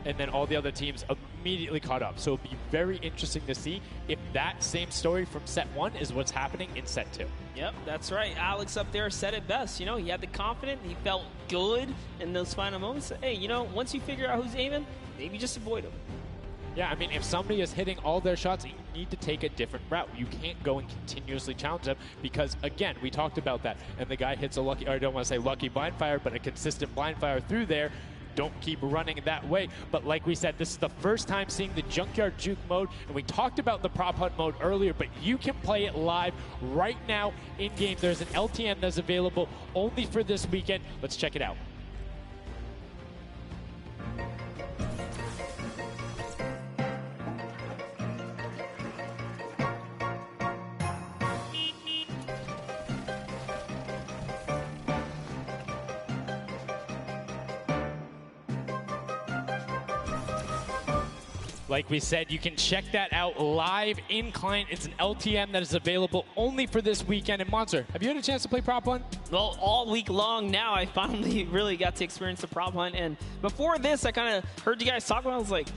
and then all the other teams immediately caught up. So it'll be very interesting to see if that same story from set 1 is what's happening in set 2. Yep, that's right. Alex up there said it best. You know, he had the confidence. He felt good in those final moments. Hey, you know, once you figure out who's aiming, maybe just avoid him. Yeah, I mean, if somebody is hitting all their shots, you need to take a different route. You can't go and continuously challenge them because, again, we talked about that. And the guy hits a lucky, or I don't want to say lucky blind fire, but a consistent blind fire through there. Don't keep running that way. But like we said, this is the first time seeing the Junkyard Juke mode. And we talked about the prop hunt mode earlier, but you can play it live right now in-game. There's an LTM that's available only for this weekend. Let's check it out. Like we said, you can check that out live in client. It's an LTM that is available only for this weekend. And Monster, have you had a chance to play Prop Hunt? Well, all week long now, I finally really got to experience the Prop Hunt. And before this, I kind of heard you guys talk about it. I was like,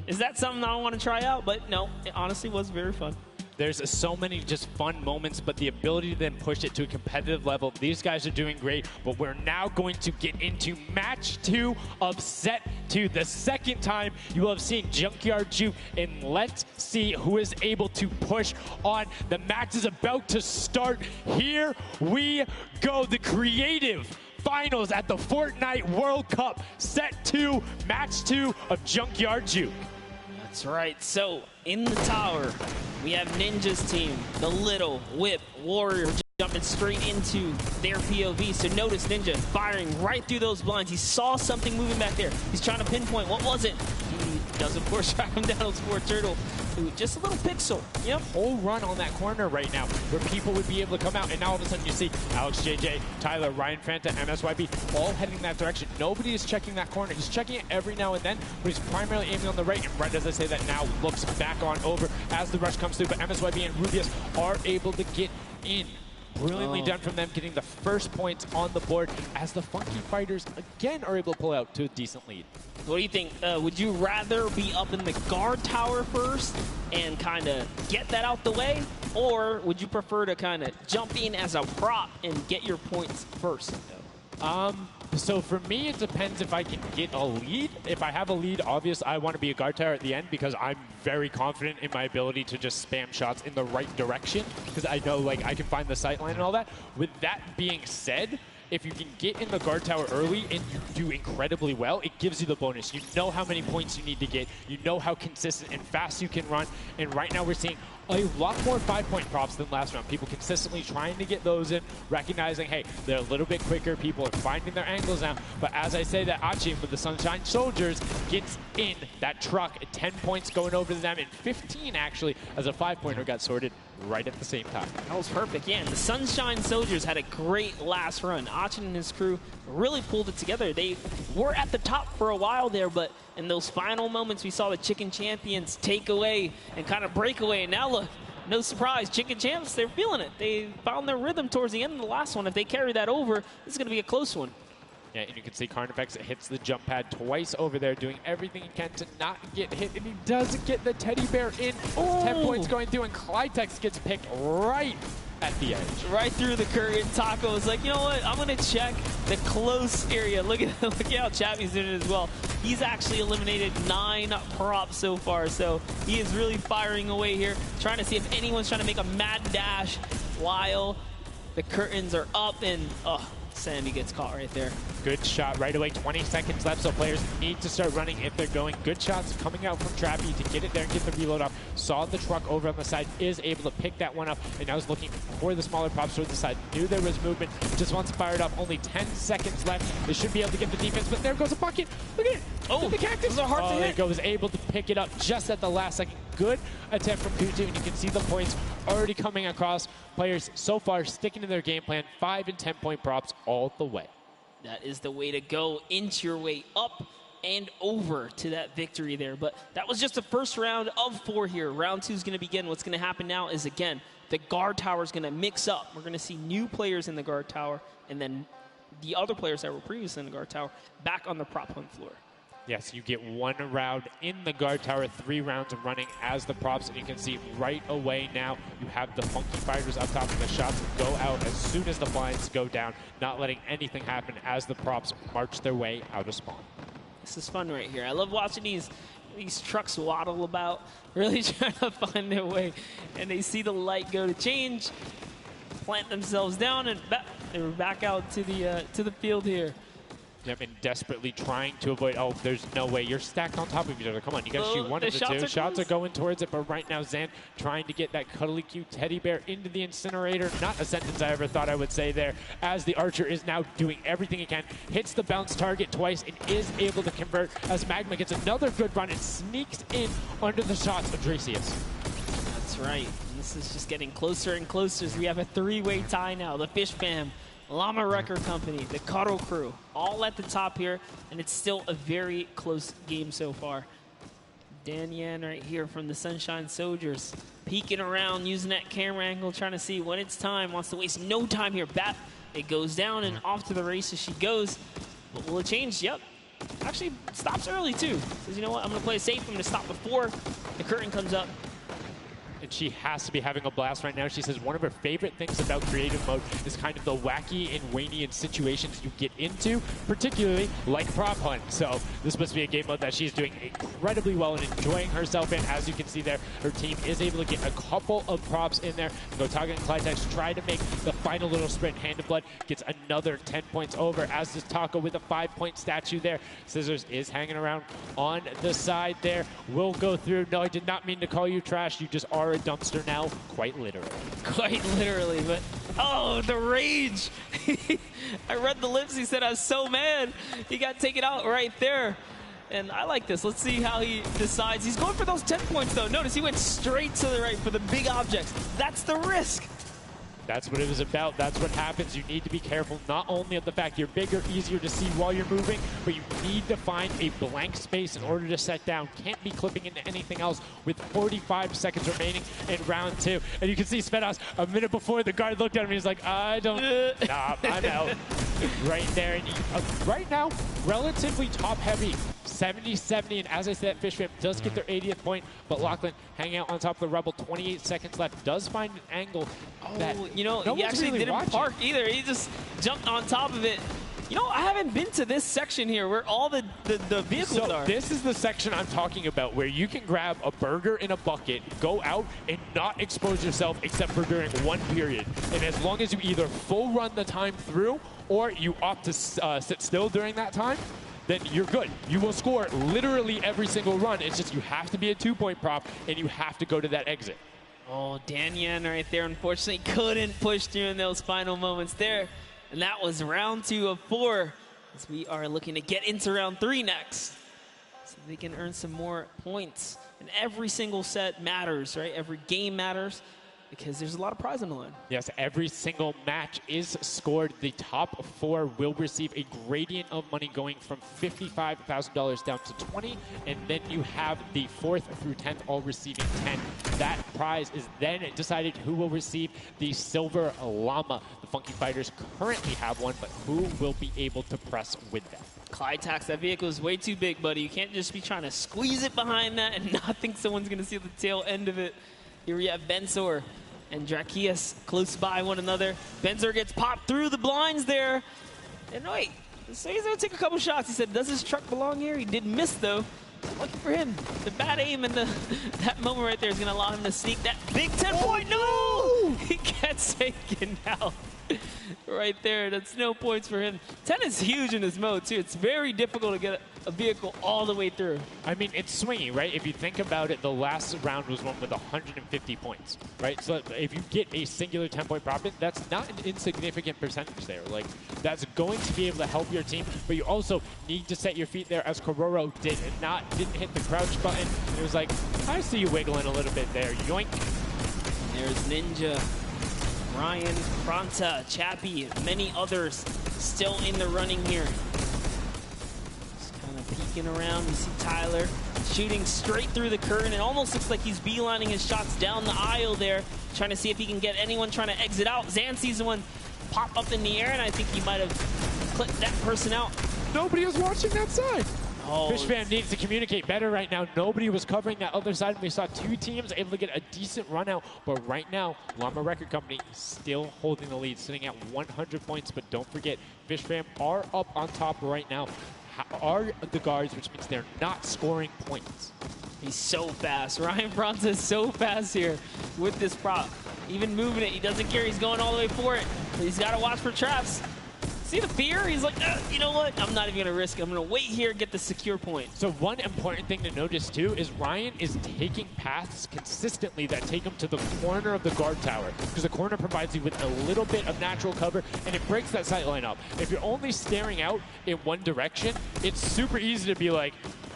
is that something I want to try out? But no, it honestly was very fun. There's so many just fun moments, but the ability to then push it to a competitive level, these guys are doing great. But we're now going to get into match 2 of set 2. The second time you will have seen Junkyard Juke, and let's see who is able to push on. The match is about to start. Here we go. The creative finals at the Fortnite World Cup. Set 2, match 2 of Junkyard Juke. That's right. So in the tower, we have Ninja's team, the Little Whip Warrior, jumping straight into their POV. So notice Ninja firing right through those blinds. He saw something moving back there. He's trying to pinpoint. What was it? He does, of course, track him down. Sport Turtle. Ooh, just a little pixel. Yep, whole run on that corner right now where people would be able to come out, and now all of a sudden you see Alex JJ, Tyler, Ryan Fanta, MSYB all heading that direction. Nobody is checking that corner. He's checking it every now and then, but he's primarily aiming on the right, and right as I say that now looks back on over as the rush comes through, but MSYB and Rubius are able to get in. Brilliantly done from them, getting the first points on the board as the Funky Fighters again are able to pull out to a decent lead. What do you think? Would you rather be up in the guard tower first and kind of get that out the way? Or would you prefer to kind of jump in as a prop and get your points first? So for me, it depends if I can get a lead. If I have a lead, obviously I want to be a guard tower at the end because I'm very confident in my ability to just spam shots in the right direction because I know like I can find the sight line and all that. With that being said, if you can get in the guard tower early and you do incredibly well, it gives you the bonus. You know how many points you need to get. You know how consistent and fast you can run. And right now we're seeing a lot more 5-point props than last round. People consistently trying to get those in, recognizing, hey, they're a little bit quicker. People are finding their angles now. But as I say that, Achin with the Sunshine Soldiers gets in that truck. 10 points going over to them, and 15 actually as a 5-pointer got sorted right at the same time. That was perfect, yeah. And the Sunshine Soldiers had a great last run. Achin and his crew really pulled it together. They were at the top for a while there, but in those final moments, we saw the Chicken Champions take away and kind of break away. And now look, no surprise, Chicken Champs, they're feeling it. They found their rhythm towards the end of the last one. If they carry that over, this is going to be a close one. Yeah, and you can see Carnifex hits the jump pad twice over there, doing everything he can to not get hit, and he does get the teddy bear in. Ooh. 10 points going through, and Clytex gets picked right at the edge. Right through the curtain. Taco is like, you know what? I'm going to check the close area. Look at how Chappie's doing it as well. He's actually eliminated 9 props so far, so he is really firing away here, trying to see if anyone's trying to make a mad dash while the curtains are up, and Sandy gets caught right there. Good shot right away. 20 seconds left, so players need to start running if they're going. Good shots coming out from Trappy to get it there and get the reload off. Saw the truck over on the side, is able to pick that one up, and now is looking for the smaller props towards the side. Knew there was movement, just wants to fire it up. Only 10 seconds left. They should be able to get the defense, but there goes a bucket. Look at it. Oh, the cactus. Those are hard to hit. There goes, able to pick it up just at the last second. Good attempt from Kutu, and you can see the points already coming across. Players so far sticking to their game plan. 5 and 10 point props all the way. That is the way to go. Inch your way up and over to that victory there. But that was just the first round of 4 here. Round 2 is going to begin. What's going to happen now is, again, the guard tower is going to mix up. We're going to see new players in the guard tower, and then the other players that were previously in the guard tower back on the prop hunt floor. Yes, you get 1 round in the guard tower, 3 rounds running as the props, and you can see right away now you have the Funky Fighters up top, and the shots go out as soon as the blinds go down, not letting anything happen as the props march their way out of spawn. This is fun right here. I love watching these trucks waddle about, really trying to find their way, and they see the light go to change, plant themselves down, and they're back out to the field here. Yep, and desperately trying to avoid. Oh, there's no way. You're stacked on top of each other. Come on, you got to shoot one of the two. Shots are going towards it, but right now Zan trying to get that cuddly cute teddy bear into the incinerator. Not a sentence I ever thought I would say there, as the Archer is now doing everything he can. Hits the bounce target twice and is able to convert as Magma gets another good run and sneaks in under the shots of Dracius. That's right. This is just getting closer and closer as we have a 3-way tie now. The Fish Fam, Llama Record Company, the Cuddle Crew, all at the top here, and it's still a very close game so far. Dan Yan right here from the Sunshine Soldiers, peeking around, using that camera angle, trying to see when it's time, wants to waste no time here. Bat, it goes down and off to the races she goes. But will it change? Yep. Actually, stops early too. Says, you know what, I'm gonna play it safe, I'm gonna stop before the curtain comes up. And she has to be having a blast right now. She says one of her favorite things about creative mode is kind of the wacky and Waynian situations you get into, particularly like prop hunt. So this must be a game mode that she's doing incredibly well and enjoying herself in. As you can see there, her team is able to get a couple of props in there. Gotaga and Clytex try to make the final little sprint. Hand of Blood gets another 10 points over, as does Taco with a 5-point statue there. Scissors is hanging around on the side there. Will go through. No, I did not mean to call you trash. You just are a dumpster now, quite literally. Quite literally, but oh, the rage. I read the lips, he said, I was so mad. He got taken out right there. And I like this. Let's see how he decides. He's going for those 10 points, though. Notice he went straight to the right for the big objects. That's the risk. That's what it was about. That's what happens. You need to be careful not only of the fact you're bigger, easier to see while you're moving, but you need to find a blank space in order to set down. Can't be clipping into anything else with 45 seconds remaining in round 2. And you can see Svetos a minute before the guard looked at him. He's like, I don't, nah, I'm out. Right there. And right now, relatively top heavy. 70-70, and as I said, Fish Fam does get their 80th point, but Lachlan hanging out on top of the Rebel, 28 seconds left, does find an angle that you know, no he actually really didn't watching. park either. He just jumped on top of it. You know, I haven't been to this section here where all the vehicles are. This is the section I'm talking about, where you can grab a burger in a bucket, go out, and not expose yourself except for during one period. And as long as you either full run the time through, or you opt to sit still during that time, then you're good. You will score literally every single run. It's just you have to be a 2-point prop, and you have to go to that exit. Oh, Dan Yan right there, unfortunately, couldn't push through in those final moments there. And that was round 2 of 4, as we are looking to get into round 3 next. So they can earn some more points. And every single set matters, right? Every game matters, because there's a lot of prize on the line. Yes, every single match is scored. The top 4 will receive a gradient of money going from $55,000 down to 20, and then you have the 4th through 10th all receiving 10. That prize is then decided who will receive the Silver Llama. The Funky Fighters currently have one, but who will be able to press with them? Clytex, that vehicle is way too big, buddy. You can't just be trying to squeeze it behind that and not think someone's going to see the tail end of it. Here we have Bensor and Dracius close by one another. Bensor gets popped through the blinds there. And wait, so he's going to take a couple shots. He said, does this truck belong here? He did miss, though. Lucky for him. The bad aim and that moment right there is going to allow him to sneak that big 10-point. No! He gets taken out. Right there, that's no points for him. 10 is huge in this mode, too. It's very difficult to get a vehicle all the way through. I mean, it's swingy, right? If you think about it, the last round was one with 150 points, right? So if you get a singular 10-point profit, that's not an insignificant percentage there. Like, that's going to be able to help your team, but you also need to set your feet there, as Kororo didn't hit the crouch button. It was like, I see you wiggling a little bit there. Yoink. There's Ninja, Ryan, Fronta, Chappie, and many others still in the running here. Just kind of peeking around. You see Tyler shooting straight through the curtain. It almost looks like he's beelining his shots down the aisle there, trying to see if he can get anyone trying to exit out. Zan sees one pop up in the air, and I think he might have clipped that person out. Nobody was watching that side. Fish Fam needs to communicate better right now. Nobody was covering that other side. We saw two teams able to get a decent run out. But right now, Llama Record Company still holding the lead, sitting at 100 points. But don't forget, Fish Fam are up on top right now. Are the guards, which means they're not scoring points. He's so fast. Ryan Bronza is so fast here with this prop. Even moving it, he doesn't care. He's going all the way for it. But he's got to watch for traps. See the fear? He's like, you know what? I'm not even going to risk it. I'm going to wait here and get the secure point. So one important thing to notice, too, is Ryan is taking paths consistently that take him to the corner of the guard tower, because the corner provides you with a little bit of natural cover, and it breaks that sight line up. If you're only staring out in one direction, it's super easy to be like,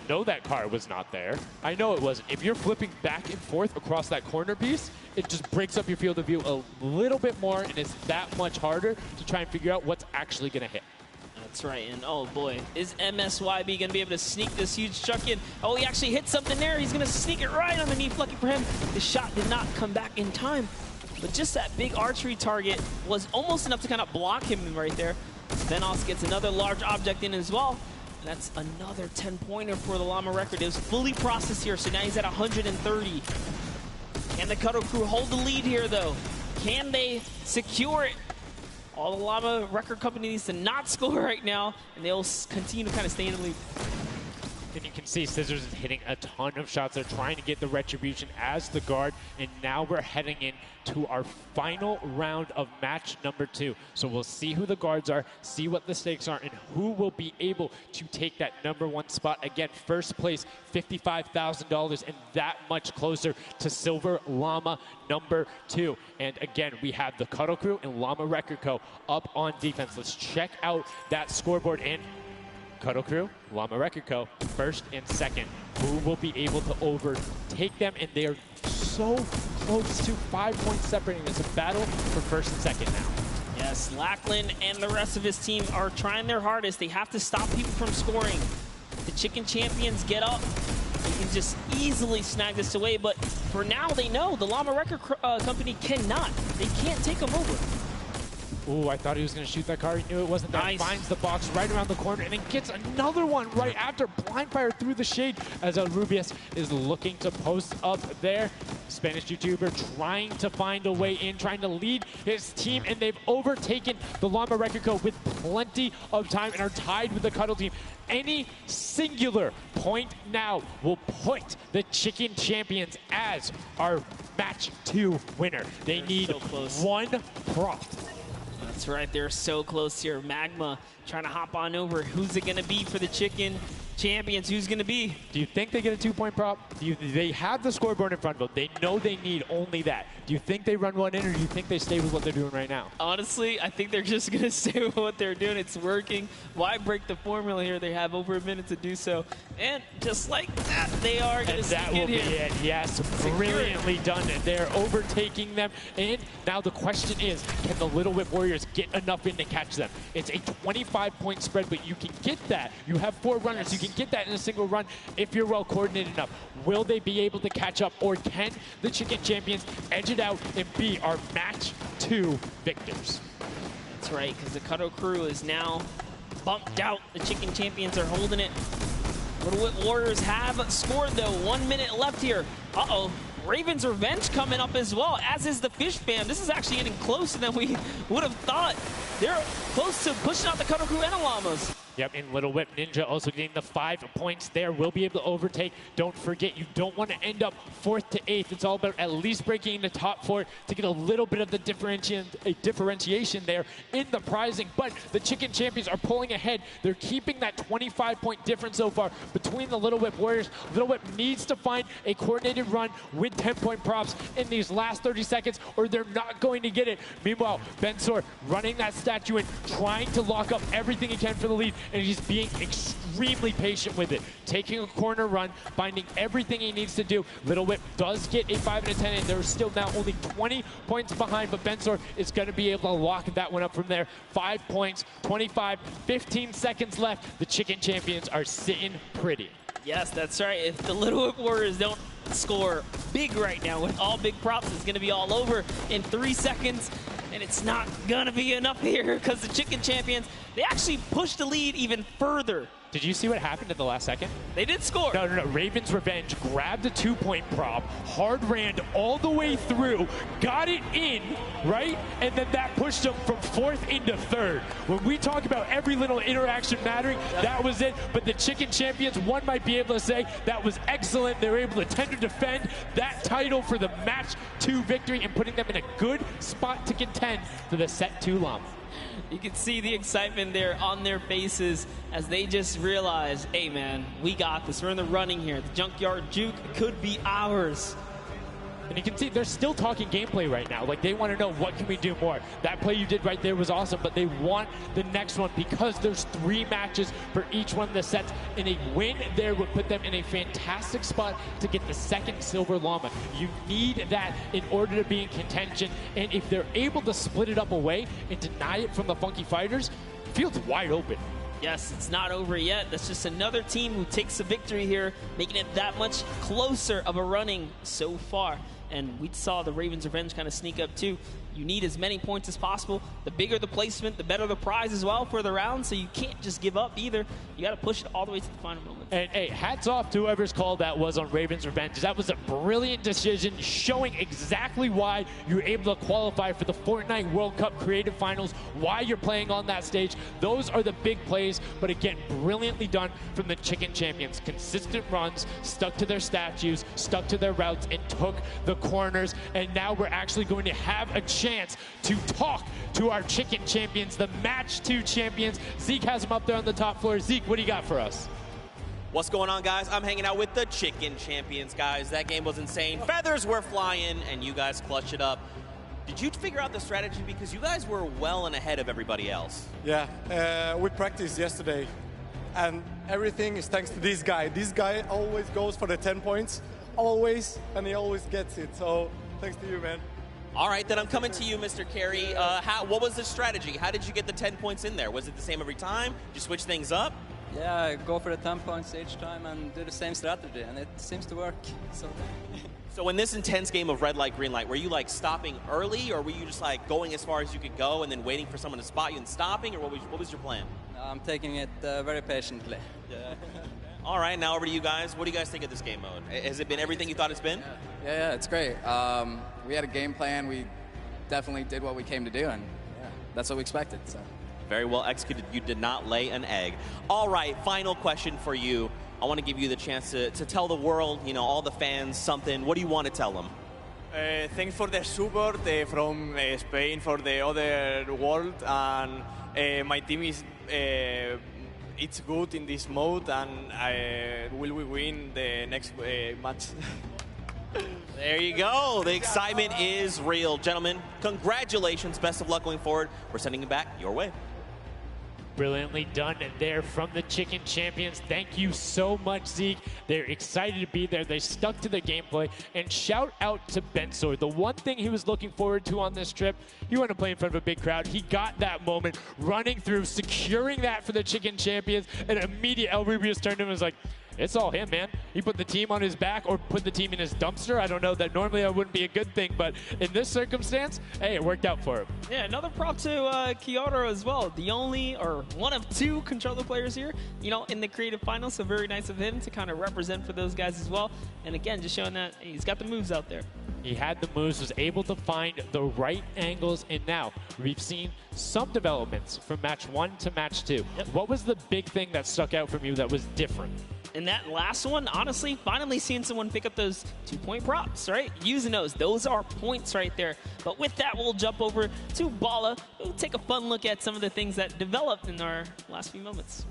no, that car was not there. I know it wasn't. If you're flipping back and forth across that corner piece, it just breaks up your field of view a little bit more, and it's that much harder to try and figure out what's actually going to hit. That's right, and oh boy, is MSYB going to be able to sneak this huge chuck in? Oh, he actually hit something there. He's going to sneak it right underneath. Lucky for him, the shot did not come back in time. But just that big archery target was almost enough to kind of block him right there. Venos gets another large object in as well. That's another 10-pointer for the Llama Record. It was fully processed here, so now he's at 130. Can the Cuddle Crew hold the lead here, though? Can they secure it? All the Llama Record Company needs to not score right now, and they'll continue to kind of stay in the lead. And you can see Scissors is hitting a ton of shots. They're trying to get the retribution as the guard, and now we're heading in to our final round of match number 2. So we'll see who the guards are, see what the stakes are, and who will be able to take that #1 spot. Again, first place, $55,000, and that much closer to Silver Llama number 2. And again, we have the Cuddle Crew and Llama Record Co. up on defense. Let's check out that scoreboard. And Cuddle Crew, Llama Record Co., first and second. Who will be able to overtake them? And they are so close to 5 points separating. It's a battle for first and second now. Yes, Lackland and the rest of his team are trying their hardest. They have to stop people from scoring. The Chicken Champions get up. They can just easily snag this away, but for now they know the Llama Record Company cannot. They can't take them over. Ooh, I thought he was going to shoot that car. He knew it wasn't there. Nice. Finds the box right around the corner and then gets another one right after. Blind fire through the shade as El Rubius is looking to post up there. Spanish YouTuber trying to find a way in, trying to lead his team, and they've overtaken the Llama Record Co. with plenty of time and are tied with the Cuddle team. Any singular point now will put the Chicken Champions as our match 2 winner. They need so close. one prop. That's right, they're so close here. Magma trying to hop on over. Who's it going to be for the Chicken Champions? Who's going to be? Do you think they get a 2-point prop? They have the scoreboard in front of them. They know they need only that. Do you think they run one in, or do you think they stay with what they're doing right now? Honestly, I think they're just going to stay with what they're doing. It's working. Why break the formula here? They have over a minute to do so. And just like that, they are going to sneak in here. That will be it. Yes, brilliantly done. They're overtaking them. And now the question is, can the Little Whip Warriors get enough in to catch them? It's a 25-point spread, but you can get that. You have 4 runners. You can get that in a single run if you're well coordinated enough. Will they be able to catch up, or can the Chicken Champions edge it out and be our match 2 victors? That's right, because the Cuddle Crew is now bumped out. The Chicken Champions are holding it. Little Whip Warriors have scored, though. 1 minute left here. Uh-oh. Raven's Revenge coming up as well, as is the Fish Fam. This is actually getting closer than we would have thought. They're close to pushing out the Cuddle Crew and the Llamas. Yep, and Little Whip Ninja also getting the 5 points there. Will be able to overtake. Don't forget, you don't want to end up 4th to 8th. It's all about at least breaking into top 4 to get a little bit of the differentiation there in the prizing. But the Chicken Champions are pulling ahead. They're keeping that 25-point difference so far between the Little Whip Warriors. Little Whip needs to find a coordinated run with 10-point props in these last 30 seconds, or they're not going to get it. Meanwhile, Bensor running that statue in, trying to lock up everything he can for the lead, and he's being extremely patient with it. Taking a corner run, finding everything he needs to do. Little Whip does get a 5 and a 10, and they're still now only 20 points behind, but Bensor is going to be able to lock that one up from there. 5 points, 25, 15 seconds left. The Chicken Champions are sitting pretty. Yes, that's right. If the Little Whip Warriors don't score big right now with all big props, it's going to be all over in 3 seconds. And it's not going to be enough here because the Chicken Champions, they actually push the lead even further Did you see what happened at the last second? They did score. No. Raven's Revenge grabbed a 2-point prop, hard ran all the way through, got it in, right? And then that pushed them from 4th into 3rd. When we talk about every little interaction mattering, that was it. But the Chicken Champions, one might be able to say that was excellent. They were able to tender defend that title for the match 2 victory and putting them in a good spot to contend for the set 2 llama. You can see the excitement there on their faces as they just realize, hey man, we got this. We're in the running here. The Junkyard Juke could be ours. And you can see they're still talking gameplay right now. Like, they want to know, what can we do more? That play you did right there was awesome, but they want the next one because there's 3 matches for each one of the sets. And a win there would put them in a fantastic spot to get the 2nd Silver Llama. You need that in order to be in contention. And if they're able to split it up away and deny it from the Funky Fighters, the field's wide open. Yes, it's not over yet. That's just another team who takes a victory here, making it that much closer of a running so far. And we saw the Ravens Revenge kind of sneak up too. You need as many points as possible. The bigger the placement, the better the prize as well for the round, so you can't just give up either. You got to push it all the way to the final moment. And hey, hats off to whoever's call that was on Ravens Revenge. That was a brilliant decision, showing exactly why you were able to qualify for the Fortnite World Cup Creative Finals, why you're playing on that stage. Those are the big plays, but again, brilliantly done from the Chicken Champions. Consistent runs, stuck to their statues, stuck to their routes, and took the corners. And now we're actually going to have a chance to talk to our Chicken Champions, the Match 2 champions. Zeke has them up there on the top floor. Zeke, what do you got for us? What's going on, guys? I'm hanging out with the Chicken Champions, guys. That game was insane. Feathers were flying, and you guys clutched it up. Did you figure out the strategy? Because you guys were well and ahead of everybody else. Yeah, we practiced yesterday, and everything is thanks to this guy. This guy always goes for the 10 points, always, and he always gets it. So thanks to you, man. All right, then I'm coming to you, Mr. Carey. What was the strategy? How did you get the 10 points in there? Was it the same every time? Did you switch things up? Yeah, go for the 10 points each time and do the same strategy, and it seems to work. So in this intense game of red light, green light, were you like stopping early, or were you just like going as far as you could go and then waiting for someone to spot you and stopping, or what was your plan? I'm taking it very patiently. All right, now over to you guys. What do you guys think of this game mode? Has it been everything you thought it's been? Yeah, it's great. We had a game plan. We definitely did what we came to do, and yeah, that's what we expected. So. Very well executed. You did not lay an egg. All right, final question for you. I want to give you the chance to tell the world, you know, all the fans something. What do you want to tell them? Thanks for the support from Spain for the other world, and my team is it's good in this mode, and will we win the next match? There you go. The excitement is real. Gentlemen, congratulations. Best of luck going forward. We're sending it back your way. Brilliantly done there from the Chicken Champions. Thank you so much, Zeke. They're excited to be there. They stuck to the gameplay. And shout out to Bensor. The one thing he was looking forward to on this trip, he wanted to play in front of a big crowd. He got that moment, running through, securing that for the Chicken Champions. And immediate El Rubius turned to him and was like, it's all him, man. He put the team on his back or put the team in his dumpster. I don't know, that normally that wouldn't be a good thing, but in this circumstance, hey, it worked out for him. Yeah, another prop to Kyoto as well. The only, or one of 2 controller players here, you know, in the creative finals, so very nice of him to kind of represent for those guys as well. And again, just showing that he's got the moves out there. He had the moves, was able to find the right angles, and now we've seen some developments from match 1 to match 2. Yep. What was the big thing that stuck out from you that was different? In that last one, honestly, finally seeing someone pick up those 2-point props, right? Using those are points right there. But with that, we'll jump over to Bala. We'll take a fun look at some of the things that developed in our last few moments.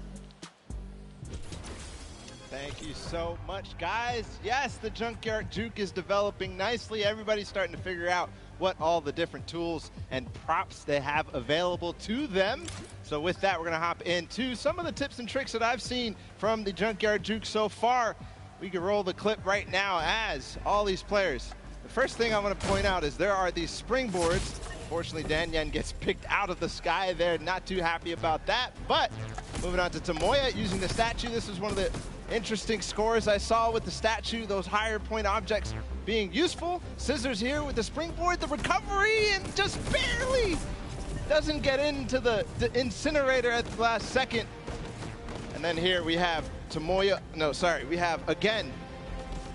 Thank you so much, guys. Yes, the Junkyard Juke is developing nicely. Everybody's starting to figure out what all the different tools and props they have available to them. So with that, we're going to hop into some of the tips and tricks that I've seen from the Junkyard Juke so far. We can roll the clip right now as all these players. The first thing I want to point out is there are these springboards. Unfortunately, Danyan gets picked out of the sky there. Not too happy about that. But moving on to Tomoya using the statue. This is one of the interesting scores I saw with the statue, those higher point objects being useful. Scissors here with the springboard, the recovery, and just barely doesn't get into the incinerator at the last second. And then here we have Tomoya, no, sorry, we have, again,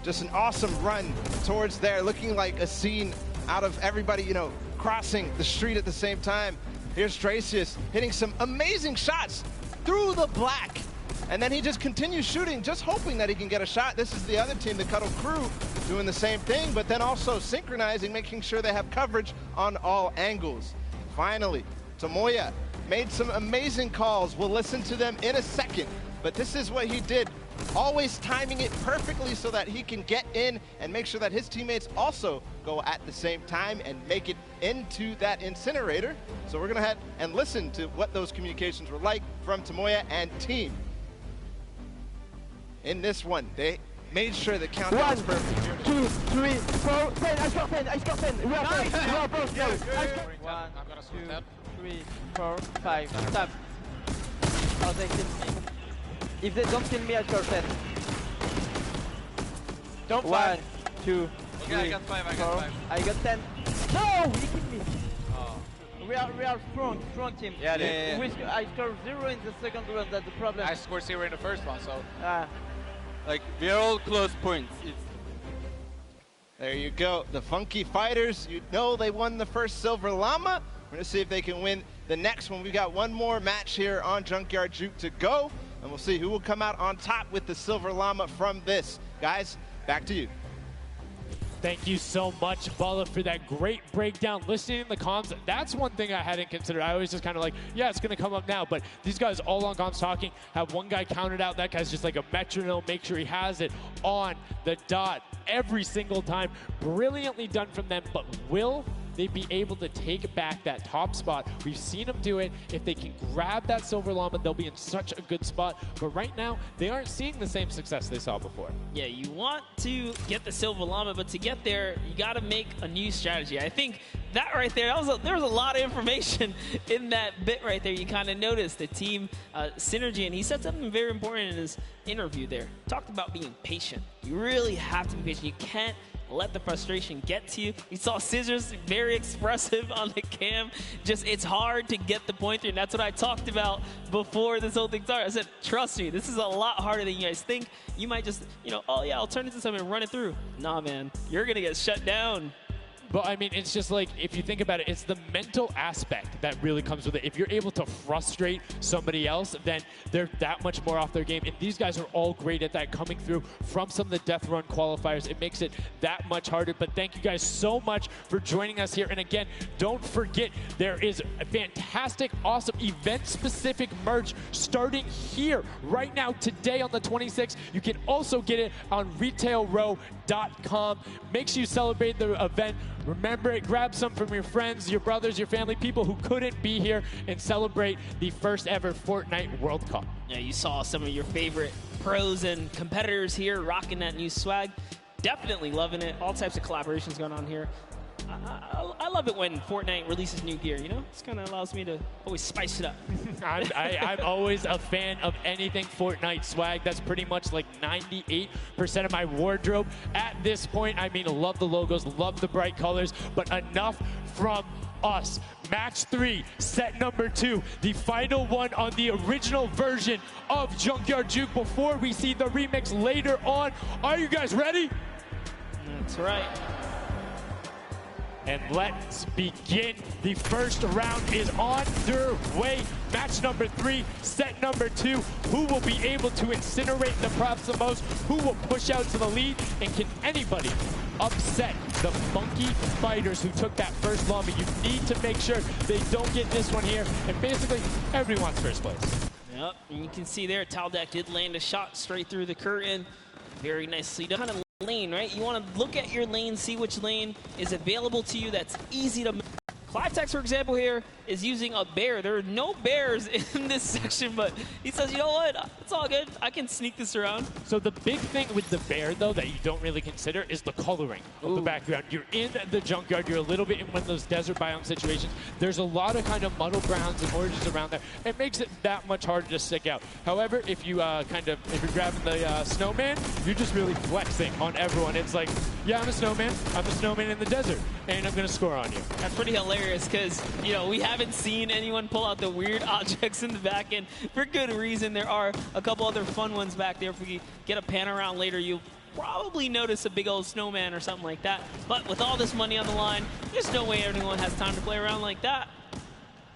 just an awesome run towards there, looking like a scene out of everybody, you know, crossing the street at the same time. Here's Dracius hitting some amazing shots through the black. And then he just continues shooting, just hoping that he can get a shot. This is the other team, the Cuddle Crew, doing the same thing, but then also synchronizing, making sure they have coverage on all angles. Finally, Tomoya made some amazing calls. We'll listen to them in a second, but this is what he did. Always timing it perfectly so that he can get in and make sure that his teammates also go at the same time and make it into that incinerator. So we're gonna head and listen to what those communications were like from Tomoya and team. In this one, they made sure the countdown was perfect. 2, 3, 4, 10. I got 10. I got 10. We are both. We are both. Yeah, 1, 2, 3, 4, 5. Stop. Oh, they kill me. If they don't kill me, I score 10. Don't 1, 2, 3, I got 5. I got 4. 5. I got 10. No, he killed me. Oh. We are strong team. Yeah. I scored 0 in the second round. That's the problem. I scored 0 in the first one, so like we are all close points. There you go. The Funky Fighters, you know they won the first Silver Llama. We're going to see if they can win the next one. We've got one more match here on Junkyard Juke to go, and we'll see who will come out on top with the Silver Llama from this. Guys, back to you. Thank you so much, Bala, for that great breakdown. Listening to the comms, that's one thing I hadn't considered. I always just kind of like, yeah, it's going to come up now. But these guys all on comms talking, have one guy counted out. That guy's just like a metronome. Make sure he has it on the dot every single time. Brilliantly done from them. But will they be able to take back that top spot? We've seen them do it. If they can grab that Silver Llama, they'll be in such a good spot. But right now, they aren't seeing the same success they saw before. Yeah, you want to get the Silver Llama, but to get there, you got to make a new strategy. I think that right there, there was a lot of information in that bit right there. You kind of noticed the team synergy, and he said something very important in his interview there. Talked about being patient. You really have to be patient. You can't let the frustration get to you. You saw Scissors very expressive on the cam. Just, it's hard to get the pointer, and that's what I talked about before this whole thing started. I said, trust me, this is a lot harder than you guys think. You might just, you know, oh yeah, I'll turn it into something and run it through. Nah, man, you're gonna get shut down. But I mean, it's just like, if you think about it, it's the mental aspect that really comes with it. If you're able to frustrate somebody else, then they're that much more off their game. And these guys are all great at that, coming through from some of the Death Run qualifiers. It makes it that much harder. But thank you guys so much for joining us here. And again, don't forget, there is a fantastic, awesome event-specific merch starting here right now, today on the 26th. You can also get it on retailrow.com. Make sure you celebrate the event. Remember it, grab some from your friends, your brothers, your family, people who couldn't be here, and celebrate the first ever Fortnite World Cup. Yeah, you saw some of your favorite pros and competitors here rocking that new swag. Definitely loving it. All types of collaborations going on here. I love it when Fortnite releases new gear, you know? This kind of allows me to always spice it up. I'm always a fan of anything Fortnite swag. That's pretty much like 98% of my wardrobe at this point. I mean, love the logos, love the bright colors, but enough from us. Match 3, set number 2, the final one on the original version of Junkyard Juke before we see the remix later on. Are you guys ready? That's right. And let's begin. The first round is underway. Match number 3, set number 2. Who will be able to incinerate the props the most? Who will push out to the lead? And can anybody upset the Funky Fighters who took that first llama? You need to make sure they don't get this one here. And basically, everyone's first place. Yep, and you can see there, Taldeck did land a shot straight through the curtain. Very nicely done. Kind of lane, right? You want to look at your lane, see which lane is available to you that's easy to... Clivetex, for example, here is using a bear. There are no bears in this section, but he says, you know what? It's all good. I can sneak this around. So the big thing with the bear, though, that you don't really consider is the coloring of the background. You're in the junkyard. You're a little bit in one of those desert biome situations. There's a lot of kind of muddle browns and oranges around there. It makes it that much harder to stick out. However, if you if you're grabbing the snowman, you're just really flexing on everyone. It's like, yeah, I'm a snowman. I'm a snowman in the desert, and I'm going to score on you. That's pretty hilarious because, you know, we haven't seen anyone pull out the weird objects in the back end for good reason. There are a couple other fun ones back there. If we get a pan around later, you'll probably notice a big old snowman or something like that. But with all this money on the line, there's no way everyone has time to play around like that.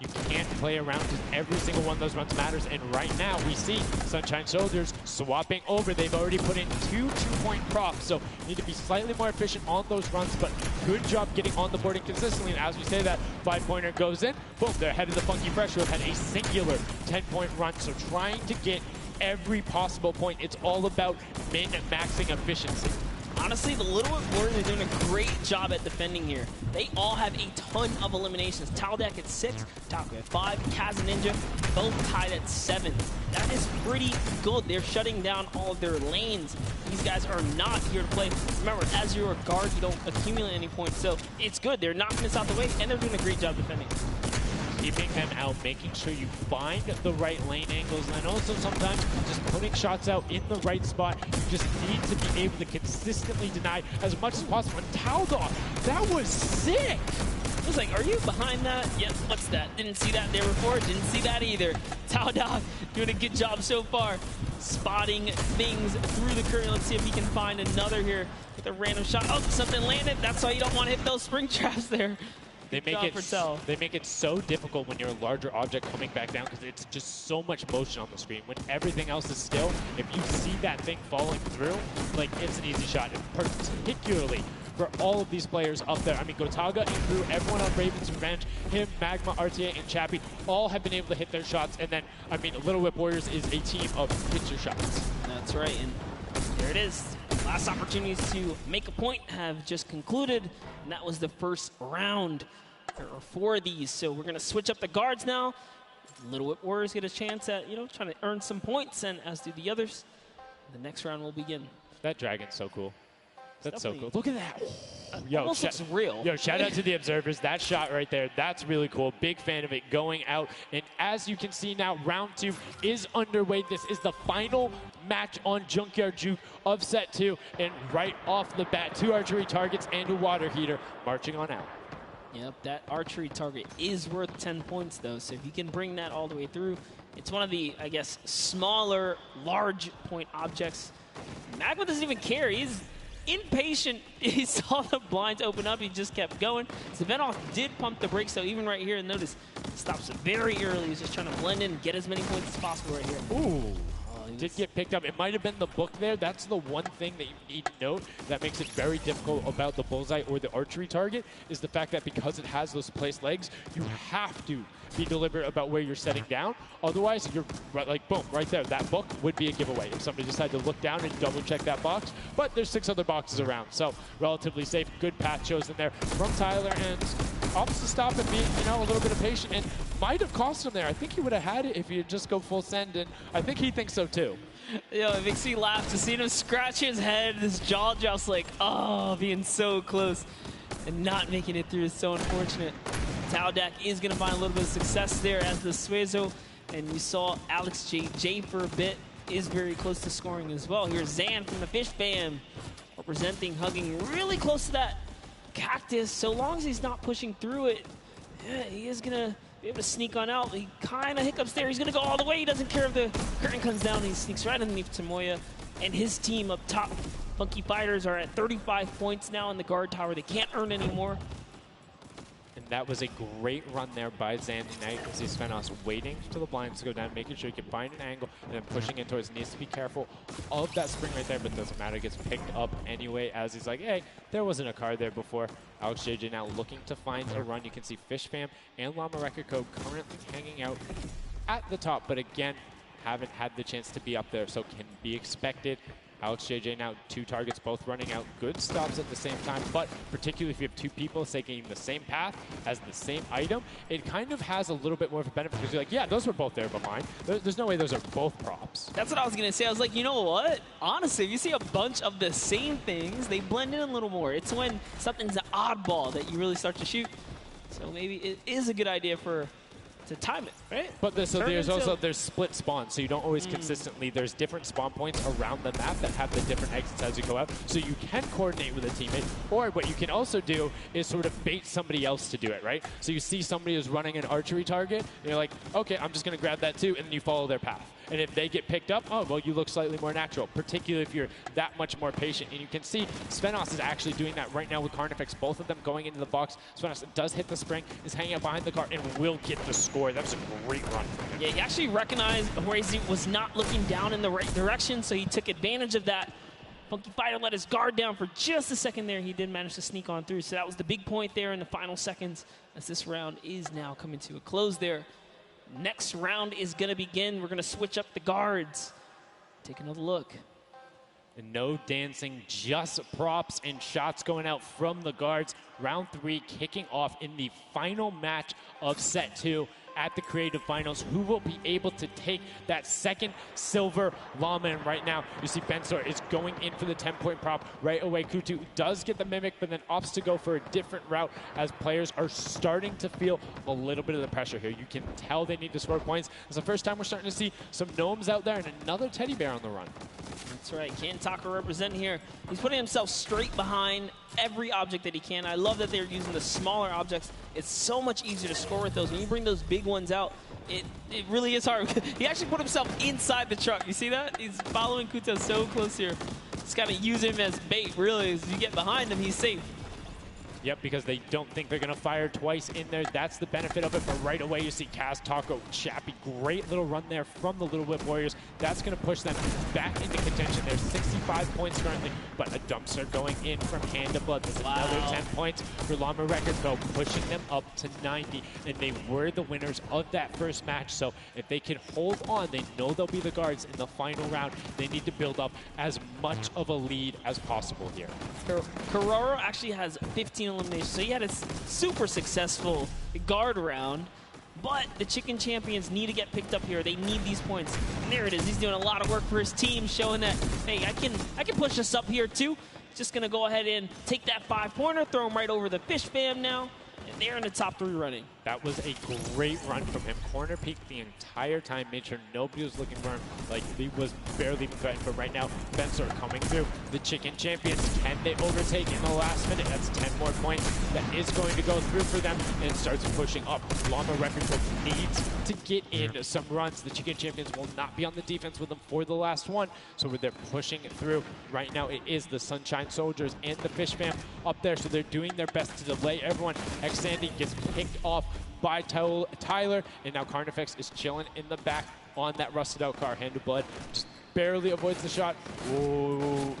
You can't play around because every single one of those runs matters. And right now, we see Sunshine Soldiers swapping over. They've already put in 2 2-point props, so you need to be slightly more efficient on those runs, but good job getting on the board and consistently. And as we say that, 5-pointer goes in, boom, they're ahead of the Funky Fresh, who have had a singular 10-point run. So trying to get every possible point, it's all about min-maxing efficiency. Honestly, the Little Whip Warriors are doing a great job at defending here. They all have a ton of eliminations. Taldak at 6, Taco at 5, Kaz and Ninja both tied at 7. That is pretty good. They're shutting down all of their lanes. These guys are not here to play. Remember, as you're a guard, you don't accumulate any points, so it's good. They're knocking this out the way, and they're doing a great job defending. Keeping them out, making sure you find the right lane angles, and also sometimes just putting shots out in the right spot. You just need to be able to consistently deny as much as possible. And Taldog, that was sick! I was like, are you behind that? Yep, what's that? Didn't see that there before, didn't see that either. Taldog doing a good job so far, spotting things through the curtain. Let's see if he can find another here with a random shot. Oh, something landed. That's why you don't want to hit those spring traps there. They make it so difficult when you're a larger object coming back down because it's just so much motion on the screen. When everything else is still, if you see that thing falling through, like, it's an easy shot. And particularly for all of these players up there. I mean, Gotaga and Crew, everyone on Raven's Revenge, him, Magma, RTA, and Chappie, all have been able to hit their shots. And then, I mean, Little Whip Warriors is a team of hit your shots. That's right, and there it is. Last opportunities to make a point have just concluded, and that was the first round. There are 4 of these, so we're going to switch up the guards now. Little Whip Warriors get a chance at, you know, trying to earn some points, and as do the others. The next round will begin. That dragon's so cool. That's so cool. Look at that. Almost looks real. Yo, shout out to the observers. That shot right there, that's really cool. Big fan of it going out. And as you can see now, round 2 is underway. This is the final match on Junkyard Juke of set 2. And right off the bat, 2 archery targets and a water heater marching on out. Yep, that archery target is worth 10 points, though. So if you can bring that all the way through, it's one of the, I guess, smaller, large point objects. Magma doesn't even care. He's impatient. He saw the blinds open up. He just kept going. Savenoff did pump the brakes, though, even right here. Notice, stops it very early. He's just trying to blend in and get as many points as possible right here. Ooh. Did get picked up. It might have been the book there. That's the one thing that you need to note that makes it very difficult about the bullseye or the archery target is the fact that because it has those placed legs, you have to be deliberate about where you're setting down. Otherwise, you're like, boom, right there. That book would be a giveaway if somebody decided to look down and double check that box. But there's 6 other boxes around, so relatively safe. Good path chosen there from Tyler, and opts to stop and be, you know, a little bit of patient, and might have cost him there. I think he would have had it if he had just go full send, and I think he thinks so too. Yo, it makes me laugh to see him scratch his head, his jaw drops like, oh, being so close and not making it through is so unfortunate. Taldak is going to find a little bit of success there as the Suezo, and you saw Alex J for a bit is very close to scoring as well. Here's Zan from the Fish Fam representing, hugging really close to that cactus. So long as he's not pushing through it, yeah, he is going to be able to sneak on out. He kind of hiccups there. He's going to go all the way. He doesn't care if the curtain comes down. He sneaks right underneath Tamoya and his team up top. Funky Fighters are at 35 points now in the guard tower. They can't earn any more. And that was a great run there by Zan tonight. You see Svenos waiting for the blinds to go down, making sure he can find an angle, and then pushing into it. Needs to be careful of that spring right there, but doesn't matter. Gets picked up anyway as he's like, hey, there wasn't a card there before. Alex JJ now looking to find a run. You can see Fish Fam and Llama Record Code currently hanging out at the top, but again, haven't had the chance to be up there, so can be expected. Alex JJ now 2 targets, both running out. Good stops at the same time, but particularly if you have 2 people taking the same path as the same item, it kind of has a little bit more of a benefit because you're like, yeah, those were both there but mine. There's no way those are both props. That's what I was going to say. I was like, you know what? Honestly, if you see a bunch of the same things, they blend in a little more. It's when something's an oddball that you really start to shoot. So maybe it is a good idea for to time it, right? But there's Turn into- there's split spawns, so you don't always consistently. There's different spawn points around the map that have the different exits as you go out, so you can coordinate with a teammate. Or what you can also do is sort of bait somebody else to do it, right? So you see somebody who's running an archery target, and you're like, okay, I'm just going to grab that too, and then you follow their path. And if they get picked up, oh, well, you look slightly more natural, particularly if you're that much more patient. And you can see Svenos is actually doing that right now with Carnifex, both of them going into the box. Svenos does hit the spring, is hanging out behind the car, and will get the score. That was a great run from him. Yeah, he actually recognized where he was not looking down in the right direction, so he took advantage of that. Funky Fighter let his guard down for just a second there. He did manage to sneak on through, so that was the big point there in the final seconds as this round is now coming to a close there. Next round is going to begin. We're going to switch up the guards. Take another look. And no dancing, just props and shots going out from the guards. Round 3 kicking off in the final match of set 2 at the Creative Finals. Who will be able to take that second silver llama? And right now, you see Bensor is going in for the 10-point prop right away. Kutu does get the Mimic, but then opts to go for a different route as players are starting to feel a little bit of the pressure here. You can tell they need to score points. It's the first time we're starting to see some gnomes out there and another teddy bear on the run. That's right, Kantaka representing here. He's putting himself straight behind every object that he can. I love that they're using the smaller objects. It's so much easier to score with those. When you bring those big ones out, it really is hard. He actually put himself inside the truck. You see that? He's following Kuta so close here. Just got to use him as bait, really. As you get behind him, he's safe. Yep, because they don't think they're going to fire twice in there. That's the benefit of it. But right away, you see Kaz, Taco, Chappie. Great little run there from the Little Whip Warriors. That's going to push them back into contention. There's 65 points currently, but a dumpster going in from Hand of Blood. There's another 10 points for Llama Record, though, pushing them up to 90. And they were the winners of that first match. So if they can hold on, they know they'll be the guards in the final round. They need to build up as much of a lead as possible here. Carraro actually has 15 eliminations, so he had a super successful guard round. But the Chicken Champions need to get picked up here. They need these points. And there it is. He's doing a lot of work for his team, showing that, hey, I can push this up here too. Just going to go ahead and take that 5-pointer, throw him right over the Fish Fam now. And they're in the top 3 running. That was a great run from him. Corner peeked the entire time, made sure nobody was looking for him. Like, he was barely even threatened. But right now, Bensor coming through. The Chicken Champions, can they overtake in the last minute? That's 10 more points. That is going to go through for them. And it starts pushing up. Llama Record needs to get in some runs. The Chicken Champions will not be on the defense with them for the last one. So they're pushing it through. Right now, it is the Sunshine Soldiers and the Fish Fam up there. So they're doing their best to delay everyone. Sandy gets picked off by Tyler, and now Carnifex is chilling in the back on that rusted out car. Hand of Blood just barely avoids the shot. Oh,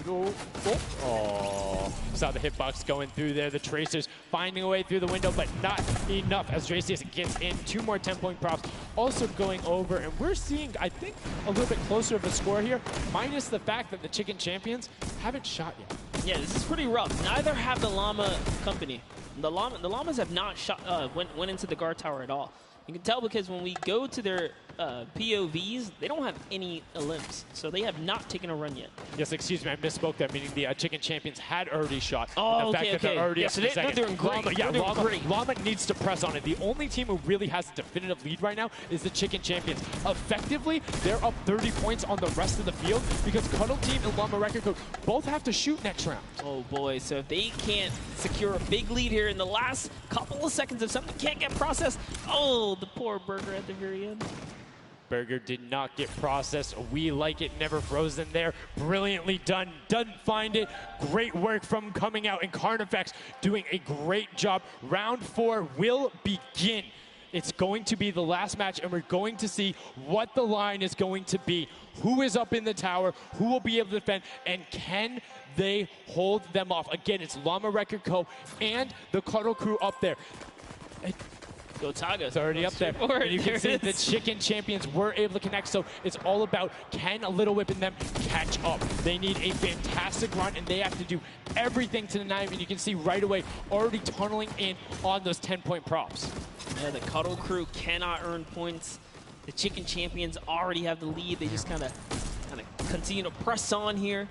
saw the hitbox going through there. The Tracers finding a way through the window, but not enough as Dracius gets in. 2 more 10-point props also going over, and we're seeing, I think, a little bit closer of a score here, minus the fact that the Chicken Champions haven't shot yet. Yeah, this is pretty rough. Neither have the Llama Company. The Llamas have not shot, went into the guard tower at all. You can tell because when we go to their POVs, they don't have any elims, so they have not taken a run yet. Yes, excuse me, I misspoke there, meaning the Chicken Champions had already shot. Oh, the fact that they're already up so to the second. They're doing great. Llama needs to press on it. The only team who really has a definitive lead right now is the Chicken Champions. Effectively, they're up 30 points on the rest of the field because Cuddle Team and Llama Record Code both have to shoot next round. Oh boy, so if they can't secure a big lead here in the last couple of seconds, if something can't get processed, oh, the poor Burger at the very end. Burger did not get processed. We like it, never frozen there. Brilliantly done. Doesn't find it. Great work from coming out, and Carnifex doing a great job. Round 4 will begin. It's going to be the last match, and we're going to see what the line is going to be. Who is up in the tower? Who will be able to defend? And can they hold them off? Again, it's Llama Record Co. and the Cuddle Crew up there. Go Taga. It's already up there. And you can see the Chicken Champions were able to connect, so it's all about can a Little Whip and them catch up. They need a fantastic run, and they have to do everything to deny him, and you can see right away already tunneling in on those 10-point props. Yeah, the Cuddle Crew cannot earn points. The Chicken Champions already have the lead. They just kind of continue to press on here.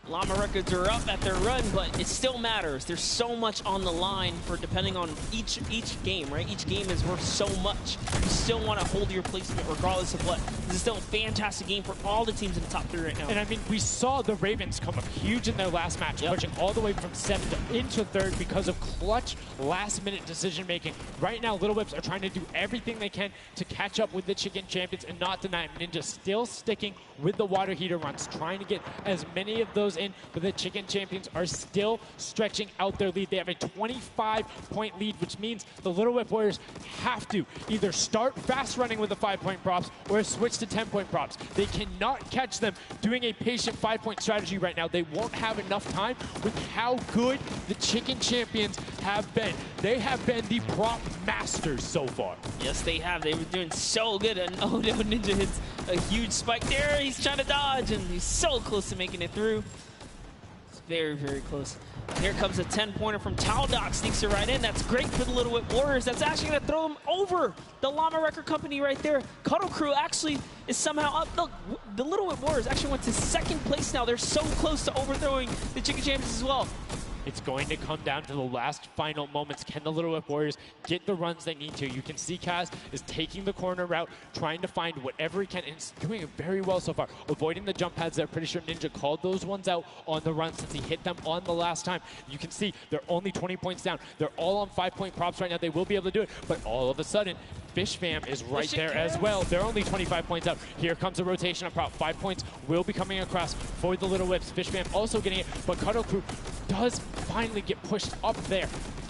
Llama records are up at their run, but it still matters. There's so much on the line for depending on each game, right? Each game is worth so much. You still want to hold your placement regardless of what. This is still a fantastic game for all the teams in the top 3 right now. And I mean, we saw the Ravens come up huge in their last match, pushing all the way from 7th into 3rd because of clutch last-minute decision-making. Right now, Little Whips are trying to do everything they can to catch up with the Chicken Champions and not deny them. Ninja still sticking with the water heater runs, trying to get as many of those in, but the Chicken Champions are still stretching out their lead. They have a 25-point lead, which means the Little Whip Warriors have to either start fast running with the 5-point props or switch to 10-point props. They cannot catch them doing a patient 5-point strategy right now. They won't have enough time with how good the Chicken Champions have been. They have been the prop masters so far. Yes, they have. They were doing so good, and oh no, Ninja hits a huge spike there. He's trying to dodge, and he's so close to making it through. It's very, very close. Here comes a 10-pointer from Taldoc, sneaks it right in. That's great for the Little Whip Warriors. That's actually going to throw them over the Llama Record Company right there. Cuddle Crew actually is somehow up. Look, the Little Whip Warriors actually went to 2nd place now. They're so close to overthrowing the Chicken Champions as well. It's going to come down to the last final moments. Can the Little Whip Warriors get the runs they need to? You can see Kaz is taking the corner route, trying to find whatever he can, and he's doing it very well so far. Avoiding the jump pads there. Pretty sure Ninja called those ones out on the run since he hit them on the last time. You can see they're only 20 points down. They're all on 5-point props right now. They will be able to do it, but all of a sudden, Fish Fam is right there as well. They're only 25 points out. Here comes a rotation of prop. 5 points will be coming across for the Little Whips. Fish Fam also getting it, but Cuddle Crew does finally get pushed up there.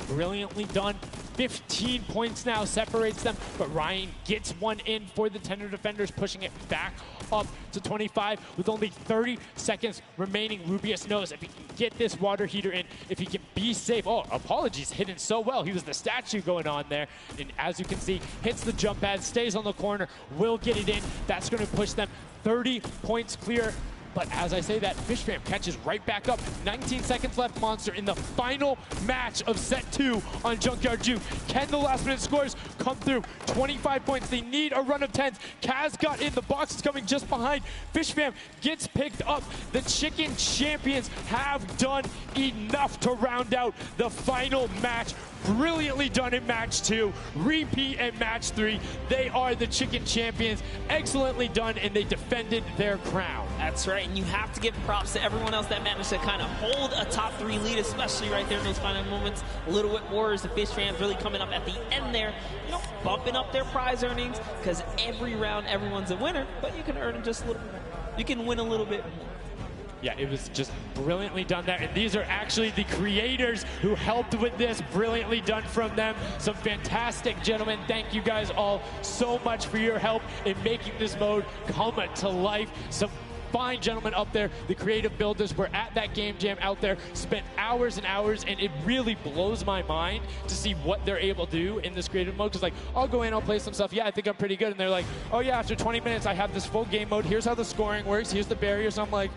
Brilliantly done. 15 points now separates them, but Ryan gets one in for the Tender Defenders, pushing it back up to 25 with only 30 seconds remaining. Rubius knows if he can get this water heater in, if he can be safe. Oh, apologies, hidden so well. He was the statue going on there, and as you can see, hits the jump pad, stays on the corner, will get it in. That's going to push them 30 points clear. But as I say that, Fish Fam catches right back up. 19 seconds left, Monster, in the final match of set 2 on Junkyard Juke. Can the last-minute scores come through? 25 points. They need a run of 10s. Kaz got in. The box is coming just behind. Fish Fam gets picked up. The Chicken Champions have done enough to round out the final match. Brilliantly done in match 2, repeat in match 3. They are the Chicken Champions. Excellently done, and they defended their crown. That's right, and you have to give props to everyone else that managed to kind of hold a top 3 lead, especially right there in those final moments. Little Whip Warriors, the Fish Fans really coming up at the end there, you know, bumping up their prize earnings, because every round everyone's a winner, but you can earn just a little bit more. You can win a little bit more. Yeah, it was just brilliantly done there. And these are actually the creators who helped with this. Brilliantly done from them. Some fantastic gentlemen. Thank you guys all so much for your help in making this mode come to life. Some fine gentlemen up there. The creative builders were at that game jam out there, spent hours and hours, and it really blows my mind to see what they're able to do in this creative mode. Because, like, I'll go in, I'll play some stuff. Yeah, I think I'm pretty good. And they're like, oh, yeah, after 20 minutes, I have this full game mode. Here's how the scoring works. Here's the barriers. I'm like,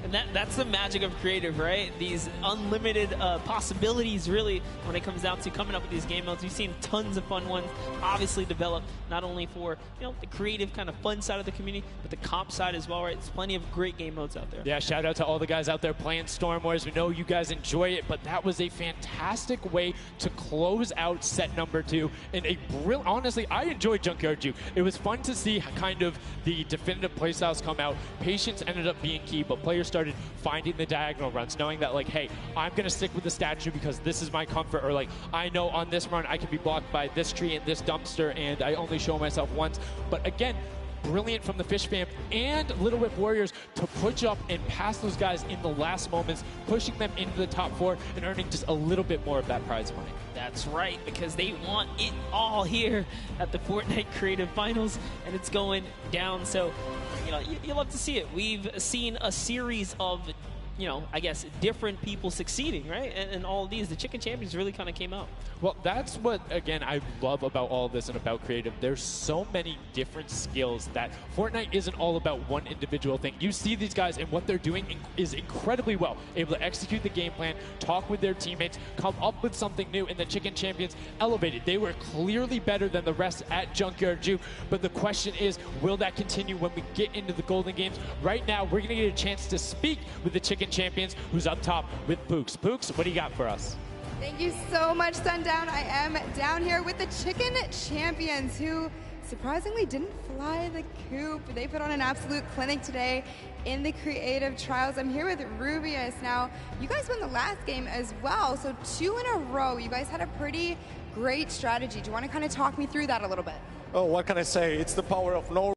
and that's the magic of creative, right? These unlimited possibilities, really, when it comes down to coming up with these game modes. We've seen tons of fun ones obviously develop, not only for, you know, the creative kind of fun side of the community, but the comp side as well, right? There's plenty of great game modes out there. Yeah, shout out to all the guys out there playing Storm Wars. We know you guys enjoy it, but that was a fantastic way to close out set number 2. And a brilliant, honestly, I enjoyed Junkyard Juke. It was fun to see kind of the definitive playstyles come out. Patience ended up being key, but players started finding the diagonal runs, knowing that, like, hey, I'm going to stick with the statue because this is my comfort, or like, I know on this run I can be blocked by this tree and this dumpster, and I only show myself once. But again, brilliant from the Fish Fam and Little Whip Warriors to push up and pass those guys in the last moments, pushing them into the top 4 and earning just a little bit more of that prize money. That's right, because they want it all here at the Fortnite Creative Finals, and it's going down. So, you know, you love to see it. We've seen a series of, you know, I guess, different people succeeding, right? And all of these, the Chicken Champions really kind of came out. Well, that's what, again, I love about all of this and about creative. There's so many different skills that Fortnite isn't all about one individual thing. You see these guys, and what they're doing is incredibly well. Able to execute the game plan, talk with their teammates, come up with something new, and the Chicken Champions elevated. They were clearly better than the rest at Junkyard Juke, but the question is, will that continue when we get into the Golden Games? Right now, we're going to get a chance to speak with the Chicken Chicken Champions, who's up top with Pooks. Pooks, what do you got for us? Thank you so much, Sundown. I am down here with the Chicken Champions, who surprisingly didn't fly the coop. They put on an absolute clinic today in the creative trials. I'm here with Rubius. Now, you guys won the last game as well, so 2 in a row. You guys had a pretty great strategy. Do you want to kind of talk me through that a little bit? Oh, what can I say? It's the power of no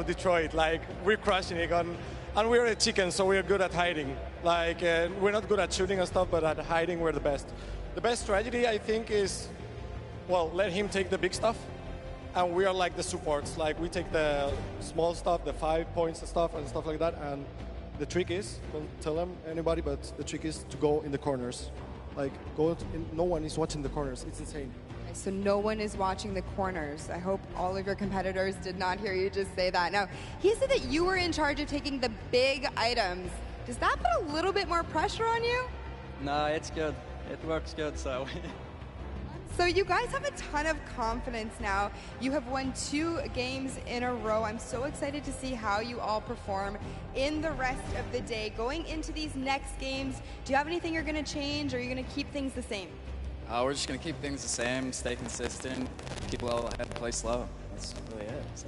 Detroit. Like, we're crushing it, and we're a chicken, so we're good at hiding. Like, we're not good at shooting and stuff, but at hiding, we're the best. The best strategy, I think, is, well, let him take the big stuff, and we are like the supports. Like, we take the small stuff, the 5 points and stuff like that, and the trick is, don't tell them anybody, but the trick is to go in the corners. Like, no one is watching the corners. It's insane. So no one is watching the corners. I hope all of your competitors did not hear you just say that. Now, he said that you were in charge of taking the big items. Does that put a little bit more pressure on you? No, it's good. It works good, so. So you guys have a ton of confidence now. You have won 2 games in a row. I'm so excited to see how you all perform in the rest of the day. Going into these next games, do you have anything you're going to change, or are you going to keep things the same? We're just going to keep things the same, stay consistent, keep well ahead, play slow. That's really it. So.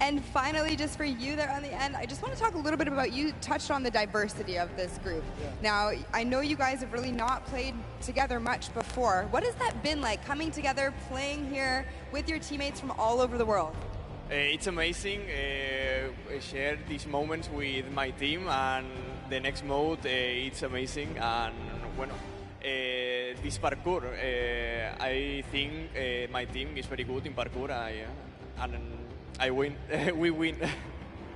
And finally, just for you there on the end, I just want to talk a little bit about, you touched on the diversity of this group. Yeah. Now, I know you guys have really not played together much before. What has that been like, coming together, playing here with your teammates from all over the world? It's amazing. I share these moments with my team, and the next mode, it's amazing. And bueno, this parkour, I think my team is very good in parkour, and I win. We win.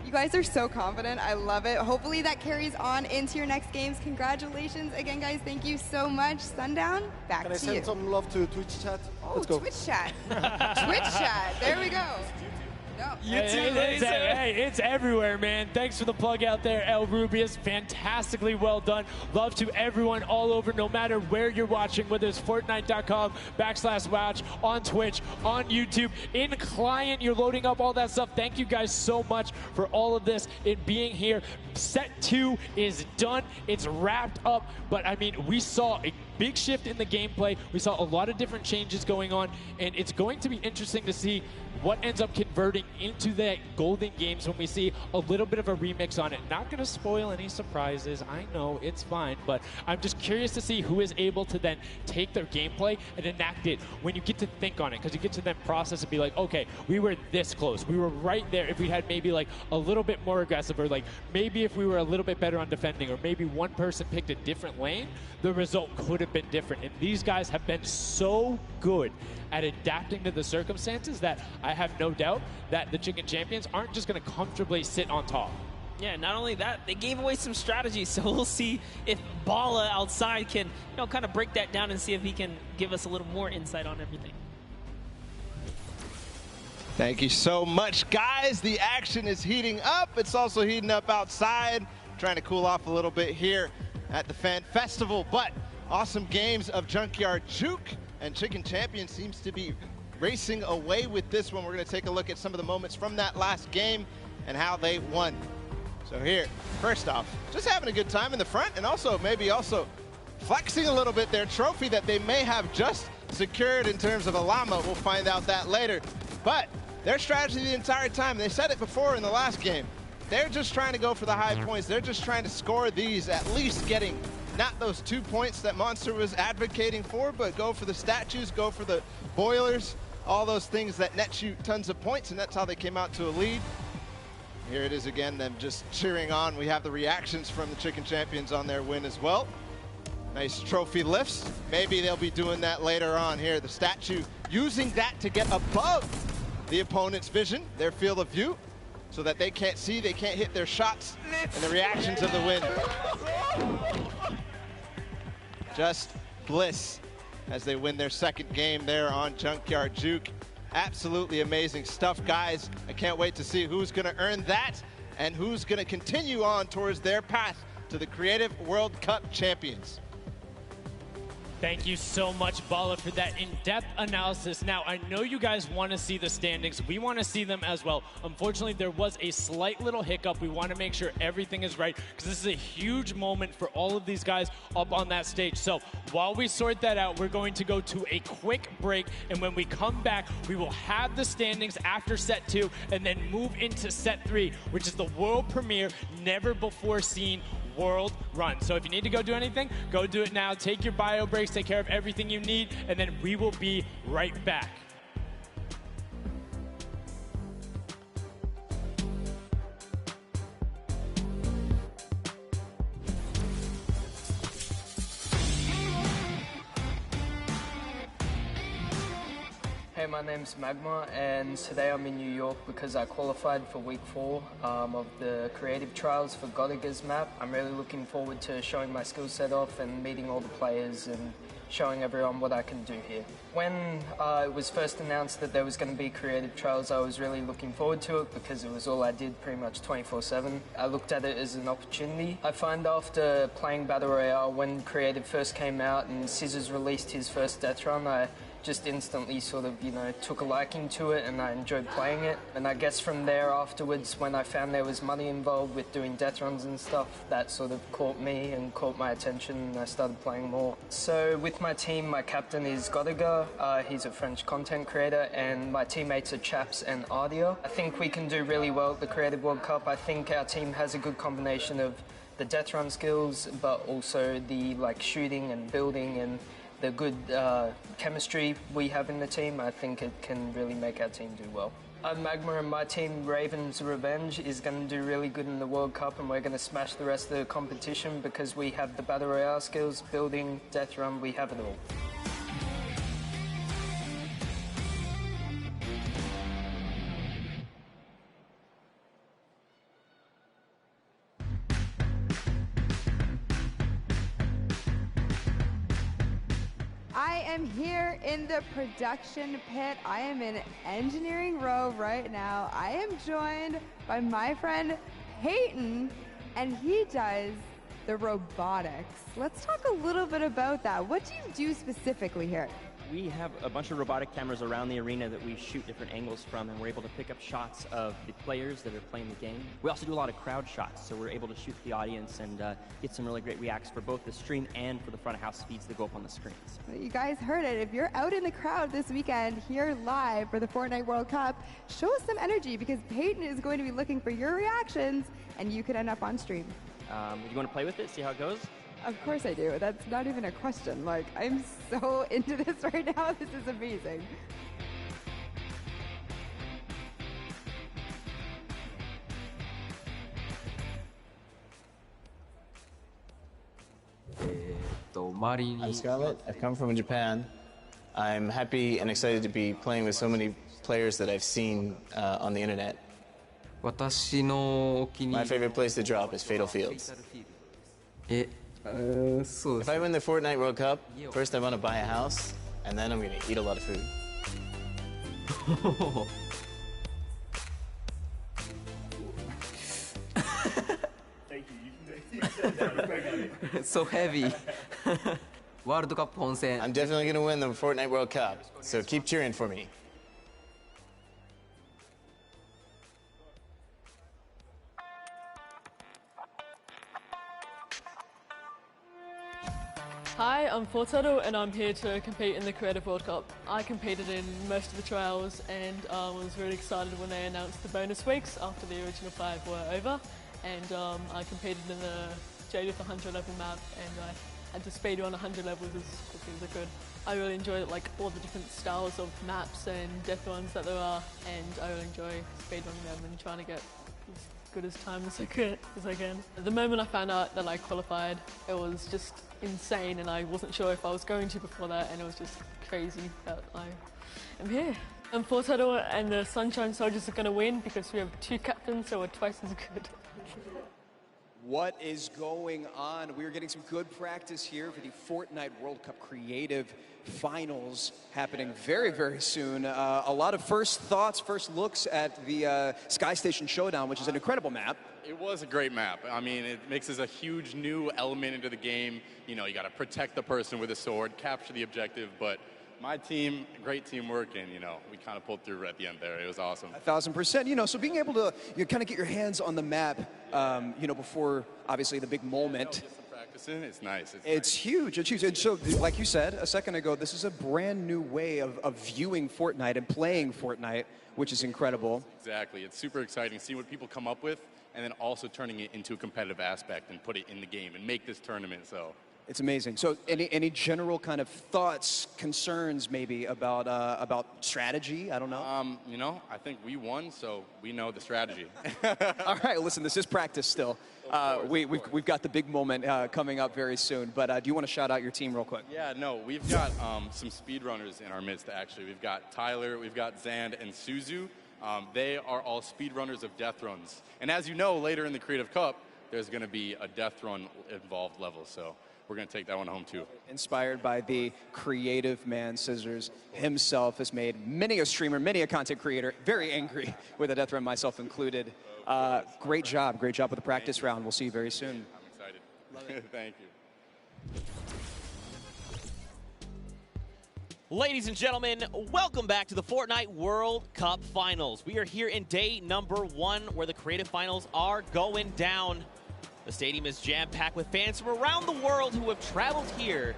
You guys are so confident. I love it. Hopefully that carries on into your next games. Congratulations again, guys. Thank you so much. Sundown, back to you. Can I send some love to Twitch chat? Oh, Let's go. Twitch chat. Twitch chat. There we go. No. It's everywhere, man. Thanks for the plug out there, El Rubius. Fantastically well done. Love to everyone all over, no matter where you're watching, whether it's Fortnite.com/watch, on Twitch, on YouTube, in client, you're loading up all that stuff. Thank you guys so much for all of this, it being here. Set 2 is done. It's wrapped up. But, I mean, we saw a big shift in the gameplay. We saw a lot of different changes going on, and it's going to be interesting to see what ends up converting into the golden games when we see a little bit of a remix on it. Not going to spoil any surprises. I know, it's fine, but I'm just curious to see who is able to then take their gameplay and enact it when you get to think on it, because you get to then process and be like, okay, we were this close. We were right there. If we had maybe like a little bit more aggressive, or like maybe if we were a little bit better on defending, or maybe one person picked a different lane, the result could have been different. And these guys have been so good at adapting to the circumstances that I have no doubt that the Chicken Champions aren't just going to comfortably sit on top. Yeah, not only that, they gave away some strategies, so we'll see if Bala outside can, kind of break that down and see if he can give us a little more insight on everything. Thank you so much, guys. The action is heating up. It's also heating up outside. Trying to cool off a little bit here at the Fan Festival, but awesome games of Junkyard Juke, and Chicken Champion seems to be racing away with this one. We're going to take a look at some of the moments from that last game and how they won. So here, first off, just having a good time in the front, and also maybe flexing a little bit their trophy that they may have just secured in terms of a llama. We'll find out that later. But their strategy the entire time, they said it before in the last game, they're just trying to go for the high points. They're just trying to score these, at least getting not those 2 points that Monster was advocating for, but go for the statues, go for the boilers, all those things that net you tons of points, and that's how they came out to a lead. Here it is again, them just cheering on. We have the reactions from the Chicken Champions on their win as well. Nice trophy lifts. Maybe they'll be doing that later on here. The statue using that to get above the opponent's vision, their field of view, so that they can't see, they can't hit their shots, and the reactions of the win. Just bliss as they win their second game there on Junkyard Juke. Absolutely amazing stuff, guys. I can't wait to see who's going to earn that and who's going to continue on towards their path to the Creative World Cup champions. Thank you so much, Bala, for that in-depth analysis. Now, I know you guys want to see the standings. We want to see them as well. Unfortunately, there was a slight little hiccup. We want to make sure everything is right because this is a huge moment for all of these guys up on that stage. So while we sort that out, we're going to go to a quick break. And when we come back, we will have the standings after set 2 and then move into set 3, which is the world premiere, never before seen world run. So if you need to go do anything, go do it now. Take your bio breaks, take care of everything you need, and then we will be right back. Hey, my name's Magma, and today I'm in New York because I qualified for week 4 of the creative trials for Godiga's map. I'm really looking forward to showing my skill set off and meeting all the players and showing everyone what I can do here. When it was first announced that there was going to be creative trials, I was really looking forward to it because it was all I did pretty much 24/7. I looked at it as an opportunity. I find after playing Battle Royale, when creative first came out and Scissors released his first death run, I just instantly sort of, took a liking to it and I enjoyed playing it. And I guess from there afterwards, when I found there was money involved with doing death runs and stuff, that sort of caught me and caught my attention and I started playing more. So with my team, my captain is Godiga. He's a French content creator and my teammates are Chaps and Ardia. I think we can do really well at the Creative World Cup. I think our team has a good combination of the death run skills, but also the shooting and building and the good chemistry we have in the team. I think it can really make our team do well. I'm Magma and my team, Raven's Revenge, is going to do really good in the World Cup and we're going to smash the rest of the competition because we have the Battle Royale skills, building, death run, we have it all. I am here in the production pit. I am in engineering row right now. I am joined by my friend Peyton, and he does the robotics. Let's talk a little bit about that. What do you do specifically here? We have a bunch of robotic cameras around the arena that we shoot different angles from, and we're able to pick up shots of the players that are playing the game. We also do a lot of crowd shots, so we're able to shoot the audience and get some really great reacts for both the stream and for the front of house feeds that go up on the screens. You guys heard it. If you're out in the crowd this weekend here live for the Fortnite World Cup, show us some energy because Peyton is going to be looking for your reactions and you could end up on stream. You want to play with it, see how it goes? Of course I do. That's not even a question. I'm so into this right now. This is amazing. I'm Scarlett. I've come from Japan. I'm happy and excited to be playing with so many players that I've seen on the internet. My favorite place to drop is Fatal Fields. If I win the Fortnite World Cup, first I want to buy a house, and then I'm going to eat a lot of food. So heavy. World Cup本戦. I'm definitely going to win the Fortnite World Cup, so keep cheering for me. Hi, I'm Fortnite and I'm here to compete in the Creative World Cup. I competed in most of the trials and was really excited when they announced the bonus weeks after the original 5 were over. And I competed in the Jadith 100 level map and I had to speedrun 100 levels as quickly as I could. I really enjoyed all the different styles of maps and death runs that there are, and I really enjoy speedrunning them and trying to get as good as time as I can. The moment I found out that I qualified, it was just insane and I wasn't sure if I was going to before that, and it was just crazy that I am here. And Fortnite and the Sunshine Soldiers are going to win because we have 2 captains, so we're twice as good. What is going on? We're getting some good practice here for the Fortnite World Cup Creative Finals happening very, very soon. A lot of first thoughts, first looks at the Sky Station Showdown, which is an incredible map. It was a great map. I mean, it mixes a huge new element into the game. You know, you got to protect the person with a sword, capture the objective, but my team, great teamwork, and, you know, we kind of pulled through at the end there. It was awesome. 1,000%. You know, so being able to kind of get your hands on the map, you know, before, obviously, the big moment. Get some practicing. It's nice. It's huge. It's huge. And so, like you said a second ago, this is a brand new way of viewing Fortnite and playing Fortnite, which is incredible. Exactly. It's super exciting seeing what people come up with and then also turning it into a competitive aspect and put it in the game and make this tournament. So it's amazing. So any general kind of thoughts, concerns maybe about strategy? I don't know. You know, I think we won, so we know the strategy. All right, listen, this is practice still. We've got the big moment coming up very soon, but do you want to shout out your team real quick? Yeah, no, we've got some speedrunners in our midst, actually. We've got Tyler, we've got Zand, and Suzu. They are all speedrunners of death runs. And as you know, later in the Creative Cup, there's going to be a death run involved level, so we're going to take that one home, too. Inspired by the creative man, Scissors himself has made many a streamer, many a content creator very angry with a death run, myself included. Great job with the practice round. We'll see you very soon. I'm excited. Love it. Thank you. Ladies and gentlemen, welcome back to the Fortnite World Cup Finals. We are here in day number 1 where the creative finals are going down. The stadium is jam-packed with fans from around the world who have traveled here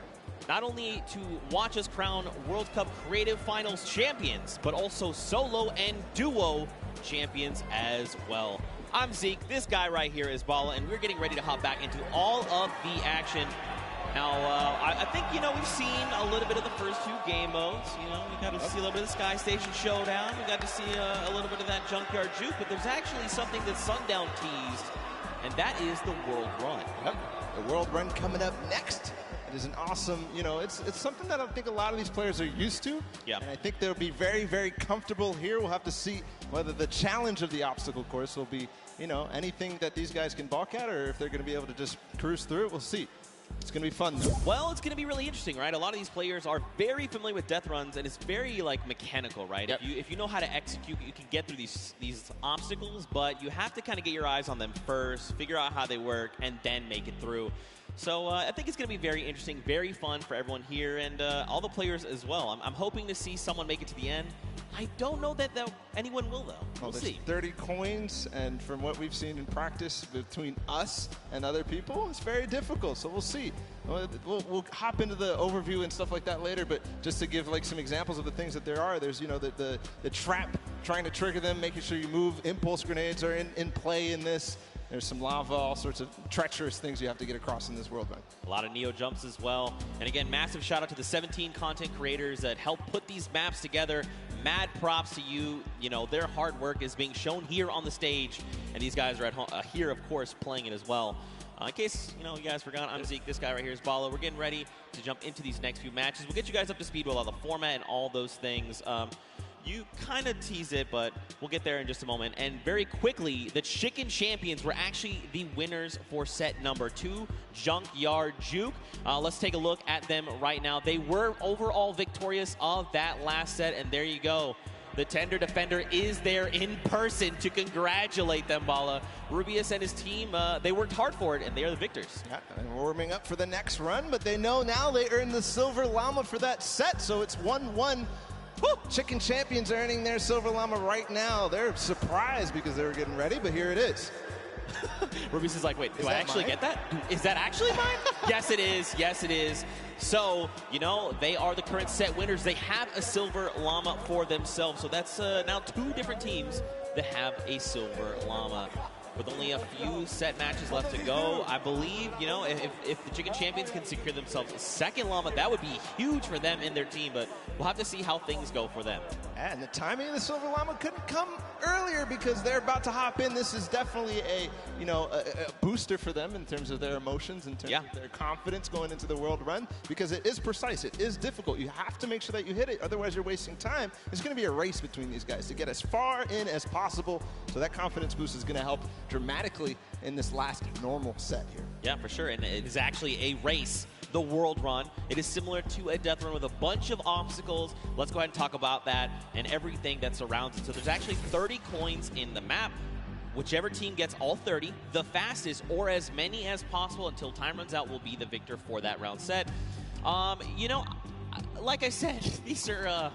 not only to watch us crown World Cup Creative Finals champions, but also solo and duo champions as well. I'm Zeke, this guy right here is Bala, and we're getting ready to hop back into all of the action. Now, I think, you know, we've seen a little bit of the first 2 game modes. You know, we got to see a little bit of the Sky Station Showdown. We got to see a little bit of that Junkyard Juke, but there's actually something that Sundown teased, and that is the World Run. Yep. The World Run coming up next. It is an awesome, you know, it's something that I think a lot of these players are used to. Yeah. And I think they'll be very, very comfortable here. We'll have to see whether the challenge of the obstacle course will be, you know, anything that these guys can balk at, or if they're going to be able to just cruise through it. We'll see. It's going to be fun, though. Well, it's going to be really interesting, right? A lot of these players are very familiar with death runs, and it's very, like, mechanical, right? Yep. If you know how to execute, you can get through these obstacles, but you have to kind of get your eyes on them first, figure out how they work, and then make it through. So I think it's going to be very interesting, very fun for everyone here, and all the players as well. I'm hoping to see someone make it to the end. I don't know that anyone will, though. We'll see. 30 coins, and from what we've seen in practice between us and other people, it's very difficult, so we'll see. We'll hop into the overview and stuff like that later, but just to give like some examples of the things that there are, there's, you know, the trap, trying to trigger them, making sure you move. Impulse grenades are in play in this. There's some lava, all sorts of treacherous things you have to get across in this world run. A lot of Neo jumps as well. And again, massive shout out to the 17 content creators that helped put these maps together. Mad props to you. You know, their hard work is being shown here on the stage. And these guys are at home, here, of course, playing it as well. In case, you know, you guys forgot, I'm Zeke. This guy right here is Bala. We're getting ready to jump into these next few matches. We'll get you guys up to speed with all the format and all those things. You kind of tease it, but we'll get there in just a moment. And very quickly, the Chicken Champions were actually the winners for set number 2, Junkyard Juke. Let's take a look at them right now. They were overall victorious of that last set, and there you go. The Tender Defender is there in person to congratulate them, Bala. Rubius and his team, they worked hard for it, and they are the victors. Yeah, and warming up for the next run, but they know now they earned the Silver Llama for that set, so it's 1-1. Woo! Chicken Champions are earning their Silver Llama right now. They're surprised because they were getting ready, but here it is. Rubius is like, wait, do I actually get that? Is that actually mine? Yes, it is. Yes, it is. So, you know, they are the current set winners. They have a Silver Llama for themselves. So that's now 2 different teams that have a Silver Llama. With only a few set matches left to go, I believe, you know, if the Chicken Champions can secure themselves a second Llama, that would be huge for them and their team, but we'll have to see how things go for them. And the timing of the Silver Llama couldn't come earlier because they're about to hop in. This is definitely a booster for them in terms of their emotions, in terms of their confidence going into the world run, because it is precise, it is difficult. You have to make sure that you hit it, otherwise you're wasting time. It's going to be a race between these guys to get as far in as possible, so that confidence boost is going to help dramatically in this last normal set here. Yeah, for sure, and it is actually a race. The World Run. It is similar to a death run with a bunch of obstacles. Let's go ahead and talk about that and everything that surrounds it. So there's actually 30 coins in the map. Whichever team gets all 30, the fastest, or as many as possible until time runs out, will be the victor for that round set. You know, like I said, these are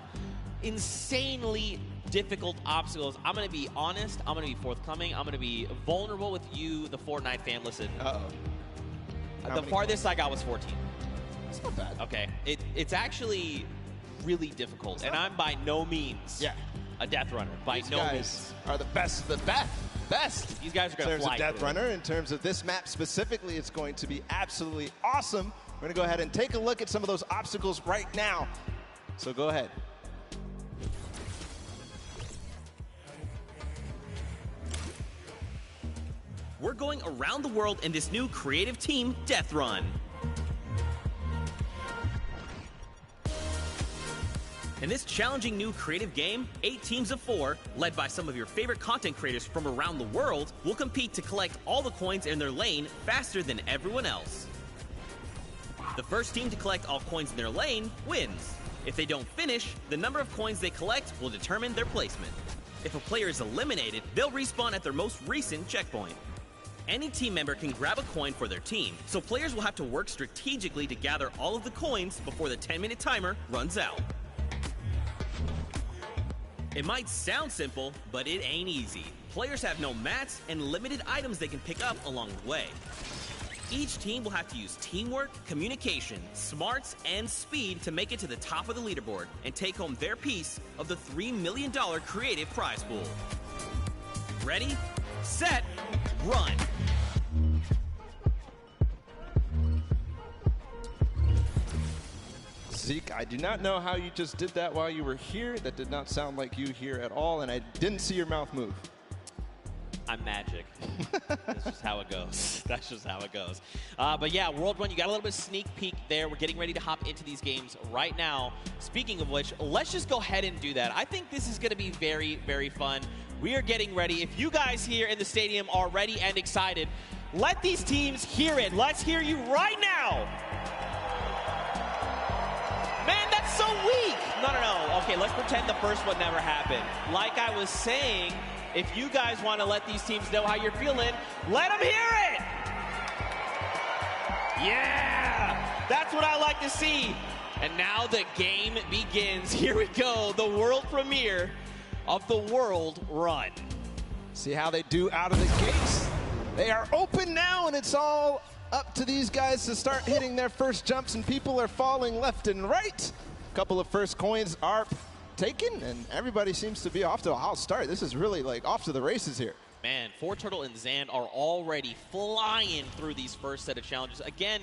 insanely difficult obstacles. I'm going to be honest. I'm going to be forthcoming. I'm going to be vulnerable with you, the Fortnite fam. Listen. The farthest I got was 14. That's not bad. Okay. It's actually really difficult, and I'm by no means a death runner. By These no guys means. are the best of the best. These guys are going to In terms fly of Death through. Runner, in terms of this map specifically, it's going to be absolutely awesome. We're going to go ahead and take a look at some of those obstacles right now. So go ahead. We're going around the world in this new creative team, Death Run. In this challenging new creative game, 8 teams of 4, led by some of your favorite content creators from around the world, will compete to collect all the coins in their lane faster than everyone else. The first team to collect all coins in their lane wins. If they don't finish, the number of coins they collect will determine their placement. If a player is eliminated, they'll respawn at their most recent checkpoint. Any team member can grab a coin for their team, so players will have to work strategically to gather all of the coins before the 10-minute timer runs out. It might sound simple, but it ain't easy. Players have no mats and limited items they can pick up along the way. Each team will have to use teamwork, communication, smarts, and speed to make it to the top of the leaderboard and take home their piece of the $3 million creative prize pool. Ready, set, run! Zeke, I do not know how you just did that while you were here. That did not sound like you here at all, and I didn't see your mouth move. I'm magic. That's just how it goes. That's just how it goes. But yeah, World Run, you got a little bit of sneak peek there. We're getting ready to hop into these games right now. Speaking of which, let's just go ahead and do that. I think this is going to be very, very fun. We are getting ready. If you guys here in the stadium are ready and excited, let these teams hear it. Let's hear you right now. Man, that's so weak. No. Okay, let's pretend the first one never happened. Like I was saying, if you guys want to let these teams know how you're feeling, let them hear it. Yeah, that's what I like to see. And now the game begins. Here we go, the world premiere of the World Run. See how they do out of the gates. They are open now, and it's all up to these guys to start hitting their first jumps, and people are falling left and right. A couple of first coins are taken, and everybody seems to be off to a hot start. This is really like off to the races here. Man, Turtle and Zand are already flying through these first set of challenges. Again,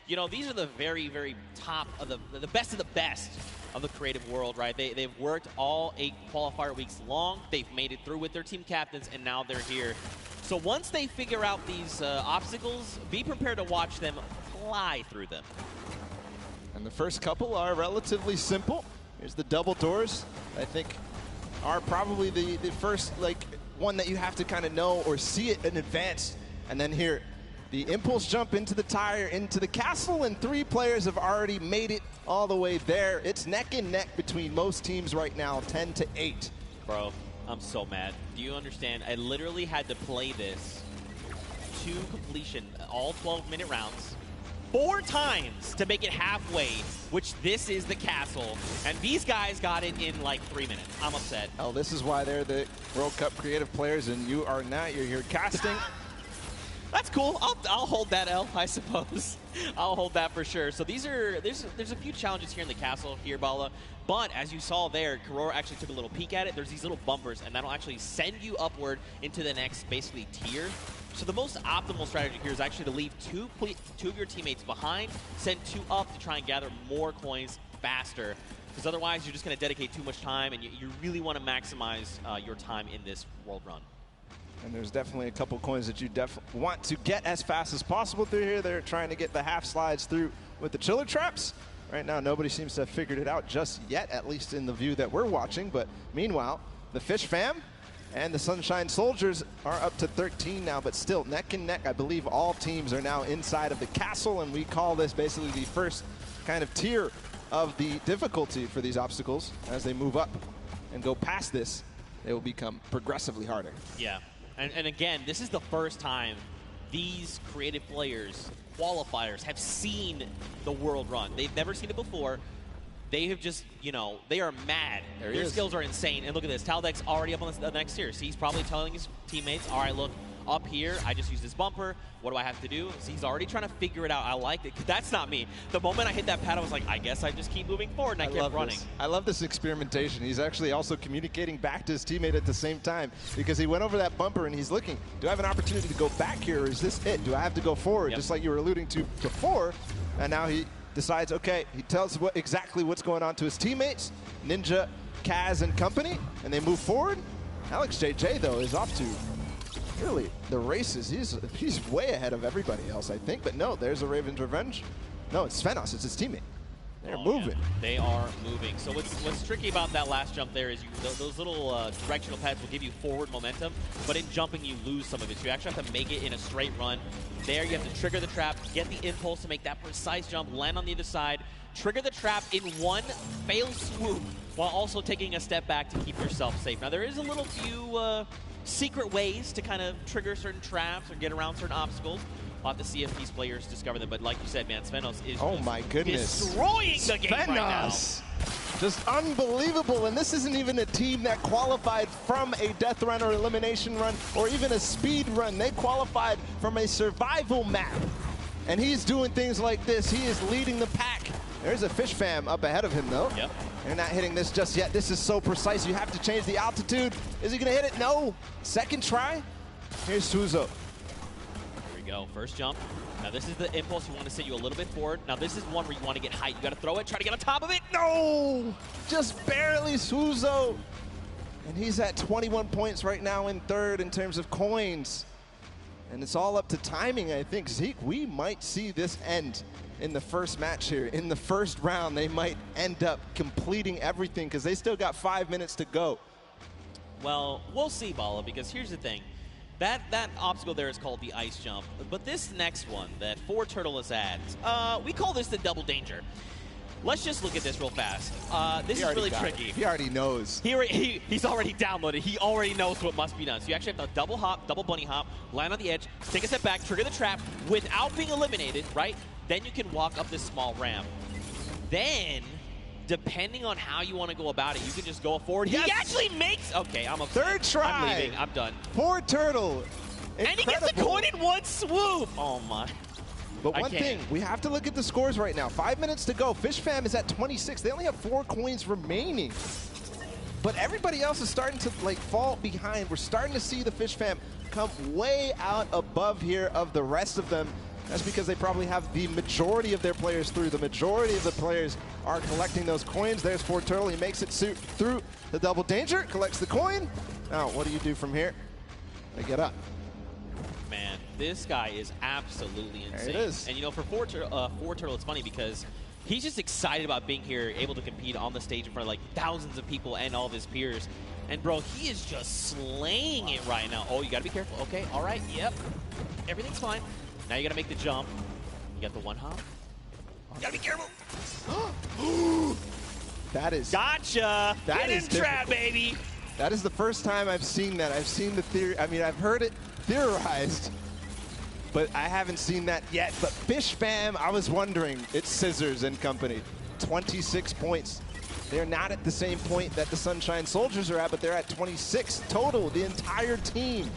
you know, these are the very, very top of the best of the best of the creative world, right? They've worked all 8 qualifier weeks long. They've made it through with their team captains, and now they're here. So once they figure out these obstacles, be prepared to watch them fly through them. And the first couple are relatively simple. Here's the double doors. I think are probably the first one that you have to kind of know or see it in advance. And then here, the impulse jump into the tire, into the castle, and 3 players have already made it all the way there. It's neck and neck between most teams right now, 10-8. Bro, I'm so mad. Do you understand? I literally had to play this to completion, all 12-minute rounds, 4 times to make it halfway, which this is the castle. And these guys got it in like 3 minutes. I'm upset. Oh, this is why they're the World Cup creative players, and you are not. You're here casting. That's cool. I'll hold that L, I suppose. I'll hold that for sure. So there's a few challenges here in the castle here, Bala. But as you saw there, Karora actually took a little peek at it. There's these little bumpers, and that'll actually send you upward into the next, basically, tier. So the most optimal strategy here is actually to leave two of your teammates behind, send 2 up to try and gather more coins faster. Because otherwise, you're just going to dedicate too much time, and you really want to maximize your time in this World Run. And there's definitely a couple coins that you want to get as fast as possible through here. They're trying to get the half slides through with the chiller traps. Right now, nobody seems to have figured it out just yet, at least in the view that we're watching. But meanwhile, the Fish Fam and the Sunshine Soldiers are up to 13 now, but still neck and neck. I believe all teams are now inside of the castle, and we call this basically the first kind of tier of the difficulty for these obstacles. As they move up and go past this, they will become progressively harder. Yeah. And again, this is the first time these creative players, qualifiers, have seen the world run. They've never seen it before. They have just, you know, they are mad. Their skills are insane. And look at this. Taldeck's already up on the next tier. So he's probably telling his teammates, all right, look, up here, I just used this bumper. What do I have to do? So he's already trying to figure it out. I like it. That's not me. The moment I hit that pad, I was like, I guess I just keep moving forward, and I kept running. I love this experimentation. He's actually also communicating back to his teammate at the same time because he went over that bumper and he's looking, do I have an opportunity to go back here, or is this it? Do I have to go forward, just like you were alluding to before? And now he decides, okay, he tells exactly what's going on to his teammates, Ninja, Kaz, and company, and they move forward. Alex JJ, though, is off to really the races. He's way ahead of everybody else, I think. But no, there's a Raven's Revenge. No, it's Svenos. It's his teammate. They're moving. Yeah. They are moving. So what's tricky about that last jump there is those little directional pads will give you forward momentum, but in jumping you lose some of it. So you actually have to make it in a straight run. There you have to trigger the trap, get the impulse to make that precise jump, land on the other side, trigger the trap in one fail swoop, while also taking a step back to keep yourself safe. Now there is a little few secret ways to kind of trigger certain traps or get around certain obstacles. We'll have to see if these players discover them. But like you said, man, Svenos is destroying the game right now. Just unbelievable. And this isn't even a team that qualified from a death run or elimination run or even a speed run. They qualified from a survival map. And he's doing things like this. He is leading the pack. There's a Fish Fam up ahead of him, though. Yep. They're not hitting this just yet. This is so precise. You have to change the altitude. Is he going to hit it? No. Second try. Here's Suzo. Here we go. First jump. Now, this is the impulse. You want to set you a little bit forward. Now, this is one where you want to get height. You got to throw it, try to get on top of it. No! Just barely, Suzo. And he's at 21 points right now in third in terms of coins. And it's all up to timing, I think. Zeke, we might see this end in the first match here. In the first round, they might end up completing everything because they still got 5 minutes to go. Well, we'll see, Bala, because here's the thing. That obstacle there is called the ice jump. But this next one that Turtle is at, we call this the double danger. Let's just look at this real fast. This is really tricky. He already knows. He's already downloaded. He already knows what must be done. So you actually have to double hop, double bunny hop, land on the edge, take a step back, trigger the trap without being eliminated, right? Then you can walk up this small ramp. Then, depending on how you want to go about it, you can just go forward. Yes! He actually makes... Okay, I'm upset. Third try. I'm leaving. I'm done. Turtle. And he gets the coin in one swoop. Oh, my. But one thing, we have to look at the scores right now. 5 minutes to go. Fish Fam is at 26. They only have 4 coins remaining. But everybody else is starting to fall behind. We're starting to see the Fish Fam come way out above here of the rest of them. That's because they probably have the majority of their players through. The majority of the players are collecting those coins. There's Turtle. He makes it through the double danger, collects the coin. Now, what do you do from here? They get up. Man, this guy is absolutely insane. There it is. And you know, for Turtle, it's funny because he's just excited about being here, able to compete on the stage in front of thousands of people and all of his peers. And bro, he is just slaying it right now. Oh, you gotta be careful. Okay, all right, yep. Everything's fine. Now you gotta make the jump. You got the one hop. You gotta be careful. That is... Gotcha! That is trap, baby! That is the first time I've seen that. I've seen the theory. I mean, I've heard it theorized, but I haven't seen that yet. But Fish Fam, I was wondering. It's Scissors and company. 26 points. They're not at the same point that the Sunshine Soldiers are at, but they're at 26 total, the entire team.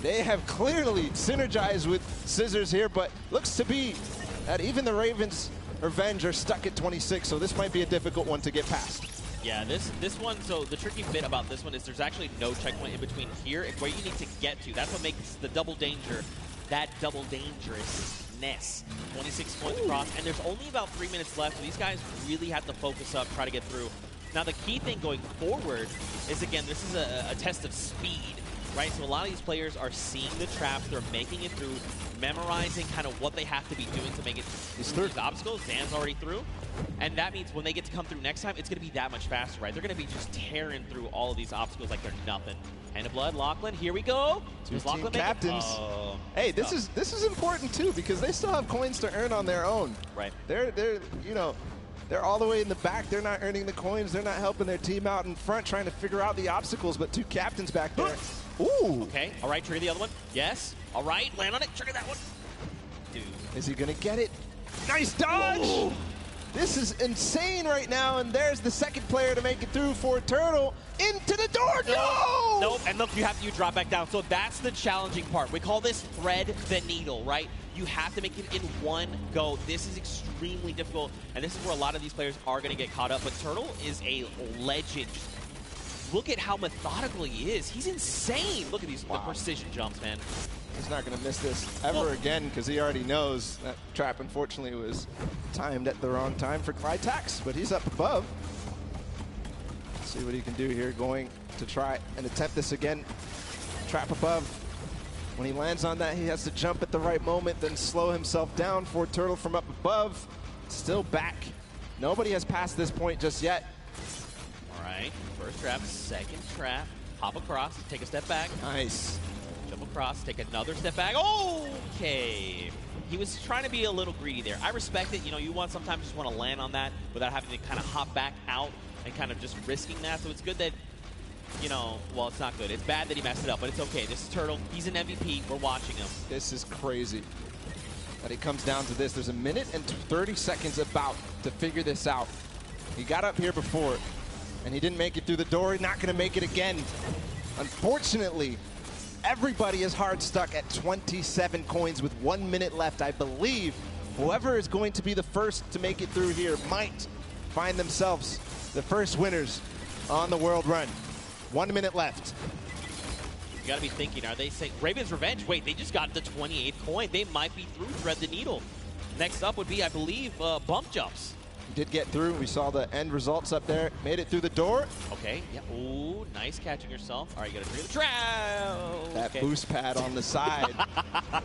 They have clearly synergized with Scissors here, but looks to be that even the Ravens Revenge are stuck at 26, so this might be a difficult one to get past. Yeah, this one, so the tricky bit about this one is there's actually no checkpoint in between here and where you need to get to. That's what makes the double danger that double dangerousness. 26 points across, and there's only about 3 minutes left, so these guys really have to focus up, try to get through. Now, the key thing going forward is, again, this is a test of speed. Right, so a lot of these players are seeing the traps, they're making it through, memorizing kind of what they have to be doing to make it through the obstacles. Zan's already through, and that means when they get to come through next time, it's going to be that much faster, right? They're going to be just tearing through all of these obstacles like they're nothing. Hand of Blood, Lachlan, here we go. Two team captains. Hey, this is important too because they still have coins to earn on their own. Right. They're all the way in the back. They're not earning the coins. They're not helping their team out in front, trying to figure out the obstacles. But two captains back there Ooh. Okay, all right, trigger the other one. Yes. All right, land on it, trigger that one. Dude. Is he going to get it? Nice dodge! Ooh. This is insane right now, and there's the second player to make it through for Turtle. Into the door, no! Nope, and look, you drop back down. So that's the challenging part. We call this thread the needle, right? You have to make it in one go. This is extremely difficult, and this is where a lot of these players are going to get caught up. But Turtle is a legend. Look at how methodical he is. He's insane. Look at these the precision jumps, man. He's not going to miss this ever again because he already knows that trap, unfortunately, was timed at the wrong time for Clytax, but he's up above. Let's see what he can do here, going to try and attempt this again. Trap above. When he lands on that, he has to jump at the right moment, then slow himself down for Turtle from up above. Still back. Nobody has passed this point just yet. All right, first trap, second trap. Hop across, take a step back. Nice. Jump across, take another step back. Okay. He was trying to be a little greedy there. I respect it. You know, you sometimes just want to land on that without having to kind of hop back out and kind of just risking that. So it's good that, you know, well, it's not good. It's bad that he messed it up, but it's okay. This is Turtle. He's an MVP. We're watching him. This is crazy that he comes down to this. There's a minute and 30 seconds about to figure this out. He got up here before, and he didn't make it through the door. He's not going to make it again. Unfortunately, everybody is hard stuck at 27 coins with 1 minute left. I believe whoever is going to be the first to make it through here might find themselves the first winners on the world run. 1 minute left. You got to be thinking, are they saying Raven's Revenge? Wait, they just got the 28th coin. They might be through Thread the Needle. Next up would be, I believe, bump jumps. He did get through. We saw the end results up there. Made it through the door. Okay. Yeah. Ooh, nice catching yourself. All right, you got to trigger the trap. That boost pad on the side.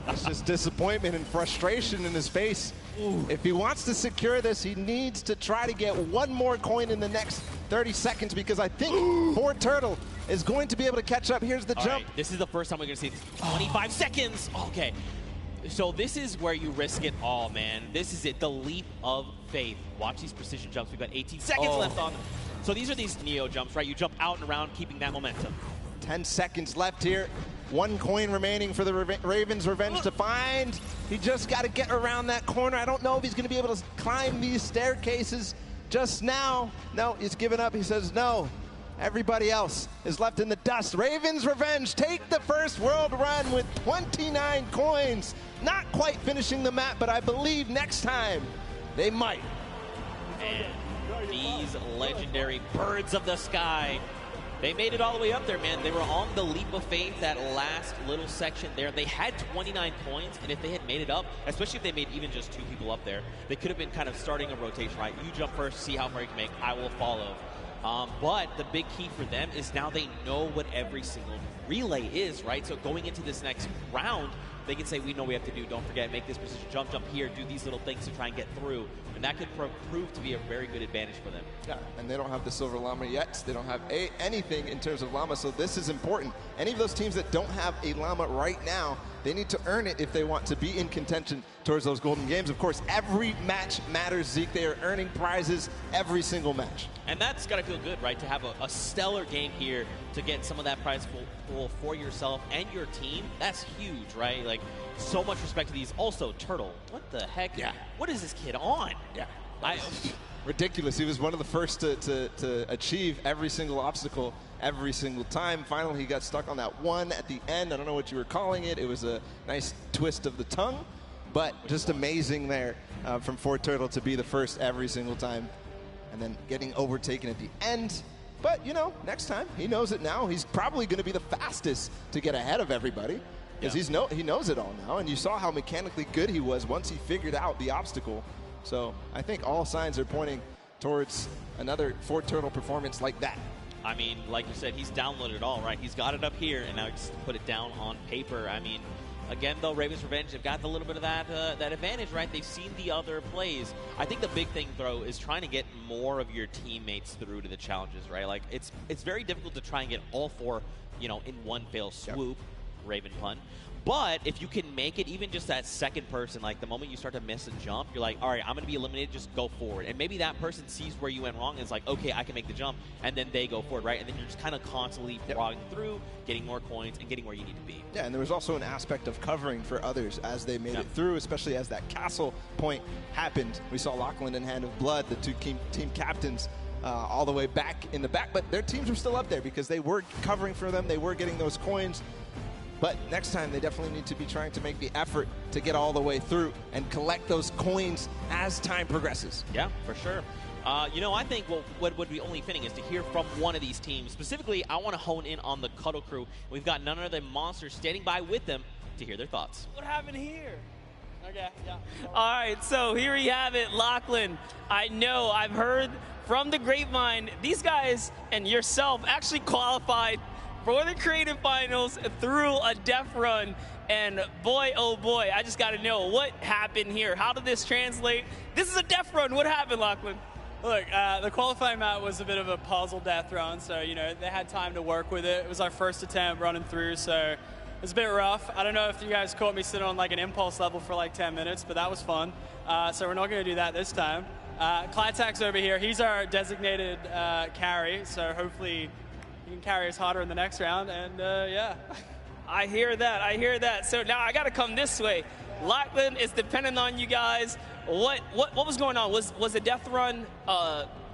It's just disappointment and frustration in his face. Ooh. If he wants to secure this, he needs to try to get one more coin in the next 30 seconds because I think Ford Turtle is going to be able to catch up. Here's the jump. Right. This is the first time we're going to see 25 seconds. Okay. So this is where you risk it all, man. This is it, the leap of faith. Watch these precision jumps. We've got 18 seconds left on them. So these are these Neo jumps, right? You jump out and around, keeping that momentum. 10 seconds left here. 1 coin remaining for the Ravens Revenge to find. He just got to get around that corner. I don't know if he's going to be able to climb these staircases just now. No, he's given up. He says no. Everybody else is left in the dust. Ravens Revenge take the first world run with 29 coins. Not quite finishing the map, but I believe next time they might. And these legendary birds of the sky, they made it all the way up there, man. They were on the leap of faith, that last little section there. They had 29 coins, and if they had made it up, especially if they made even just 2 people up there, they could have been kind of starting a rotation, right? You jump first, see how far you can make. I will follow. But the big key for them is now they know what every single relay is, right? So going into this next round, they can say, we know what we have to do. Don't forget, make this precision jump here, do these little things to try and get through. And that could prove to be a very good advantage for them. Yeah, and they don't have the Silver Llama yet. They don't have anything in terms of Llama, so this is important. Any of those teams that don't have a Llama right now, they need to earn it if they want to be in contention towards those golden games. Of course, every match matters, Zeke. They are earning prizes every single match. And that's got to feel good, right, to have a stellar game here to get some of that prize pool for yourself and your team. That's huge, right? Like, so much respect to these. Also, Turtle, what the heck? Yeah. What is this kid on? Yeah. Ridiculous. He was one of the first to achieve every single obstacle every single time. Finally, he got stuck on that one at the end. I don't know what you were calling it. It was a nice twist of the tongue, but just amazing there from Ford Turtle to be the first every single time and then getting overtaken at the end. But, you know, next time, he knows it now. He's probably going to be the fastest to get ahead of everybody because he knows it all now. And you saw how mechanically good he was once he figured out the obstacle. So I think all signs are pointing towards another Ford Turtle performance like that. I mean, like you said, he's downloaded it all, right? He's got it up here, and now he just put it down on paper. I mean, again, though, Ravens Revenge have got a little bit of that advantage, right? They've seen the other plays. I think the big thing, though, is trying to get more of your teammates through to the challenges, right? Like, it's very difficult to try and get all 4, you know, in one fell swoop. Yep. Raven pun. But if you can make it even just that second person, like the moment you start to miss a jump, you're like, all right, I'm going to be eliminated, just go forward. And maybe that person sees where you went wrong and is like, okay, I can make the jump, and then they go forward, right? And then you're just kind of constantly frogging through, getting more coins, and getting where you need to be. Yeah, and there was also an aspect of covering for others as they made it through, especially as that castle point happened. We saw Lachlan and Hand of Blood, the two team captains, all the way back in the back, but their teams were still up there because they were covering for them, they were getting those coins. But next time, they definitely need to be trying to make the effort to get all the way through and collect those coins as time progresses. Yeah, for sure. You know, I think what would be only fitting is to hear from one of these teams. Specifically, I want to hone in on the Cuddle crew. We've got none other than Monsters standing by with them to hear their thoughts. What happened here? Okay, yeah. All right, so here we have it, Lachlan. I know, I've heard from the grapevine, these guys and yourself actually qualified for the creative finals through a death run. And boy, oh boy, I just got to know what happened here. How did this translate? This is a death run. What happened, Lachlan? Look, the qualifying map was a bit of a puzzle death run, so, you know, they had time to work with it. It was our first attempt running through, so it was a bit rough. I don't know if you guys caught me sitting on like an impulse level for like 10 minutes, but that was fun. So we're not going to do that this time. Clytak's over here. He's our designated carry, so hopefully he can carry us harder in the next round, and yeah. I hear that, I hear that. So now I got to come this way. Lachlan is dependent on you guys. What was going on? Was the death run,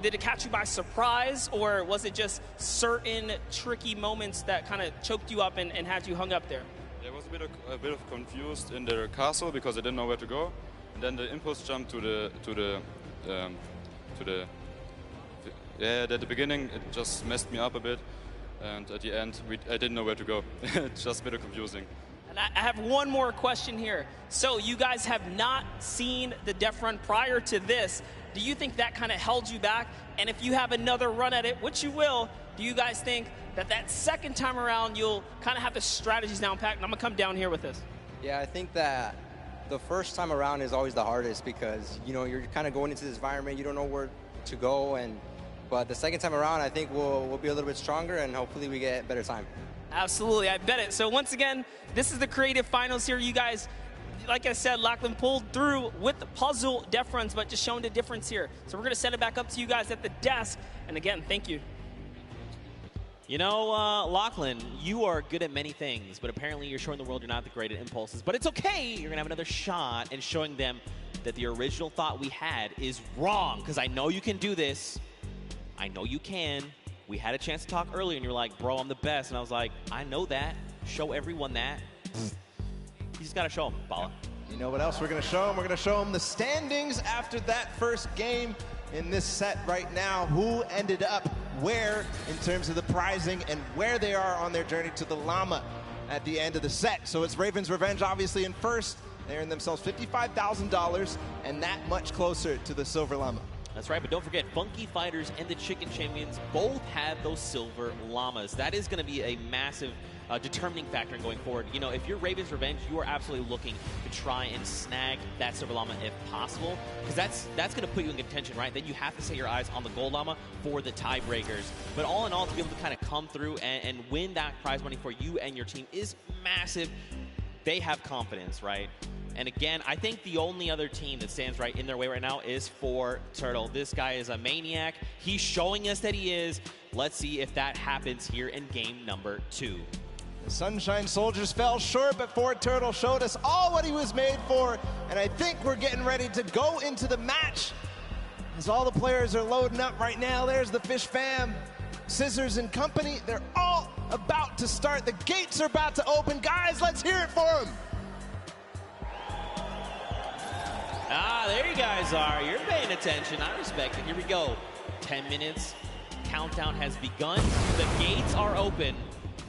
did it catch you by surprise, or was it just certain tricky moments that kind of choked you up and had you hung up there? I was a bit of confused in the castle because I didn't know where to go, and then the impulse jump at the beginning it just messed me up a bit, and at the end I didn't know where to go. It's just a bit confusing. And I have one more question here. So you guys have not seen the death run prior to this. Do you think that kind of held you back? And if you have another run at it, which you will, do you guys think that second time around you'll kind of have the strategies down packed? And I'm going to come down here with this. Yeah, I think that the first time around is always the hardest because, you know, you're kind of going into this environment, you don't know where to go, but the second time around, I think we'll be a little bit stronger and hopefully we get better time. Absolutely, I bet it. So once again, this is the creative finals here. You guys, like I said, Lachlan pulled through with the puzzle death runs, but just showing the difference here. So we're going to send it back up to you guys at the desk. And again, thank you. You know, Lachlan, you are good at many things, but apparently you're showing the world you're not the great at impulses. But it's okay. You're going to have another shot and showing them that the original thought we had is wrong, because I know you can do this. I know you can. We had a chance to talk earlier, and you're like, bro, I'm the best. And I was like, I know that. Show everyone that. You just got to show them, Bala. You know what else we're going to show them? We're going to show them the standings after that first game in this set right now. Who ended up where in terms of the prizing and where they are on their journey to the llama at the end of the set. So it's Raven's Revenge, obviously, in first. They earned themselves $55,000 and that much closer to the silver llama. That's right, but don't forget, Funky Fighters and the Chicken Champions both have those silver llamas. That is going to be a massive determining factor in going forward. You know, if you're Raven's Revenge, you are absolutely looking to try and snag that silver llama if possible, because that's going to put you in contention, right? Then you have to set your eyes on the gold llama for the tiebreakers. But all in all, to be able to kind of come through and win that prize money for you and your team is massive. They have confidence, right? And again, I think the only other team that stands right in their way right now is for Turtle. This guy is a maniac. He's showing us that he is. Let's see if that happens here in game number 2. The Sunshine Soldiers fell short, but Ford Turtle showed us all what he was made for. And I think we're getting ready to go into the match. As all the players are loading up right now, there's the Fish Fam, Scissors and company. They're all about to start. The gates are about to open. Guys, let's hear it for them. Ah, there you guys are. You're paying attention. I respect it. Here we go. 10 minutes. Countdown has begun. The gates are open.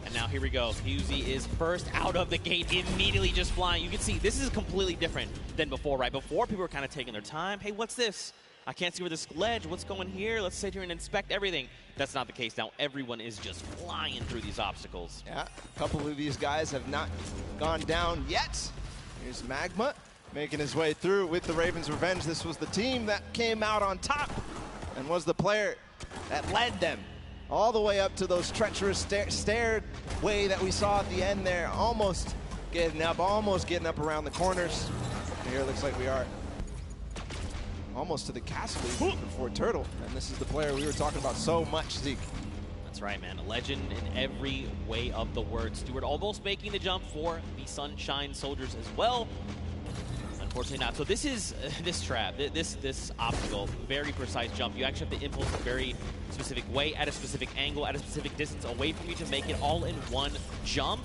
And now here we go. Husey is first out of the gate, immediately just flying. You can see this is completely different than before, right? Before, people were kind of taking their time. Hey, what's this? I can't see where this ledge. What's going here? Let's sit here and inspect everything. That's not the case now. Everyone is just flying through these obstacles. Yeah, a couple of these guys have not gone down yet. Here's Magma, making his way through with the Ravens Revenge. This was the team that came out on top and was the player that led them all the way up to those treacherous stairway that we saw at the end there, almost getting up, almost getting up around the corners. And here it looks like we are almost to the castle for Turtle. And this is the player we were talking about so much, Zeke. That's right, man. A legend in every way of the word. Stewart almost making the jump for the Sunshine Soldiers as well. Unfortunately not. So this is this trap, this obstacle, very precise jump. You actually have to impulse a very specific way, at a specific angle, at a specific distance away from you to make it all in one jump.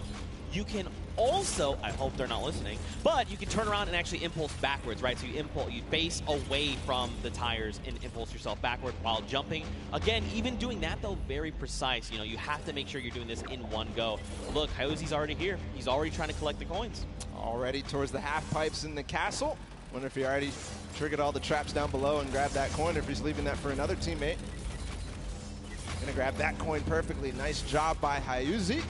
You can also, I hope they're not listening, but you can turn around and actually impulse backwards, right? So you base away from the tires and impulse yourself backward while jumping. Again, even doing that though, very precise. You know, you have to make sure you're doing this in one go. Look, Hyozi's already here. He's already trying to collect the coins. Already towards the half pipes in the castle. Wonder if he already triggered all the traps down below and grabbed that coin, or if he's leaving that for another teammate. Gonna grab that coin perfectly. Nice job by Hyozi.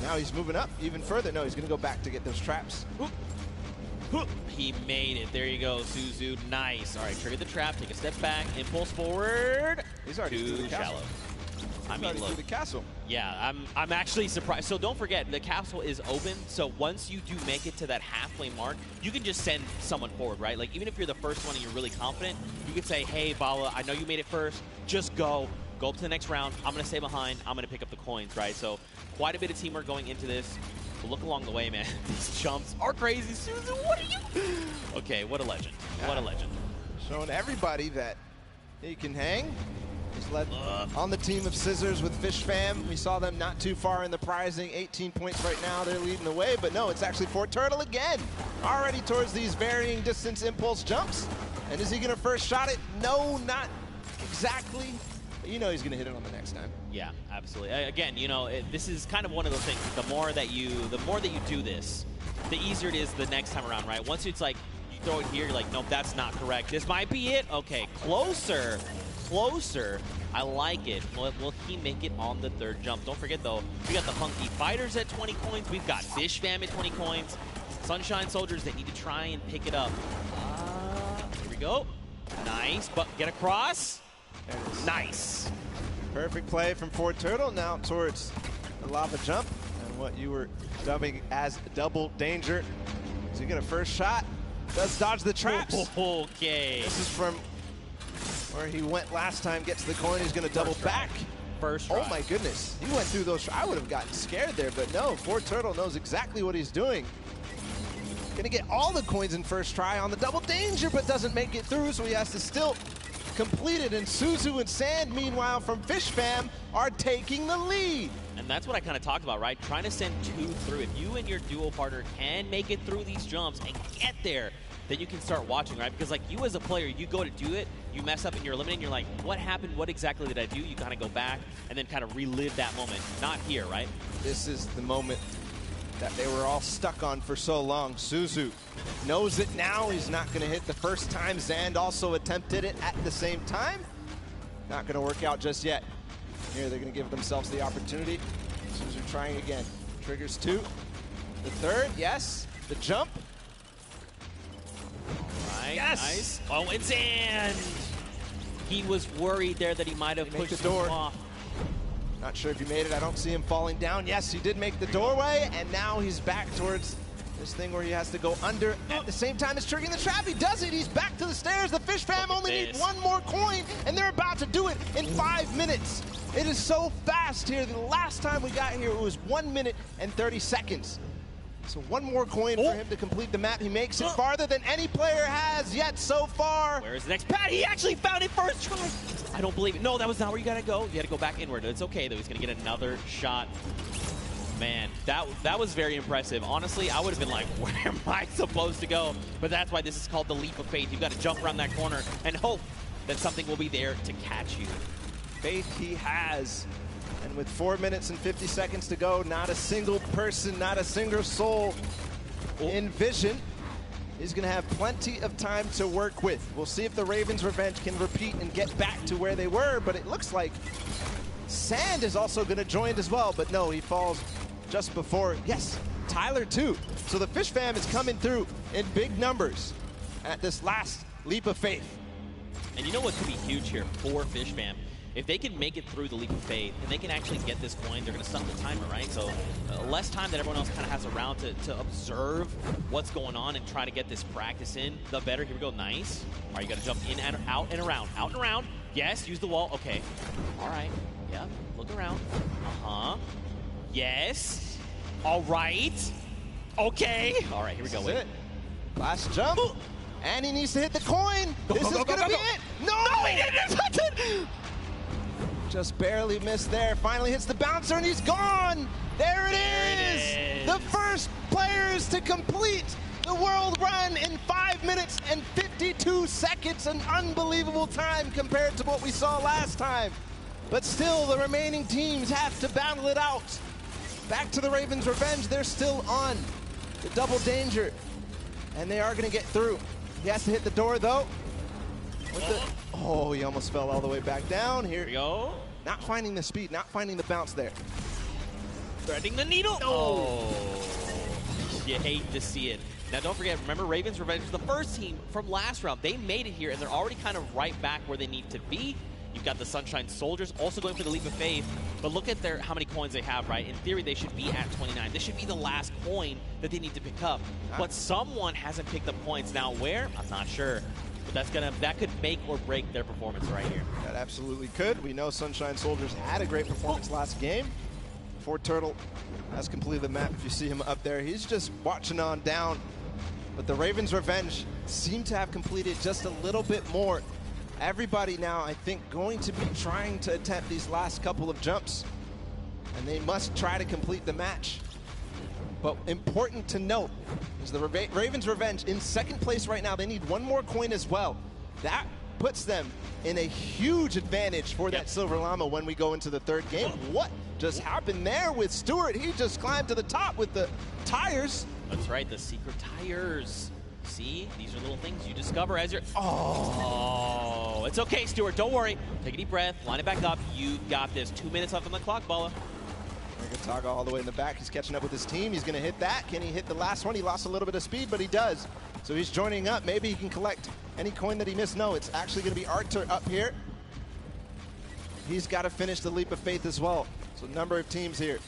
Now he's moving up even further. No, he's going to go back to get those traps. He made it. There you go, Suzu. Nice. All right, trigger the trap. Take a step back. Impulse forward. He's already through the castle. Shallow. I mean, look. Through the castle. Yeah, I'm actually surprised. So don't forget, the castle is open. So once you do make it to that halfway mark, you can just send someone forward, right? Like, even if you're the first one and you're really confident, you can say, hey, Bala, I know you made it first. Just go. Go up to the next round. I'm going to stay behind. I'm going to pick up the coins, right? So quite a bit of teamwork going into this. But look along the way, man. These jumps are crazy. Suzu, what are you? Okay, what a legend. Yeah. What a legend. Showing everybody that he can hang. He's led on the team of Scissors with Fish Fam. We saw them not too far in the prizing. 18 points right now. They're leading the way. But no, it's actually Fort Turtle again. Already towards these varying distance impulse jumps. And is he going to first shot it? No, not exactly. You know he's going to hit it on the next time. Yeah, absolutely. Again, you know, this is kind of one of those things. The more that you do this, the easier it is the next time around, right? Once it's like you throw it here, you're like, nope, that's not correct. This might be it. Okay, closer, closer. I like it. Will he make it on the third jump? Don't forget though, we got the Funky Fighters at 20 coins. We've got Fish Fam at 20 coins. Sunshine Soldiers that need to try and pick it up. Here we go. Nice, but get across. Nice. Perfect play from Fort Turtle. Now towards the lava jump and what you were dubbing as double danger. Is he gonna first shot? Does dodge the traps. Okay. This is from where he went last time. Gets the coin. He's gonna double back. First try. Oh my goodness. He went through those. I would have gotten scared there, but no. Fort Turtle knows exactly what he's doing. Gonna get all the coins in first try on the double danger, but doesn't make it through, so he has to still completed, and Suzu and Sand, meanwhile, from Fish Fam, are taking the lead. And that's what I kind of talked about, right? Trying to send two through. If you and your duo partner can make it through these jumps and get there, then you can start watching, right? Because, like, you as a player, you go to do it, you mess up and you're eliminating, you're like, what happened? What exactly did I do? You kind of go back and then kind of relive that moment. Not here, right? This is the moment that they were all stuck on for so long. Suzu knows it now. He's not going to hit the first time. Zand also attempted it at the same time. Not going to work out just yet. Here, they're going to give themselves the opportunity. Suzu trying again. Triggers two. The third, yes. The jump. Right, yes. Nice. Oh, and Zand. He was worried there that he might have pushed the door off. Not sure if he made it. I don't see him falling down. Yes, he did make the doorway, and now he's back towards this thing where he has to go under at the same time as triggering the trap. He does it. He's back to the stairs. The Fish Fam only need one more coin, and they're about to do it in 5 minutes. It is so fast here. The last time we got here, it was 1 minute and 30 seconds. So one more coin for him to complete the map. He makes it farther than any player has yet so far. Where's the next pad? He actually found it first try. I don't believe it. No, that was not where you gotta go. You gotta go back inward. It's okay though. He's gonna get another shot. Man, that was very impressive. Honestly, I would have been like, where am I supposed to go? But that's why this is called the leap of faith. You've got to jump around that corner and hope that something will be there to catch you. Faith he has. And with 4 minutes and 50 seconds to go, not a single person, not a single soul in vision. He's going to have plenty of time to work with. We'll see if the Ravens' revenge can repeat and get back to where they were, but it looks like Sand is also going to join as well, but no, he falls just before. Yes, Tyler too. So the Fish Fam is coming through in big numbers at this last leap of faith. And you know what could be huge here for Fish Fam? if they can make it through the leap of faith and they can actually get this coin, they're going to stop the timer, right? So less time that everyone else kind of has around to observe what's going on and try to get this practice in, the better. Here we go. Nice. All right, you got to jump in and out and around. Out and around. Yes, use the wall. Okay. All right. Yeah, look around. Uh-huh. Yes. All right. Okay. All right, here we go. This is it. Last jump. And he needs to hit the coin. This is going to be it. No, he didn't touch it. Just barely missed there. Finally hits the bouncer, and he's gone. There it is. The first players to complete the world run in 5 minutes and 52 seconds. An unbelievable time compared to what we saw last time. But still, the remaining teams have to battle it out. Back to the Ravens' revenge. They're still on the double danger, and they are going to get through. He has to hit the door, though. Oh, he almost fell all the way back down. Here we go. Not finding the speed, not finding the bounce there. Threading the needle. Oh. You hate to see it. Now, don't forget, remember, Ravens Revenge was the first team from last round. They made it here, and they're already kind of right back where they need to be. You've got the Sunshine Soldiers also going for the leap of faith, but look at how many coins they have, right? In theory, they should be at 29. This should be the last coin that they need to pick up. But someone hasn't picked up points. Now, where? I'm not sure. But that could make or break their performance right here. That absolutely could. We know Sunshine Soldiers had a great performance last game. Ford Turtle has completed the map. If you see him up there, he's just watching on down. But the Ravens Revenge seem to have completed just a little bit more. Everybody now, I think, going to be trying to attempt these last couple of jumps. And they must try to complete the match. But important to note is the Ravens Revenge in second place right now. They need one more coin as well. That puts them in a huge advantage for that Silver Llama when we go into the third game. What just happened there with Stewart? He just climbed to the top with the tires. That's right, the secret tires. See, these are little things you discover as you're... Oh, it's okay, Stewart. Don't worry. Take a deep breath. Line it back up. You got this. 2 minutes left on the clock, Bala. Taga all the way in the back. He's catching up with his team. He's going to hit that. Can he hit the last one? He lost a little bit of speed, but he does. So he's joining up. Maybe he can collect any coin that he missed. No, it's actually going to be Arthur up here. He's got to finish the leap of faith as well. So number of teams here.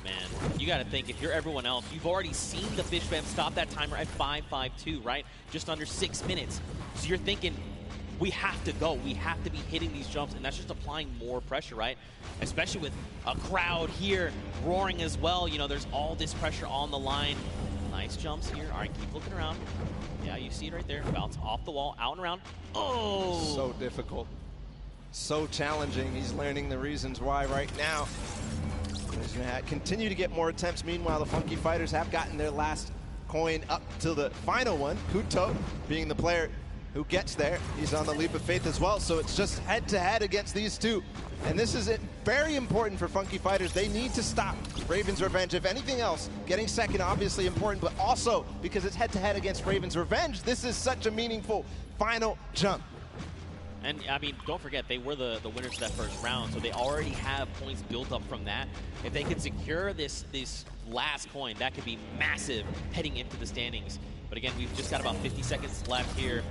Man, you got to think, if you're everyone else, you've already seen the Fish Fam stop that timer at 5:52, right? Just under 6 minutes. So you're thinking, we have to go. We have to be hitting these jumps, and that's just applying more pressure, right? Especially with a crowd here roaring as well. You know, there's all this pressure on the line. Nice jumps here. All right, keep looking around. Yeah, you see it right there. Bounce off the wall, out and around. Oh! So difficult. So challenging. He's learning the reasons why right now. He's going to continue to get more attempts. Meanwhile, the Funky Fighters have gotten their last coin up to the final one. Kuto being the player who gets there. He's on the leap of faith as well, so it's just head-to-head against these two. And this is very important for Funky Fighters. They need to stop Ravens Revenge. If anything else, getting second obviously important, but also because it's head-to-head against Ravens Revenge, this is such a meaningful final jump. And, I mean, don't forget, they were the winners of that first round, so they already have points built up from that. If they can secure this last coin, that could be massive heading into the standings. But again, we've just got about 50 seconds left here.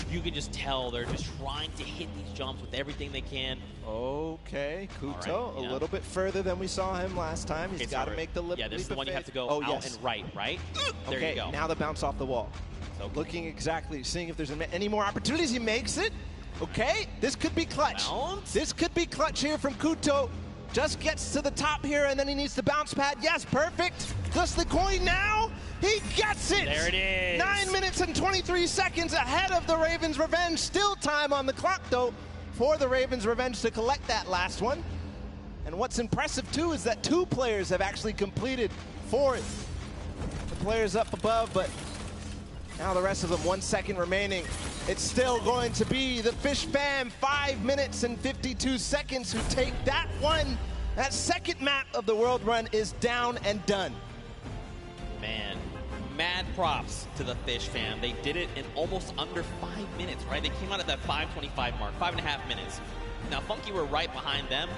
You can just tell they're just trying to hit these jumps with everything they can. Okay, Kuto, a little bit further than we saw him last time. He's got to make the leap. Yeah, this is the one you have to go out and right? There okay, you go. Now the bounce off the wall. Okay. Looking exactly, seeing if there's any more opportunities. He makes it. Okay, this could be clutch. Bounce. This could be clutch here from Kuto. Just gets to the top here, and then he needs the bounce pad. Yes, perfect. Just the coin now. He gets it. There it is. 9 minutes and 23 seconds ahead of the Ravens Revenge. Still time on the clock, though, for the Ravens Revenge to collect that last one. And what's impressive, too, is that 2 players have actually completed for it. The players up above, but now the rest of them, 1 second remaining. It's still going to be the Fish Fam, 5 minutes and 52 seconds, who take that one. That second map of the world run is down and done. Man, mad props to the Fish Fam. They did it in almost under 5 minutes, right? They came out at that 5:25 mark, 5.5 minutes. Now, Funky were right behind them.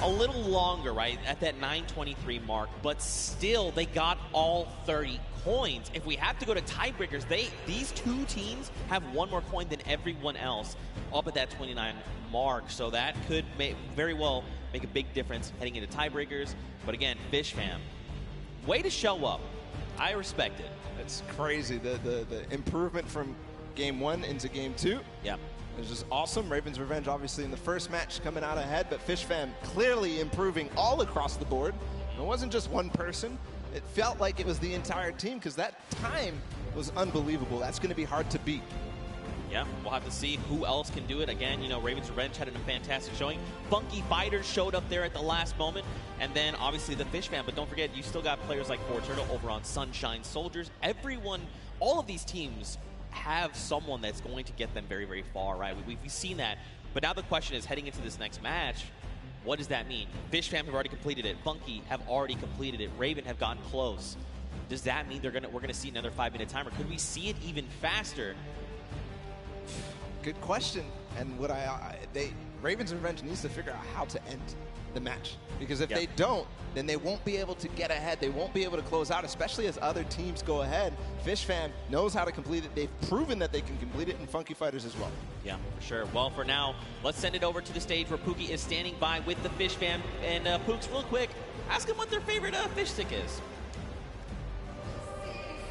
a little longer, right, at that 9:23 mark, but still they got all 30 coins. If we have to go to tiebreakers, these two teams have one more coin than everyone else up at that 29 mark. So that could very well make a big difference heading into tiebreakers. But again, Fish Fam, way to show up. I respect it. It's crazy. The improvement from game 1 into game 2. Yeah. It was just awesome. Ravens Revenge obviously in the first match coming out ahead, but Fish Fam clearly improving all across the board. And it wasn't just one person. It felt like it was the entire team because that time was unbelievable. That's going to be hard to beat. Yeah, we'll have to see who else can do it. Again, you know, Ravens Revenge had a fantastic showing. Funky Fighters showed up there at the last moment. And then, obviously, the Fish Fam. But don't forget, you still got players like Fortnite over on Sunshine Soldiers. Everyone, all of these teams have someone that's going to get them very, very far, right? We've seen that. But now the question is, heading into this next match, what does that mean? Fish Fam have already completed it. Funky have already completed it. Raven have gotten close. Does that mean we're gonna see another 5-minute timer? Could we see it even faster? Good question. And what Ravens Revenge needs to figure out how to end the match. Because if they don't, then they won't be able to get ahead. They won't be able to close out, especially as other teams go ahead. Fish Fam knows how to complete it. They've proven that they can complete it, and Funky Fighters as well. Yeah, for sure. Well, for now, let's send it over to the stage where Pookie is standing by with the Fish Fam. And Pooks, real quick, ask them what their favorite fish stick is.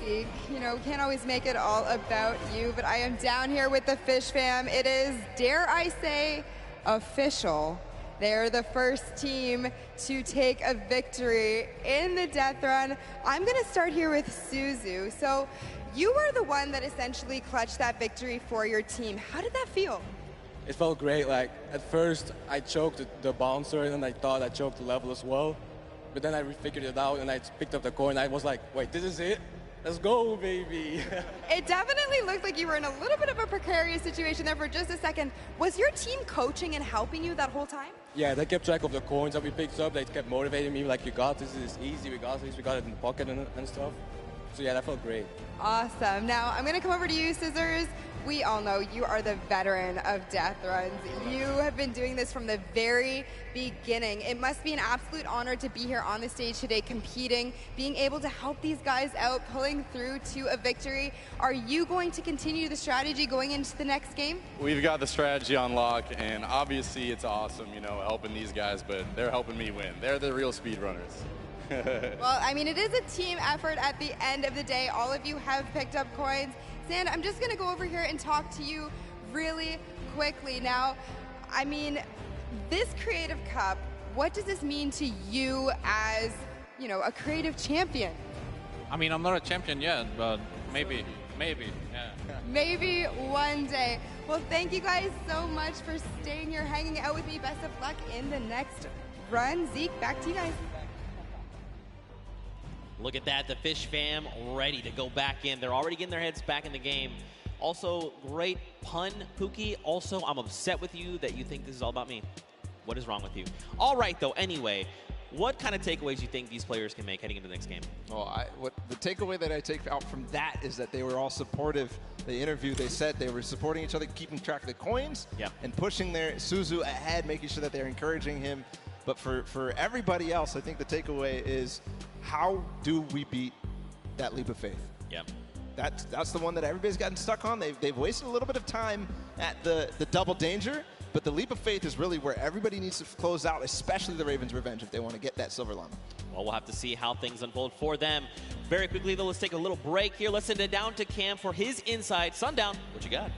You know, we can't always make it all about you, but I am down here with the Fish Fam. It is, dare I say, official. They're the first team to take a victory in the death run. I'm going to start here with Suzu. So you were the one that essentially clutched that victory for your team. How did that feel? It felt great. Like, at first, I choked the bouncer, and then I thought I choked the level as well. But then I figured it out, and I picked up the coin. I was like, wait, this is it? Let's go, baby. It definitely looked like you were in a little bit of a precarious situation there for just a second. Was your team coaching and helping you that whole time? Yeah, they kept track of the coins that we picked up. They kept motivating me, like, you got this, this is easy, we got this, we got it in the pocket and stuff. So yeah, that felt great. Awesome. Now, I'm going to come over to you, Scissors. We all know you are the veteran of death runs. You have been doing this from the very beginning. It must be an absolute honor to be here on the stage today competing, being able to help these guys out, pulling through to a victory. Are you going to continue the strategy going into the next game? We've got the strategy on lock, and obviously it's awesome, you know, helping these guys, but they're helping me win. They're the real speedrunners. Well, I mean, it is a team effort at the end of the day. All of you have picked up coins. Sand, I'm just going to go over here and talk to you really quickly. Now, I mean, this Creative Cup, what does this mean to you as, you know, a creative champion? I mean, I'm not a champion yet, but maybe, yeah. Maybe one day. Well, thank you guys so much for staying here, hanging out with me. Best of luck in the next run. Zeke, back to you guys. Look at that, the Fish Fam ready to go back in. They're already getting their heads back in the game. Also, great pun, Pookie. Also, I'm upset with you that you think this is all about me. What is wrong with you? All right, though, anyway, what kind of takeaways do you think these players can make heading into the next game? Well, the takeaway that I take out from that is that they were all supportive. They interviewed, they said they were supporting each other, keeping track of the coins, and pushing their Suzu ahead, making sure that they're encouraging him. But for everybody else, I think the takeaway is, how do we beat that leap of faith? Yeah. That's the one that everybody's gotten stuck on. They've wasted a little bit of time at the double danger, but the leap of faith is really where everybody needs to close out, especially the Ravens Revenge if they want to get that silver llama. Well, we'll have to see how things unfold for them. Very quickly, though, let's take a little break here. Let's send it down to Cam for his insight. Sundown, what you got?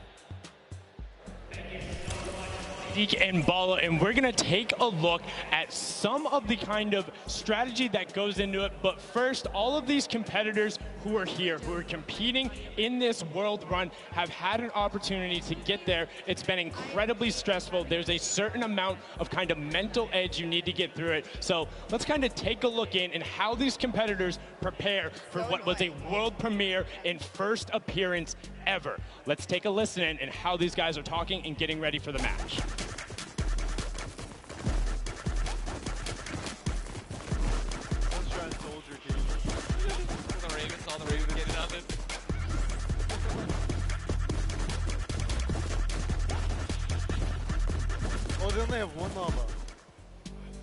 And Bala, and we're gonna take a look at some of the kind of strategy that goes into it. But first, all of these competitors who are here, who are competing in this world run, have had an opportunity to get there. It's been incredibly stressful. There's a certain amount of kind of mental edge you need to get through it. So let's kind of take a look in how these competitors prepare for what was a world premiere and first appearance ever. Let's take a listen in and how these guys are talking and getting ready for the match. All the Ravens getting up it. Oh, they only have one llama.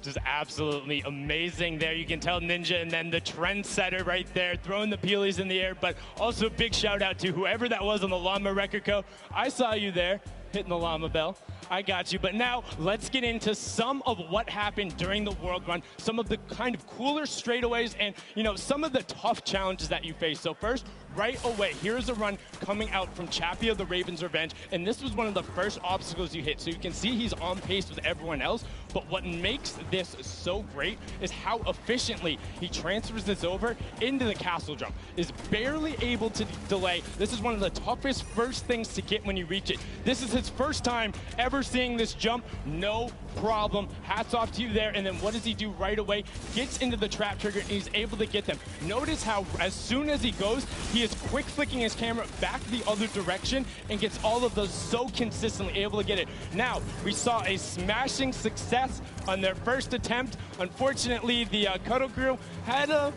Just absolutely amazing there. You can tell Ninja and then the trendsetter right there, throwing the peelies in the air, but also big shout out to whoever that was on the Llama Record Co. I saw you there, hitting the Llama Bell. I got you. But now let's get into some of what happened during the World Run, some of the kind of cooler straightaways and, you know, some of the tough challenges that you face. So first, right away, here's a run coming out from Chappie of the Raven's Revenge, and this was one of the first obstacles you hit. So you can see he's on pace with everyone else, but what makes this so great is how efficiently he transfers this over into the castle jump. Is barely able to delay. This is one of the toughest first things to get when you reach it. This is his first time ever seeing this jump. No problem. Hats off to you there. And then what does he do right away? Gets into the trap trigger and he's able to get them. Notice how as soon as he goes, he is quick flicking his camera back the other direction and gets all of those so consistently able to get it. Now, we saw a smashing success on their first attempt. Unfortunately, the Cuddle Crew had a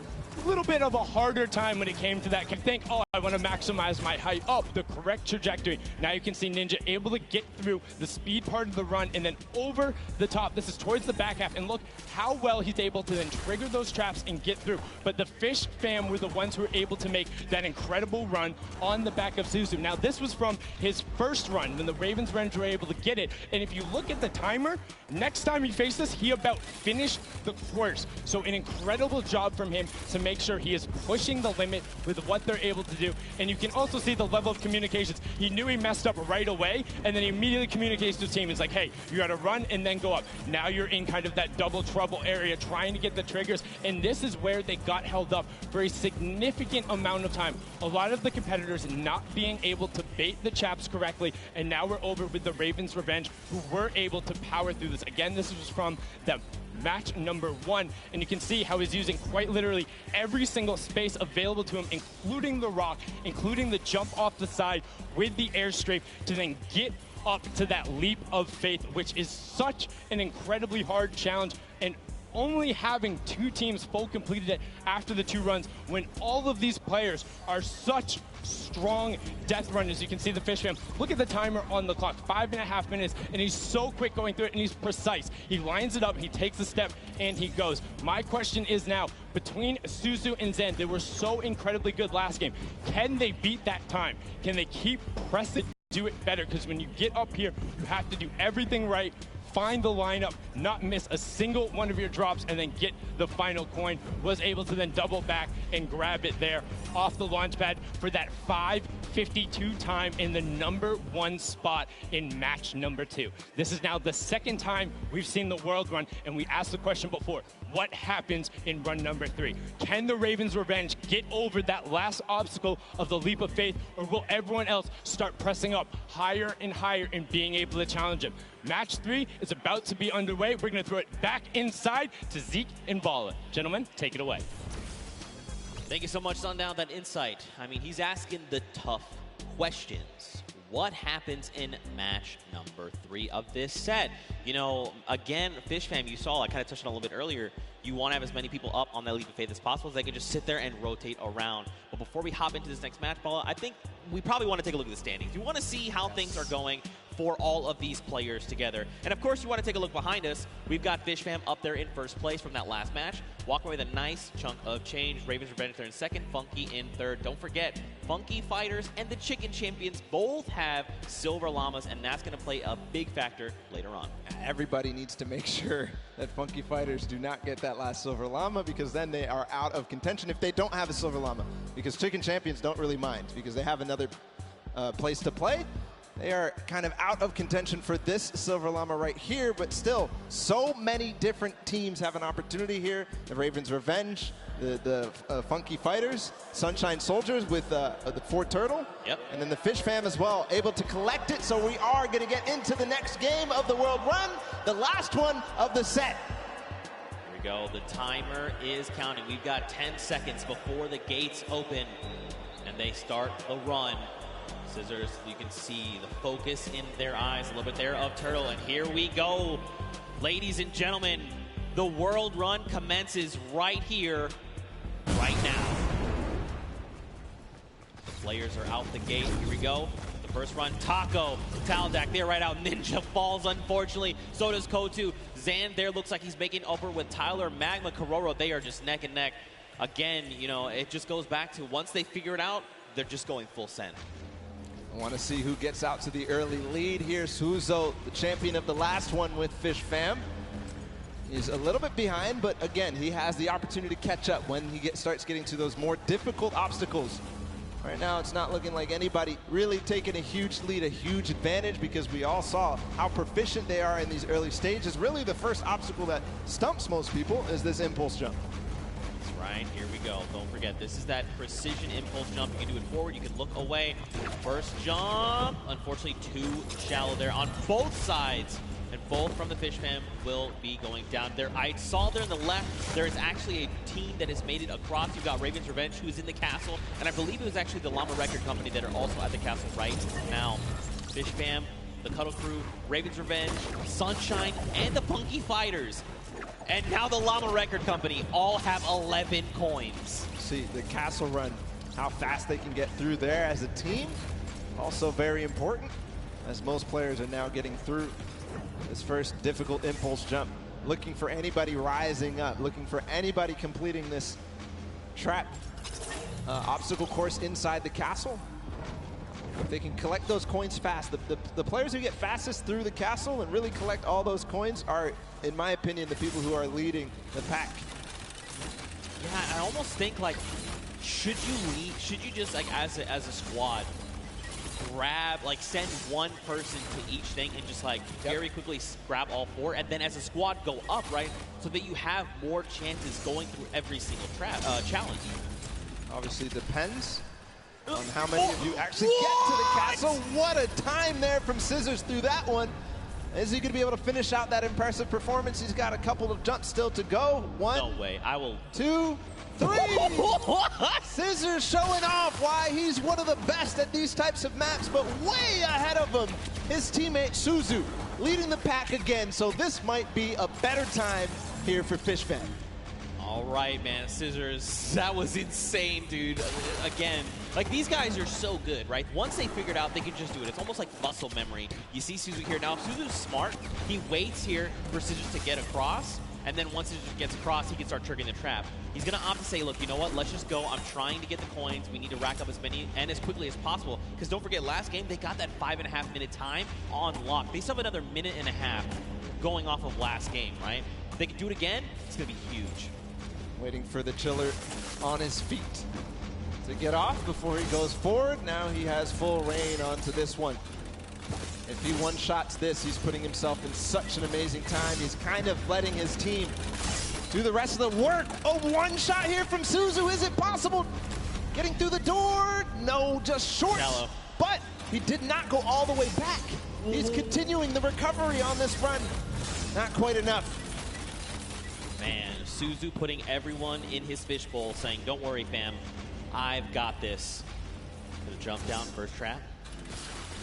little bit of a harder time when it came to that. I want to maximize my height up the correct trajectory. Now you can see Ninja able to get through the speed part of the run and then over the top. This is towards the back half, and look how well he's able to then trigger those traps and get through. But the Fish fam were the ones who were able to make that incredible run on the back of Suzu. Now this was from his first run when the Ravens Revenge were able to get it. And if you look at the timer, next time he faced this, he about finished the course. So an incredible job from him to make sure he is pushing the limit with what they're able to do. And you can also see the level of communications. He knew he messed up right away, and then he immediately communicates to his team. It's like, hey, you got to run and then go up. Now you're in kind of that double trouble area trying to get the triggers, and this is where they got held up for a significant amount of time. A lot of the competitors not being able to bait the chaps correctly, and now we're over with the Ravens Revenge, who were able to power through this. Again, this was from the match number 1, and you can see how he's using quite literally every single space available to him, including the rock, including the jump off the side with the airstrike to then get up to that leap of faith, which is such an incredibly hard challenge. And only having 2 teams full completed it after the 2 runs when all of these players are such strong death runners. You can see the Fish fam. Look at the timer on the clock, 5.5 minutes, and he's so quick going through it, and he's precise. He lines it up, he takes a step, and he goes. My question is now, between Suzu and Zen, they were so incredibly good last game. Can they beat that time? Can they keep pressing, do it better? Because when you get up here, you have to do everything right, find the lineup, not miss a single one of your drops, and then get the final coin. Was able to then double back and grab it there off the launch pad for that 5:52 time in the #1 spot in match number 2. This is now the second time we've seen the World Run, and we asked the question before, what happens in run number 3? Can the Ravens Revenge get over that last obstacle of the leap of faith, or will everyone else start pressing up higher and higher and being able to challenge him? Match 3 is about to be underway. We're going to throw it back inside to Zeke and Bala. Gentlemen, take it away. Thank you so much, Sundown, that insight. I mean, he's asking the tough questions. What happens in match number 3 of this set? You know, again, Fish fam, you saw, I kind of touched on a little bit earlier, you want to have as many people up on that leap of faith as possible so they can just sit there and rotate around. But before we hop into this next match, Bala, I think we probably want to take a look at the standings. We want to see how things are going for all of these players together. And of course, you want to take a look behind us. We've got Fish fam up there in first place from that last match. Walking away with a nice chunk of change. Ravens Revenge there in second, Funky in third. Don't forget, Funky Fighters and the Chicken Champions both have silver llamas, and that's going to play a big factor later on. Everybody needs to make sure that Funky Fighters do not get that last silver llama, because then they are out of contention if they don't have a silver llama. Because Chicken Champions don't really mind, because they have another place to play. They are kind of out of contention for this silver llama right here, but still, so many different teams have an opportunity here. The Ravens Revenge, the Funky Fighters, Sunshine Soldiers with the Ford Turtle, and then the Fish fam as well, able to collect it. So we are going to get into the next game of the World Run, the last one of the set. Here we go. The timer is counting. We've got 10 seconds before the gates open, and they start the run. Scissors, you can see the focus in their eyes a little bit there of Turtle, and here we go. Ladies and gentlemen, the World Run commences right here, right now. The players are out the gate. Here we go. The First run, Taco, Taldak, they're right out. Ninja falls, unfortunately. So does Kotu. Zan there looks like he's making over with Tyler. Magma, Kororo, they are just neck and neck. Again, you know, it just goes back to once they figure it out, they're just going full send. I want to see who gets out to the early lead here. Suzo, the champion of the last one with Fish Fam. He's a little bit behind, but again, he has the opportunity to catch up when he starts getting to those more difficult obstacles. Right now, it's not looking like anybody really taking a huge lead, a huge advantage, because we all saw how proficient they are in these early stages. Really, the first obstacle that stumps most people is this impulse jump. Right, here we go. Don't forget, this is that precision impulse jump. You can do it forward, you can look away. First jump, unfortunately too shallow there on both sides. And both from the Fish Fam will be going down there. I saw there on the left, there is actually a team that has made it across. You've got Raven's Revenge, who is in the castle. And I believe it was actually the Llama Record Company that are also at the castle right now. Fish Fam, the Cuddle Crew, Raven's Revenge, Sunshine, and the Punky Fighters. And now the Llama Record Company all have 11 coins. See the castle run, how fast they can get through there as a team. Also very important, as most players are now getting through this first difficult impulse jump. Looking for anybody rising up, looking for anybody completing this trap obstacle course inside the castle. If they can collect those coins fast, the players who get fastest through the castle and really collect all those coins are, in my opinion, the people who are leading the pack. Yeah, I almost think like, should you just like as a squad, grab, like send one person to each thing and just like very quickly grab all four, and then as a squad go up, right? So that you have more chances going through every single challenge. Obviously depends on how many of you actually get to the castle. What a time there from Scissors through that one. Is he going to be able to finish out that impressive performance? He's got a couple of jumps still to go. One. No way. I will. 2, 3. Scissors showing off why he's one of the best at these types of maps, but way ahead of him, his teammate Suzu, leading the pack again. So this might be a better time here for Fish Fam. All right, man, Scissors, that was insane, dude. Again, like these guys are so good, right? Once they figured out, they can just do it. It's almost like muscle memory. You see Suzu here now. If Suzu's smart, he waits here for Scissors to get across, and then once Scissors gets across, he can start triggering the trap. He's gonna opt to say, look, you know what? Let's just go. I'm trying to get the coins. We need to rack up as many and as quickly as possible. Because don't forget, last game they got that 5.5 minute time on lock. They still have another 1.5 minutes going off of last game, right? If they can do it again, it's gonna be huge. Waiting for the chiller on his feet to get off before he goes forward. Now he has full reign onto this one. If he one-shots this, he's putting himself in such an amazing time. He's kind of letting his team do the rest of the work. Oh, one shot here from Suzu. Is it possible? Getting through the door? No, just short. Shallow. But he did not go all the way back. He's continuing the recovery on this run. Not quite enough. Man, Suzu putting everyone in his fishbowl, saying, don't worry, fam, I've got this. Gonna jump down, first trap.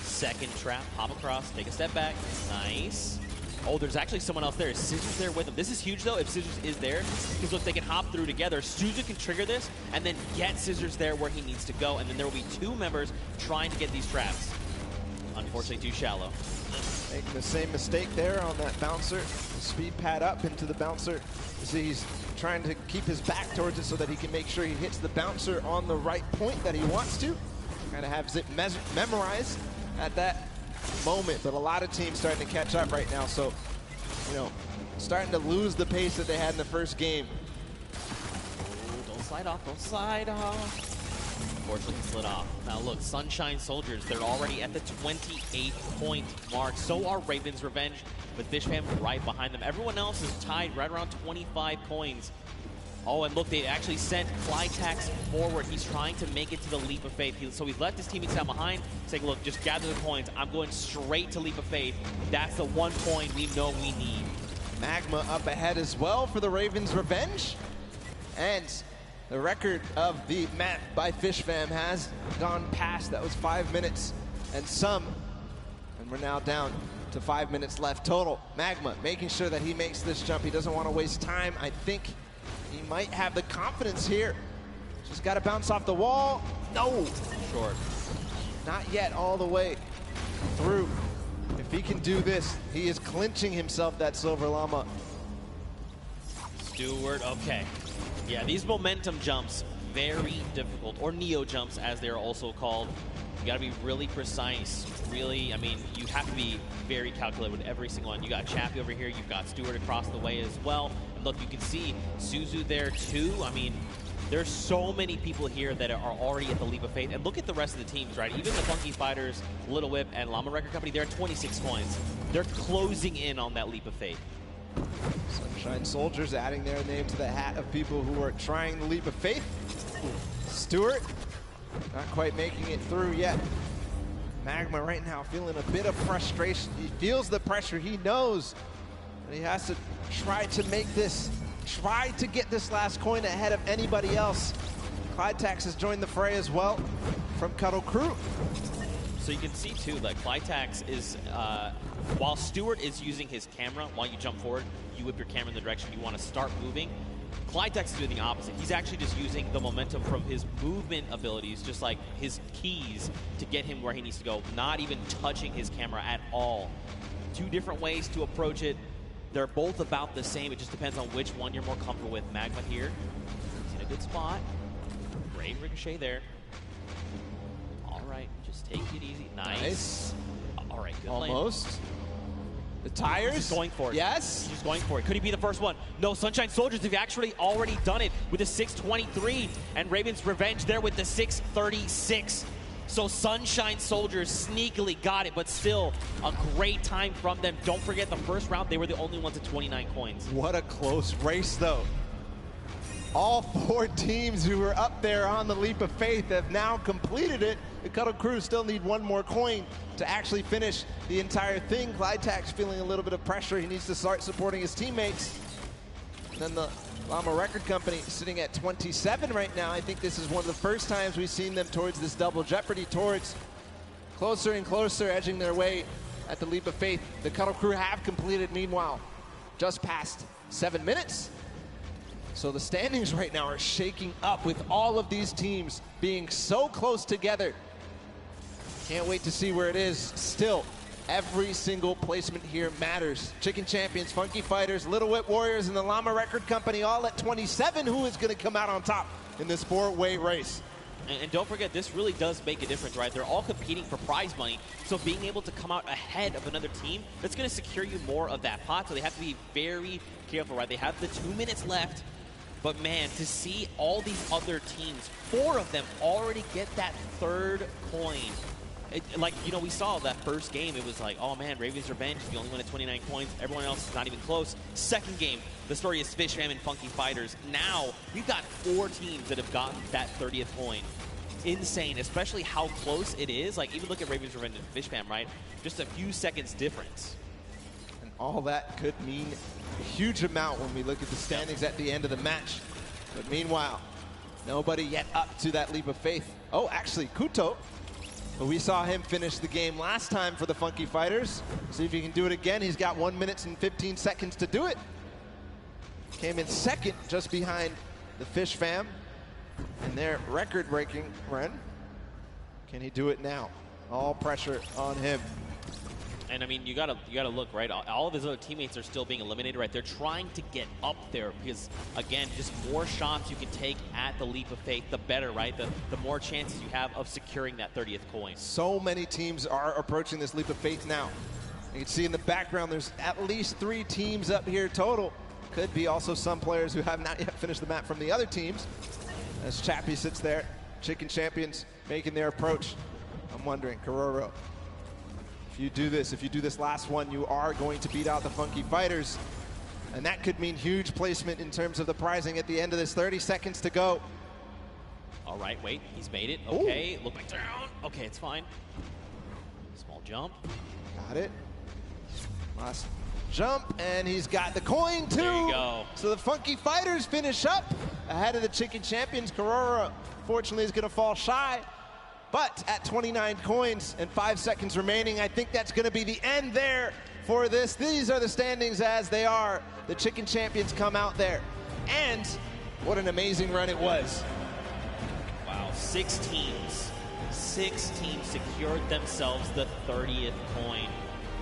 Second trap, hop across, take a step back. Nice. Oh, there's actually someone else there. Is Scissors there with him? This is huge, though, if Scissors is there, because look, they can hop through together. Suzu can trigger this, and then get Scissors there where he needs to go, and then there will be two members trying to get these traps. Unfortunately, too shallow. Making the same mistake there on that bouncer. Speed pad up into the bouncer. You see he's trying to keep his back towards it so that he can make sure he hits the bouncer on the right point that he wants to. Kind of has it memorized at that moment, but a lot of teams starting to catch up right now. So, you know, starting to lose the pace that they had in the first game. Ooh, don't slide off, don't slide off. Unfortunately slid off. Now look, Sunshine Soldiers, they're already at the 28-point mark. So are Raven's Revenge, with Fish Fam right behind them. Everyone else is tied right around 25 coins. Oh, and look, they actually sent Flytax forward. He's trying to make it to the Leap of Faith. So he's left his teammates down behind, saying, look, just gather the coins. I'm going straight to Leap of Faith. That's the 1 point we know we need. Magma up ahead as well for the Raven's Revenge. And the record of the map by Fish Fam has gone past. That was 5 minutes and some. And we're now down to 5 minutes left total. Magma making sure that he makes this jump. He doesn't want to waste time. I think he might have the confidence here. Just got to bounce off the wall. No. Short. not yet all the way through. If he can do this, he is clinching himself that silver llama. Stewart, okay. Yeah, these momentum jumps, very difficult, or neo jumps as they're also called. You gotta be really precise, really, I mean, you have to be very calculated with every single one. You got Chappie over here, you've got Stewart across the way as well. And look, you can see Suzu there too. I mean, there's so many people here that are already at the leap of faith. And look at the rest of the teams, right? Even the Funky Fighters, Little Whip, and Llama Record Company, they're at 26 coins. They're closing in on that leap of faith. Sunshine Soldiers adding their name to the hat of people who are trying the leap of faith. Stewart, not quite making it through yet. Magma right now feeling a bit of frustration. He feels the pressure. He knows that he has to try to make this, try to get this last coin ahead of anybody else. Clytax has joined the fray as well from Cuddle Crew. So you can see too, like Clytax is, while Stewart is using his camera, while you jump forward, you whip your camera in the direction you want to start moving. Clytax is doing the opposite. He's actually just using the momentum from his movement abilities, just like his keys, to get him where he needs to go, not even touching his camera at all. Two different ways to approach it. They're both about the same. It just depends on which one you're more comfortable with. Magma here. He's in a good spot. Great ricochet there. All right, just take it easy. Nice. All right, good Almost. Land. The tires. He's just going for it. Yes. He's just going for it. Could he be the first one? No, Sunshine Soldiers have actually already done it with a 623, and Raven's Revenge there with the 636. So Sunshine Soldiers sneakily got it, but still a great time from them. Don't forget the first round, they were the only ones at 29 coins. What a close race, though. All four teams who were up there on the leap of faith have now completed it. The Cuddle Crew still need one more coin to actually finish the entire thing. Clytax feeling a little bit of pressure. He needs to start supporting his teammates. And then the Llama Record Company sitting at 27 right now. I think this is one of the first times we've seen them towards this double jeopardy, towards closer and closer, edging their way at the leap of faith. The Cuddle Crew have completed, meanwhile, just past 7 minutes. So the standings right now are shaking up with all of these teams being so close together. Can't wait to see where it is. Still, every single placement here matters. Chicken Champions, Funky Fighters, Little Whip Warriors, and the Llama Record Company all at 27. Who is going to come out on top in this four-way race? And don't forget, this really does make a difference, right? They're all competing for prize money, so being able to come out ahead of another team, that's going to secure you more of that pot, so they have to be very careful, right? They have the 2 minutes left, but man, to see all these other teams, 4 of them already get that third coin. Like, you know, we saw that first game, it was like, oh man, Raven's Revenge is the only one at 29 coins. Everyone else is not even close. Second game, the story is Fish Fam and Funky Fighters. Now, we've got 4 teams that have gotten that 30th coin. Insane, especially how close it is. Like, even look at Raven's Revenge and Fish Fam, right? Just a few seconds difference. And all that could mean a huge amount when we look at the standings at the end of the match. But meanwhile, nobody yet up to that leap of faith. Oh, actually, Kuto. But we saw him finish the game last time for the Funky Fighters. See if he can do it again. He's got 1 minute and 15 seconds to do it. Came in second, just behind the Fish Fam in their record-breaking run. Can he do it now? All pressure on him. And I mean, you gotta look, right? All of his other teammates are still being eliminated, right? They're trying to get up there because, again, just more shots you can take at the leap of faith, the better, right? The more chances you have of securing that 30th coin. So many teams are approaching this leap of faith now. You can see in the background, there's at least 3 teams up here total. Could be also some players who have not yet finished the map from the other teams. As Chappie sits there, Chicken Champions making their approach. I'm wondering, Kororo, if you do this last one, you are going to beat out the Funky Fighters. And that could mean huge placement in terms of the prizing at the end of this. 30 seconds to go. All right, wait, he's made it. Okay, look back down. Okay, it's fine. Small jump. Got it. Last jump, and he's got the coin too. There you go. So the Funky Fighters finish up ahead of the Chicken Champions. Kororo, fortunately, is going to fall shy. But at 29 coins and 5 seconds remaining, I think that's going to be the end there for this. These are the standings as they are. The Chicken Champions come out there. And what an amazing run it was. Wow, 6 teams. 6 teams secured themselves the 30th coin.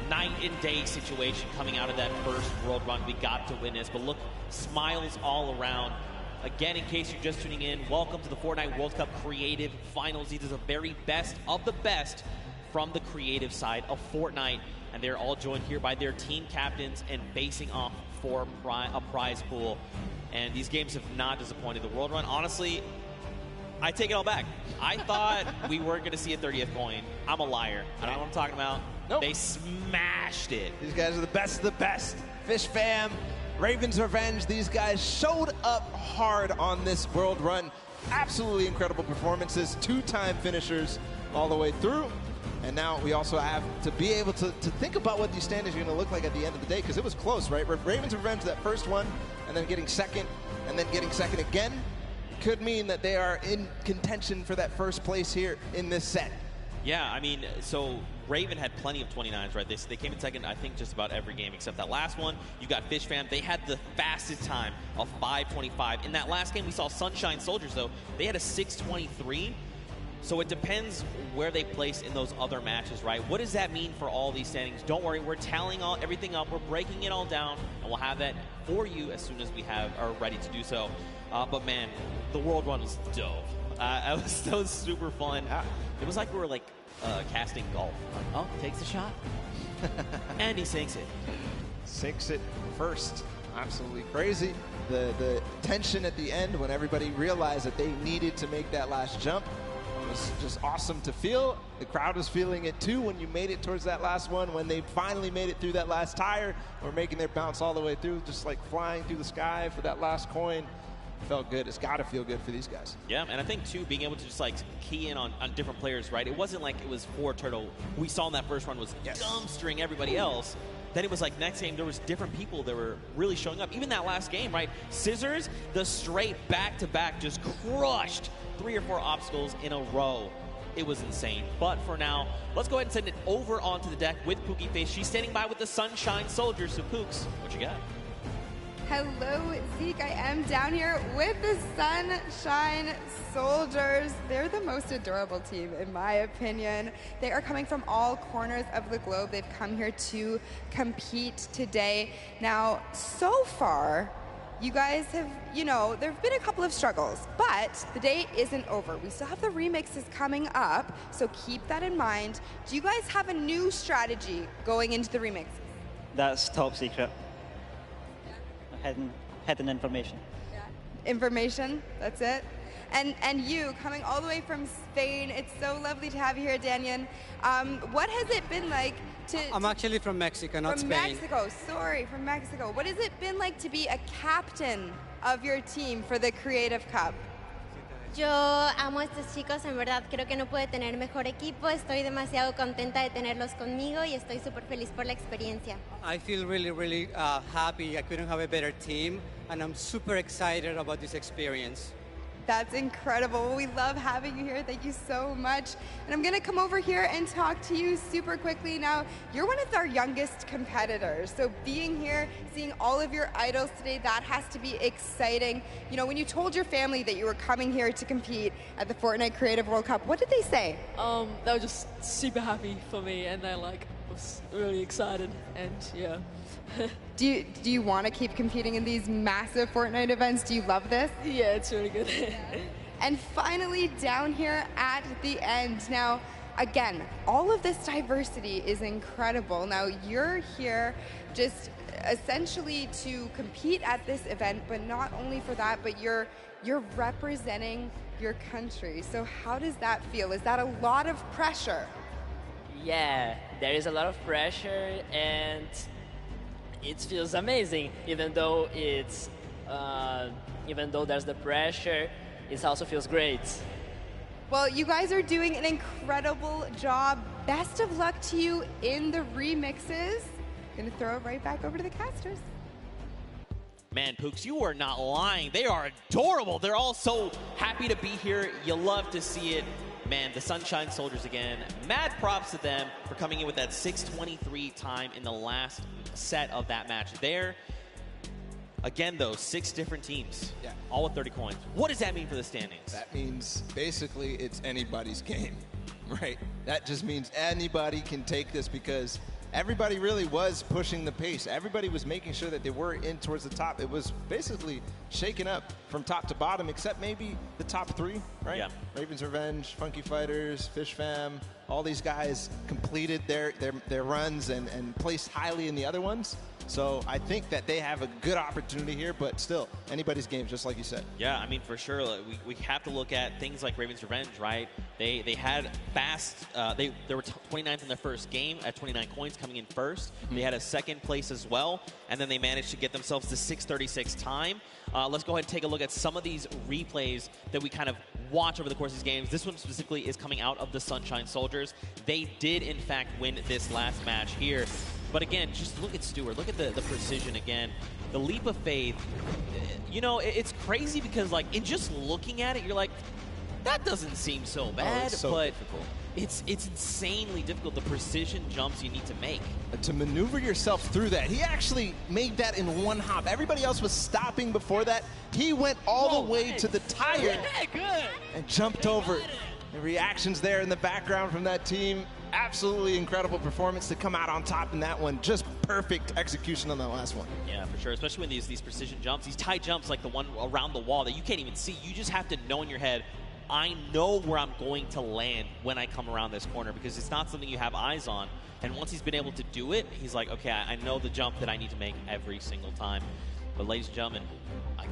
Night and day situation coming out of that first World Run we got to witness. But look, smiles all around. Again, in case you're just tuning in, welcome to the Fortnite World Cup Creative Finals. These are the very best of the best from the creative side of Fortnite. And they're all joined here by their team captains and facing off for a prize pool. And these games have not disappointed. The World Run, honestly, I take it all back. I thought we weren't going to see a 30th coin. I'm a liar. I don't know what I'm talking about. Nope. They smashed it. These guys are the best of the best. Fish Fam, Raven's Revenge, these guys showed up hard on this World Run. Absolutely incredible performances, 2-time finishers all the way through. And now we also have to be able to think about what these standings are going to look like at the end of the day, because it was close, right? Raven's Revenge, that first one, and then getting second, and then getting second again, could mean that they are in contention for that first place here in this set. Yeah, I mean, so Raven had plenty of 29s, right? They came in second, I think, just about every game except that last one. You got Fish Fam. They had the fastest time of 5:25. In that last game, we saw Sunshine Soldiers, though. They had a 6:23. So it depends where they place in those other matches, right? What does that mean for all these standings? Don't worry, we're tallying everything up. We're breaking it all down, and we'll have that for you as soon as we are ready to do so. But, man, the World Run was dope. That was super fun. It was like we were casting golf. Like, oh, takes a shot, and he sinks it. Sinks it first. Absolutely crazy. The tension at the end when everybody realized that they needed to make that last jump was just awesome to feel. The crowd was feeling it too when you made it towards that last one, when they finally made it through that last tire, or making their bounce all the way through, just like flying through the sky for that last coin. Felt good. It's got to feel good for these guys. Yeah, and I think, too, being able to just, key in on different players, right? It wasn't like it was 4 Turtle. We saw in that first run was dumpstering everybody else. Then it was like next game, there was different people that were really showing up. Even that last game, right? Scissors, the straight back-to-back just crushed 3 or 4 obstacles in a row. It was insane. But for now, let's go ahead and send it over onto the deck with Pookie Face. She's standing by with the Sunshine Soldiers. So, Pooks, what you got? Hello, Zeke. I am down here with the Sunshine Soldiers. They're the most adorable team, in my opinion. They are coming from all corners of the globe. They've come here to compete today. Now, so far, you guys have, there have been a couple of struggles, but the day isn't over. We still have the remixes coming up, so keep that in mind. Do you guys have a new strategy going into the remixes? That's top secret. Hidden information. Yeah. Information, that's it. And you, coming all the way from Spain, it's so lovely to have you here, Daniel. What has it been like to... I'm actually from Mexico, not Spain. From Mexico, sorry, from Mexico. What has it been like to be a captain of your team for the Creative Cup? Yo amo a estos chicos, en verdad creo que no puede tener mejor equipo, estoy demasiado contenta de tenerlos conmigo y estoy súper feliz por la experiencia. I feel really happy. I couldn't have a better team, and I'm super excited about this experience. That's incredible. We love having you here. Thank you so much. And I'm going to come over here and talk to you super quickly. Now, you're one of our youngest competitors. So being here, seeing all of your idols today, that has to be exciting. When you told your family that you were coming here to compete at the Fortnite Creative World Cup, what did they say? They were just super happy for me, and they was really excited, and yeah. Do you want to keep competing in these massive Fortnite events? Do you love this? Yeah, it's really good. And finally, down here at the end. Now, again, all of this diversity is incredible. Now, you're here just essentially to compete at this event, but not only for that, but you're representing your country. So how does that feel? Is that a lot of pressure? Yeah, there is a lot of pressure, and it feels amazing. Even though there's the pressure, it also feels great. Well, you guys are doing an incredible job. Best of luck to you in the remixes. Gonna throw it right back over to the casters. Man, Pooks, you are not lying. They are adorable. They're all so happy to be here. You love to see it. Man, the Sunshine Soldiers again. Mad props to them for coming in with that 6:23 time in the last set of that match there. Again, though, 6 different teams, all with 30 coins. What does that mean for the standings? That means basically it's anybody's game. Right. That just means anybody can take this because everybody really was pushing the pace. Everybody was making sure that they were in towards the top. It was basically shaken up from top to bottom, except maybe the top three, right? Yeah. Raven's Revenge, Funky Fighters, Fish Fam, all these guys completed their runs and placed highly in the other ones. So I think that they have a good opportunity here, but still, anybody's game, just like you said. Yeah, I mean, for sure. We have to look at things like Raven's Revenge, right? They had fast, they were 29th in their first game at 29 coins coming in first. They had a second place as well, and then they managed to get themselves to 6:36 time. Let's go ahead and take a look at some of these replays that we kind of watch over the course of these games. This one specifically is coming out of the Sunshine Soldiers. They did, in fact, win this last match here. But again, just look at Stewart. Look at the precision again. The leap of faith. You know, it's crazy because, like, in just looking at it, you're like, that doesn't seem so bad. It's so but difficult. It's insanely difficult, the precision jumps you need to make. To maneuver yourself through that. He actually made that in one hop. Everybody else was stopping before that. He went all the way to the tire and jumped over. The reactions there in the background from that team. Absolutely incredible performance to come out on top in that one. Just perfect execution on that last one. Yeah, for sure. Especially when these precision jumps, these tight jumps like the one around the wall that you can't even see. You just have to know in your head, I know where I'm going to land when I come around this corner, because it's not something you have eyes on. And once he's been able to do it, he's like, okay, I know the jump that I need to make every single time. But ladies and gentlemen,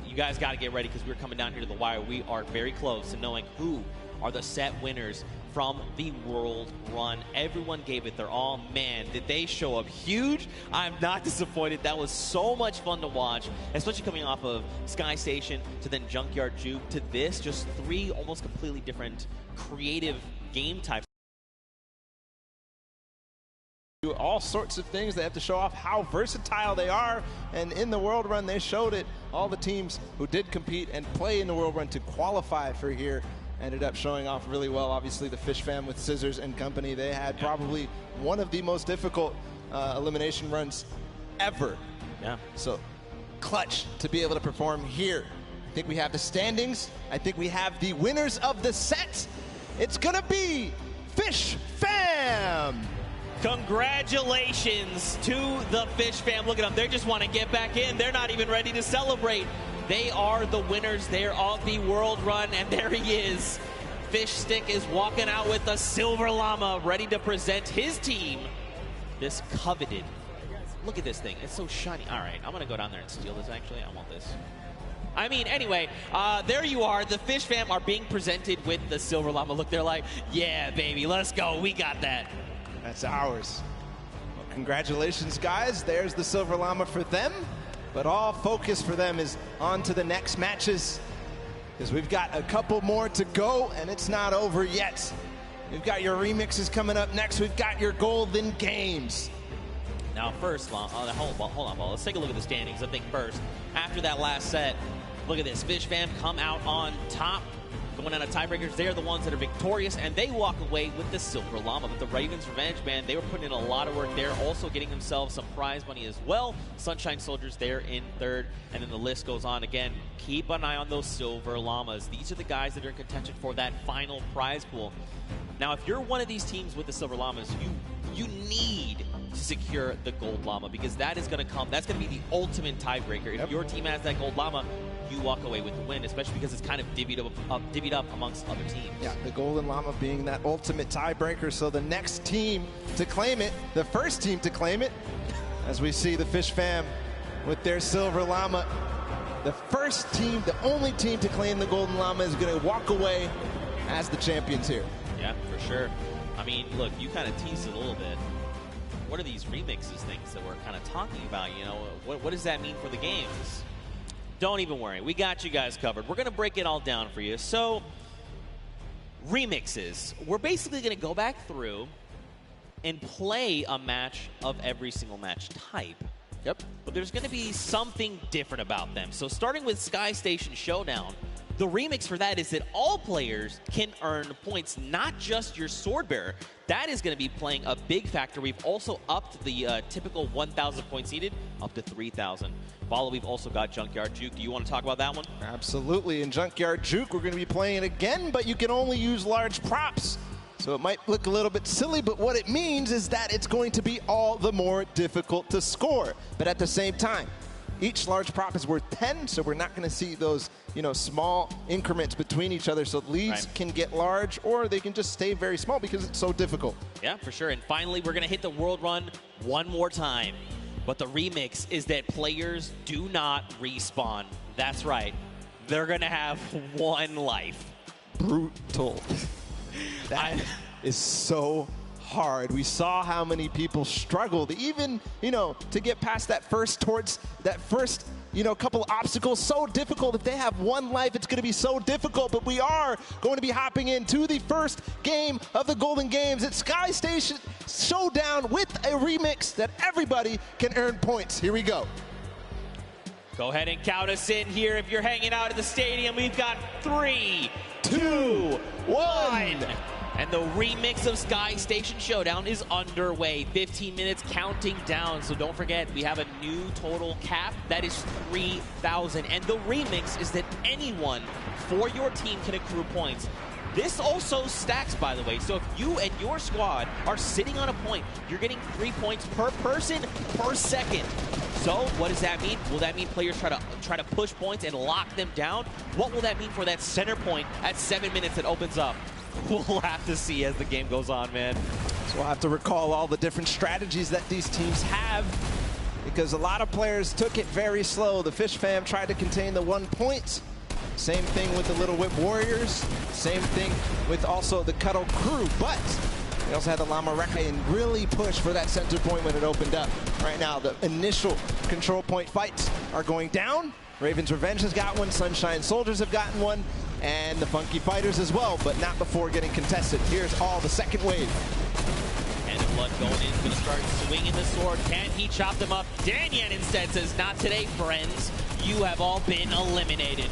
you guys got to get ready because we're coming down here to the wire. We are very close to knowing who are the set winners from the World Run. Everyone gave it their all. Man, did they show up huge. I'm not disappointed. That was so much fun to watch, especially coming off of Sky Station to then Junkyard Juke to this. Just three almost completely different creative game types. Do all sorts of things. They have to show off how versatile they are, and in the World Run they showed it. All the teams who did compete and play in the World Run to qualify for here ended up showing off really well. Obviously the Fish Fam with Scissors and company, they had probably one of the most difficult elimination runs ever. Yeah. So clutch to be able to perform here. I think we have the standings. I think we have the winners of the set. It's gonna be Fish Fam. Congratulations to the Fish Fam. Look at them. They just want to get back in. They're not even ready to celebrate. They are the winners there of the World Run, and there he is. Fish Stick is walking out with the Silver Llama, ready to present his team this coveted. Look at this thing. It's so shiny. All right, I'm going to go down there and steal this, actually. I want this. I mean, anyway, there you are. The Fish Fam are being presented with the Silver Llama. Look, they're like, yeah, baby, let's go. We got that. That's ours. Well, congratulations, guys. There's the Silver Llama for them. But all focus for them is on to the next matches, because we've got a couple more to go, and it's not over yet. We've got your remixes coming up next. We've got your Golden Games. Now, first, hold on, let's take a look at the standings. I think first, after that last set, look at this. Fish Fam come out on top. Going out of tiebreakers, they are the ones that are victorious, and they walk away with the Silver Llama. But the Ravens Revenge, man, they were putting in a lot of work there, also getting themselves some prize money as well. Sunshine Soldiers there in third, and then the list goes on. Again, keep an eye on those Silver Llamas. These are the guys that are in contention for that final prize pool. Now, if you're one of these teams with the Silver Llamas, you need to secure the Gold Llama, because that is going to come. That's going to be the ultimate tiebreaker. If your team has that Gold Llama, you walk away with the win, especially because it's kind of divvied up amongst other teams. Yeah, the Golden Llama being that ultimate tiebreaker. So the next team to claim it, the first team to claim it, as we see the Fish Fam with their Silver Llama. The first team, the only team to claim the Golden Llama is going to walk away as the champions here. Yeah, for sure. I mean, look, you kind of teased it a little bit. What are these remixes things that we're kind of talking about? You know, what does that mean for the games? Don't even worry. We got you guys covered. We're going to break it all down for you. So, remixes. We're basically going to go back through and play a match of every single match type. Yep. But there's going to be something different about them. So, starting with Sky Station Showdown, the remix for that is that all players can earn points, not just your sword bearer. That is going to be playing a big factor. We've also upped the typical 1,000 points needed up to 3,000. Follow, we've also got Junkyard Juke. Do you want to talk about that one? Absolutely. In Junkyard Juke, we're going to be playing it again, but you can only use large props. So So it might look a little bit silly, but what it means is that it's going to be all the more difficult to score. But at the same time, each large prop is worth 10, so we're not going to see those, small increments between each other. So leads can get large, or they can just stay very small because it's so difficult. Yeah, for sure. And finally, we're going to hit the world run one more time. But the remix is that players do not respawn. That's right. They're going to have one life. Brutal. That is so hard. We saw how many people struggled, even, to get past that first couple obstacles. So difficult. If they have one life, it's going to be so difficult. But we are going to be hopping into the first game of the Golden Games. It's Sky Station Showdown with a remix that everybody can earn points. Here we go. Go ahead and count us in here. If you're hanging out at the stadium, we've got 3, 2, 1. And the remix of Sky Station Showdown is underway. 15 minutes counting down. So don't forget, we have a new total cap. That is 3,000. And the remix is that anyone for your team can accrue points. This also stacks, by the way. So if you and your squad are sitting on a point, you're getting 3 points per person per second. So what does that mean? Will that mean players try to push points and lock them down? What will that mean for that center point at 7 minutes that opens up? We'll have to see as the game goes on, man. So we'll have to recall all the different strategies that these teams have, because a lot of players took it very slow. The Fish Fam tried to contain the 1 point. Same thing with the Little Whip Warriors. Same thing with also the Cuddle Crew. But they also had the Llama Rekka and really pushed for that center point when it opened up. Right now, the initial control point fights are going down. Raven's Revenge has got one. Sunshine Soldiers have gotten one. And the Funky Fighters as well, but not before getting contested. Here's all the second wave. And Blood going in, going to start swinging the sword. Can he chop them up? Danyan instead says, not today, friends. You have all been eliminated.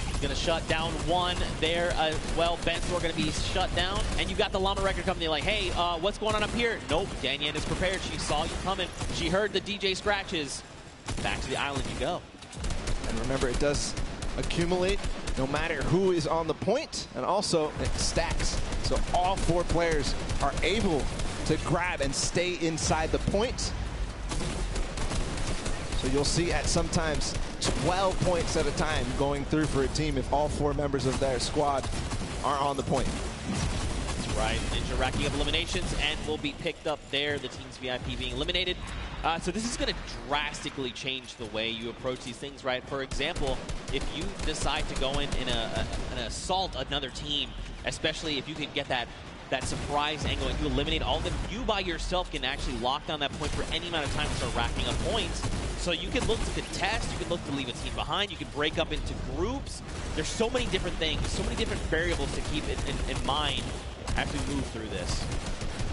He's going to shut down one there. Well, Bensor going to be shut down. And you've got the Llama Record Company like, hey, what's going on up here? Nope, Danyan is prepared. She saw you coming. She heard the DJ scratches. Back to the island you go. And remember, it does accumulate no matter who is on the point, and also it stacks. So all 4 players are able to grab and stay inside the point. So you'll see at sometimes 12 points at a time going through for a team if all 4 members of their squad are on the point. That's right. Ninja racking up eliminations and will be picked up there. The team's VIP being eliminated. So this is going to drastically change the way you approach these things, right? For example, if you decide to go in an assault another team, especially if you can get that surprise angle and you eliminate all of them, you by yourself can actually lock down that point for any amount of time and start racking up points. So you can look to contest, you can look to leave a team behind, you can break up into groups. There's so many different things, so many different variables to keep in mind as we move through this.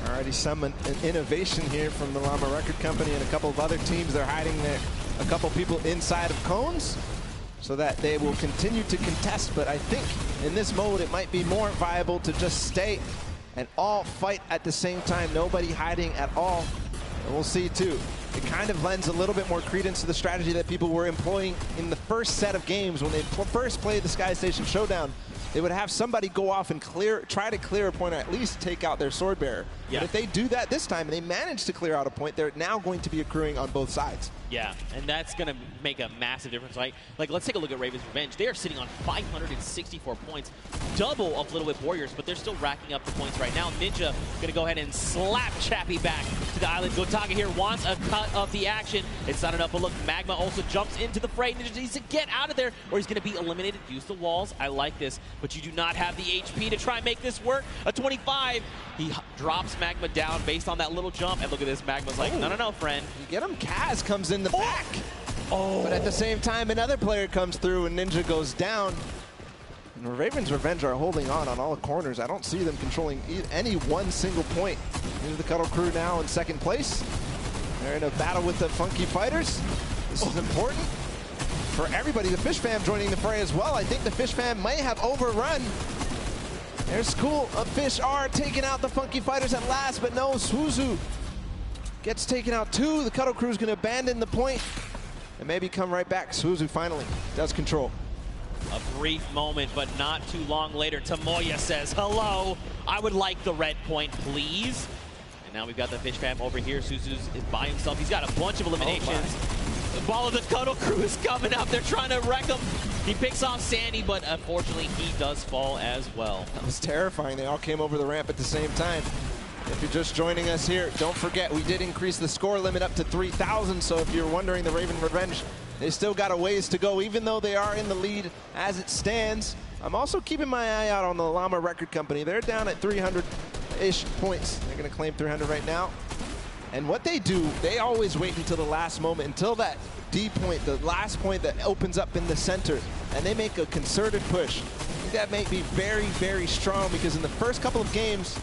Already some innovation here from the Llama Record Company and a couple of other teams. They're hiding a couple people inside of cones so that they will continue to contest. But I think in this mode, it might be more viable to just stay and all fight at the same time. Nobody hiding at all. And we'll see too. It kind of lends a little bit more credence to the strategy that people were employing in the first set of games when they first played the Sky Station Showdown. They would have somebody go off and try to clear a point, or at least take out their sword bearer. Yeah. But if they do that this time and they manage to clear out a point, they're now going to be accruing on both sides. Yeah, and that's going to make a massive difference. Like let's take a look at Raven's Revenge. They are sitting on 564 points, double of Little Whip Warriors, but they're still racking up the points right now. Ninja going to go ahead and slap Chappie back to the island. Gotaga here wants a cut of the action. It's not enough, but look, Magma also jumps into the fray. Ninja needs to get out of there, or he's going to be eliminated. Use the walls. I like this, but you do not have the HP to try and make this work. A 25. He drops Magma down based on that little jump, and look at this. Magma's like, no, friend. You get him. Kaz comes in the back. But at the same time, another player comes through and Ninja goes down. And Raven's Revenge are holding on all corners. I don't see them controlling any one single point. Into the Cuddle Crew now in second place. They're in a battle with the Funky Fighters. This is important for everybody. The Fish Fam joining the fray as well. I think the Fish Fam may have overrun. Their school of Fish are taking out the Funky Fighters at last, but no, Suzu gets taken out too. The Cuddle Crew is going to abandon the point and maybe come right back. Suzu finally does control. A brief moment, but not too long later, Tomoya says, hello, I would like the red point, please. And now we've got the Fish Fam over here. Suzu's is by himself. He's got a bunch of eliminations. The ball of the Cuddle Crew is coming up. They're trying to wreck him. He picks off Sandy, but unfortunately he does fall as well. That was terrifying. They all came over the ramp at the same time. If you're just joining us here, don't forget we did increase the score limit up to 3,000. So if you're wondering, the Raven Revenge, they still got a ways to go, even though they are in the lead as it stands. I'm also keeping my eye out on the Llama Record Company. They're down at 300-ish points. They're going to claim 300 right now. And what they do, they always wait until the last moment, until that D point, the last point that opens up in the center, and they make a concerted push. I think that may be very, very strong, because in the first couple of games,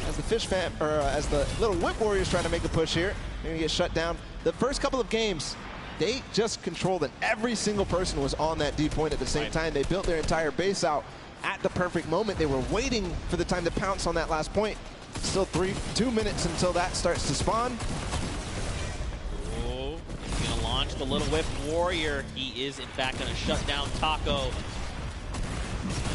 as the Fish Fam, or as the Little Whip Warriors trying to make a push here, they're gonna get shut down. The first couple of games, they just controlled it. Every single person was on that D point at the same time. They built their entire base out at the perfect moment. They were waiting for the time to pounce on that last point. Still 2 minutes until that starts to spawn. Oh, he's gonna launch the Little Whip Warrior. He is in fact gonna shut down Taco.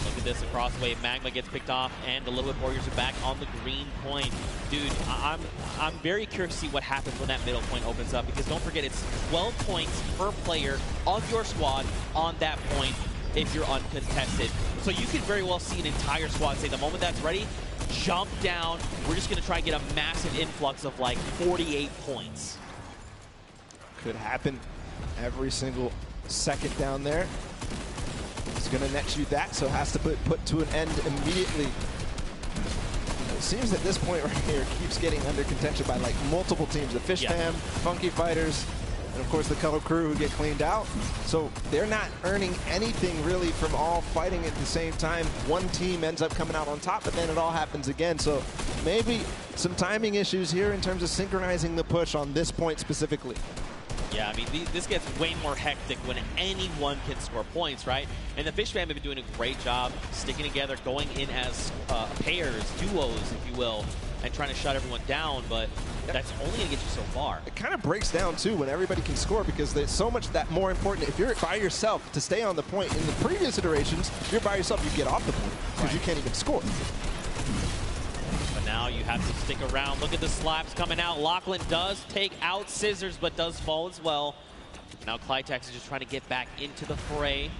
Look at this across the way. Magma gets picked off, and the Little Whip Warriors are back on the green point. Dude, I'm very curious to see what happens when that middle point opens up, because don't forget, it's 12 points per player of your squad on that point if you're uncontested. So you could very well see an entire squad say, the moment that's ready, jump down. We're just going to try and get a massive influx of like 48 points. Could happen every single second down there. It's going to net you that, so has to put to an end immediately. It seems that this point right here keeps getting under contention by like multiple teams. The Fish Fam, Funky Fighters, and of course the Cuddle Crew, who get cleaned out. So they're not earning anything really from all fighting at the same time. One team ends up coming out on top, but then it all happens again. So maybe some timing issues here in terms of synchronizing the push on this point specifically. Yeah, I mean, this gets way more hectic when anyone can score points, right? And the Fish Fam have been doing a great job sticking together, going in as pairs, duos, if you will, and trying to shut everyone down, but that's only going to get you so far. It kind of breaks down, too, when everybody can score, because there's so much that more important. If you're by yourself to stay on the point, in the previous iterations, if you're by yourself, you get off the point, because you can't even score. But now you have to stick around. Look at the slaps coming out. Lachlan does take out Scissors, but does fall as well. Now Clytex is just trying to get back into the fray,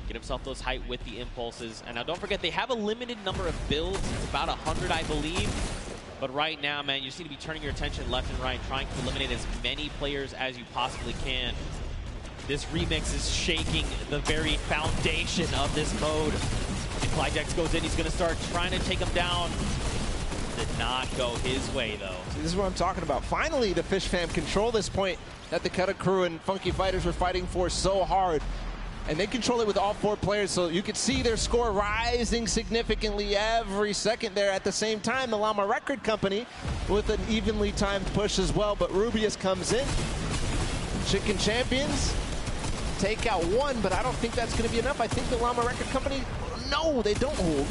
get himself those height with the impulses. And now don't forget, they have a limited number of builds. It's about 100, I believe. But right now, man, you just need to be turning your attention left and right, trying to eliminate as many players as you possibly can. This remix is shaking the very foundation of this mode. And Clytex goes in, he's going to start trying to take him down. Did not go his way, though. See, this is what I'm talking about. Finally, the Fish Fam control this point that the Cuddle Crew and Funky Fighters were fighting for so hard. And they control it with all 4 players, so you can see their score rising significantly every second there. At the same time, the Llama Record Company with an evenly timed push as well, but Rubius comes in. Chicken Champions take out 1, but I don't think that's going to be enough. I think the Llama Record Company, no, they don't hold.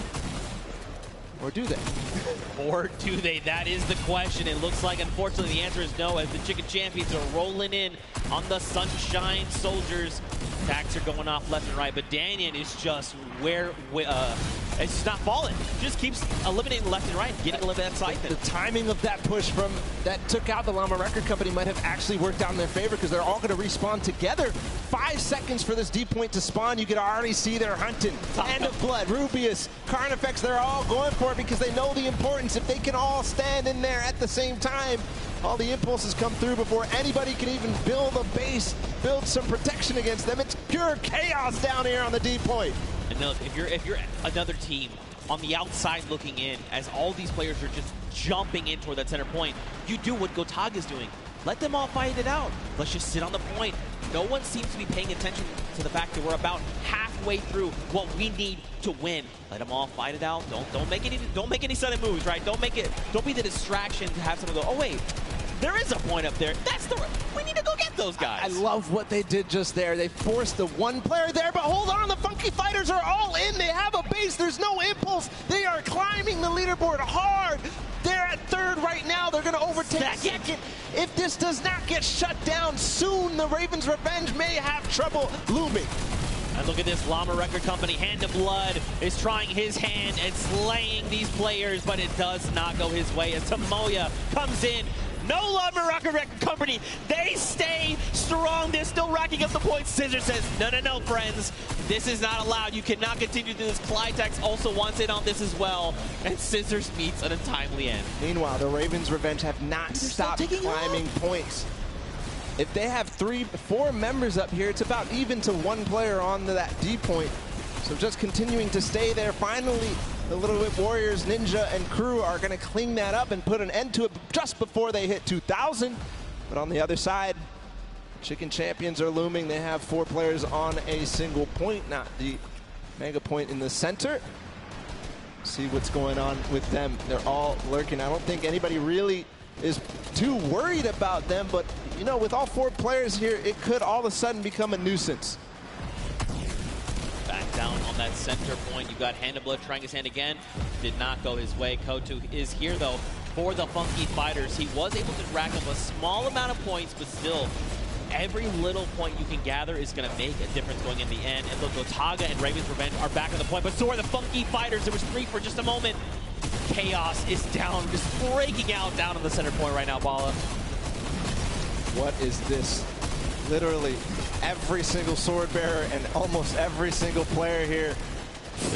Or do they? Or do they? That is the question. It looks like, unfortunately, the answer is no, as the Chicken Champions are rolling in on the Sunshine Soldiers. Attacks are going off left and right, but Danyan is just it's just not falling. Just keeps eliminating left and right, getting a little bit of sight. The timing of that push from that took out the Llama Record Company might have actually worked out in their favor, because they're all going to respawn together. 5 seconds for this D point to spawn. You can already see they're hunting. Hand of Blood, Rubius, Carnifex, they're all going for it because they know the importance. If they can all stand in there at the same time, all the impulses come through before anybody can even build a base, build some protection against them. It's pure chaos down here on the D point. And look, if you're another team on the outside looking in, as all these players are just jumping in toward that center point, you do what Gotag is doing. Let them all fight it out. Let's just sit on the point. No one seems to be paying attention to the fact that we're about halfway through what we need to win. Let them all fight it out. Don't make any sudden moves, right? Don't be the distraction to have someone go, oh wait, there is a point up there. We need to go get those guys. I love what they did just there. They forced the one player there, but hold on, the Funky Fighters are all in. They have a base. There's no impulse. They are climbing the leaderboard hard. They're at 3rd right now. They're going to overtake 2nd. If this does not get shut down soon, the Ravens' revenge may have trouble looming. And look at this, Llama Record Company, Hand of Blood, is trying his hand and slaying these players, but it does not go his way as Tomoya comes in. No Llama Record Company, they stay strong. They're still racking up the points. Scissor says, no, friends. This is not allowed. You cannot continue to do this. Clytex also wants in on this as well. And Scissors meets an untimely end. Meanwhile, the Ravens Revenge have not stopped climbing points. If they have 4 members up here, it's about even to 1 player on to that D point. So just continuing to stay there. Finally, the Little Whip Warriors, Ninja, and crew are going to clean that up and put an end to it just before they hit 2,000. But on the other side, Chicken Champions are looming. They have 4 players on a single point, not the mega point in the center. See what's going on with them. They're all lurking. I don't think anybody really is too worried about them, but you know, with all 4 players here, it could all of a sudden become a nuisance. Back down on that center point. You got Hand of Blood trying his hand again. Did not go his way. Kotu is here, though, for the Funky Fighters. He was able to rack up a small amount of points, but still, every little point you can gather is going to make a difference going in the end. And look, Gotaga and Raven's Revenge are back on the point, but so are the Funky Fighters. There was 3 for just a moment. Chaos is down, just breaking out down on the center point right now, Bala. What is this? Literally every single sword bearer and almost every single player here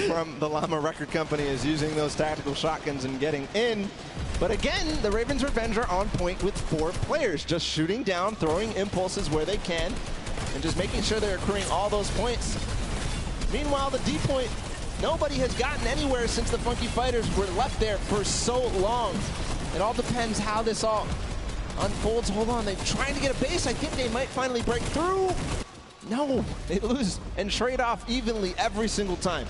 from the Llama Record Company is using those tactical shotguns and getting in. But again, the Ravens Revenge are on point with 4 players, just shooting down, throwing impulses where they can, and just making sure they're accruing all those points. Meanwhile, the D point, nobody has gotten anywhere since the Funky Fighters were left there for so long. It all depends how this all unfolds. Hold on, they're trying to get a base. I think they might finally break through. No, they lose and trade off evenly every single time.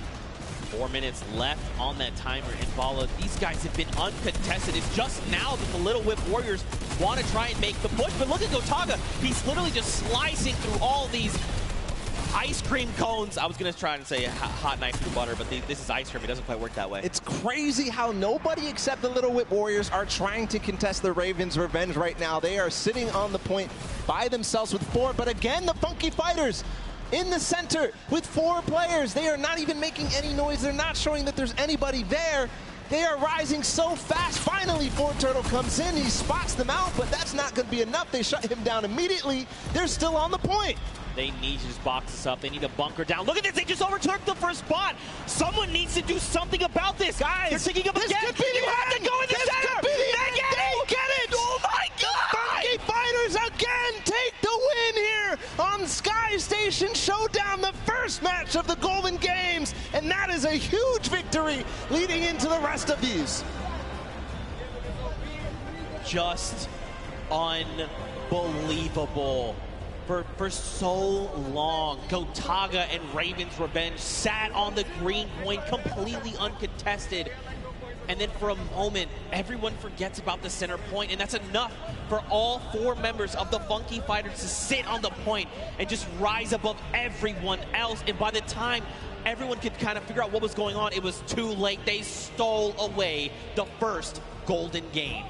4 minutes left on that timer in Bala. These guys have been uncontested. It's just now that the Little Whip Warriors want to try and make the push. But look at Gotaga. He's literally just slicing through all these ice cream cones. I was going to try and say hot knife through butter, but this is ice cream. It doesn't quite work that way. It's crazy how nobody except the Little Whip Warriors are trying to contest the Ravens Revenge right now. They are sitting on the point by themselves with 4. But again, the Funky Fighters in the center with 4 players. They are not even making any noise. They're not showing that there's anybody there. They are rising so fast. Finally, Turtle comes in. He spots them out, but that's not going to be enough. They shut him down immediately. They're still on the point. They need to just box this up. They need to bunker down. Look at this. They just overtook the first spot. Someone needs to do something about this. Guys, they're taking up this again. could be the you have to go in the this center. Could be the they get it. Oh, my God. Funky Fighters again take the win here on Sky Station Showdown, the first match of the Golden Games. And that is a huge victory leading into the rest of these. Just unbelievable. For so long, Gotaga and Raven's Revenge sat on the green point completely uncontested. And then for a moment, everyone forgets about the center point, and that's enough for all 4 members of the Funky Fighters to sit on the point and just rise above everyone else. And by the time everyone could kind of figure out what was going on, it was too late. They stole away the first golden game.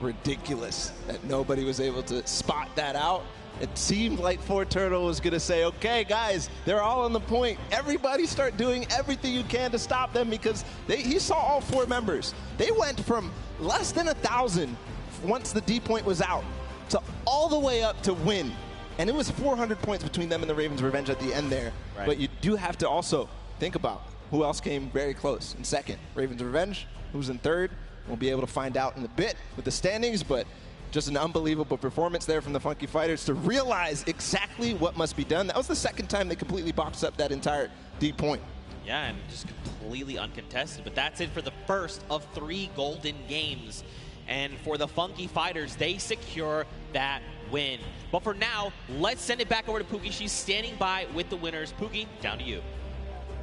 Ridiculous that nobody was able to spot that out. It seemed like Turtle was going to say, okay, guys, they're all on the point. Everybody start doing everything you can to stop them, because he saw all 4 members. They went from less than 1,000 once the D point was out to all the way up to win. And it was 400 points between them and the Ravens Revenge at the end there. Right. But you do have to also think about who else came very close in second. Ravens Revenge, who's in third. We'll be able to find out in a bit with the standings, but just an unbelievable performance there from the Funky Fighters to realize exactly what must be done. That was the second time they completely boxed up that entire D point. Yeah, and just completely uncontested. But that's it for the first of 3 golden games. And for the Funky Fighters, they secure that win. But for now, let's send it back over to Pookie. She's standing by with the winners. Pookie, down to you.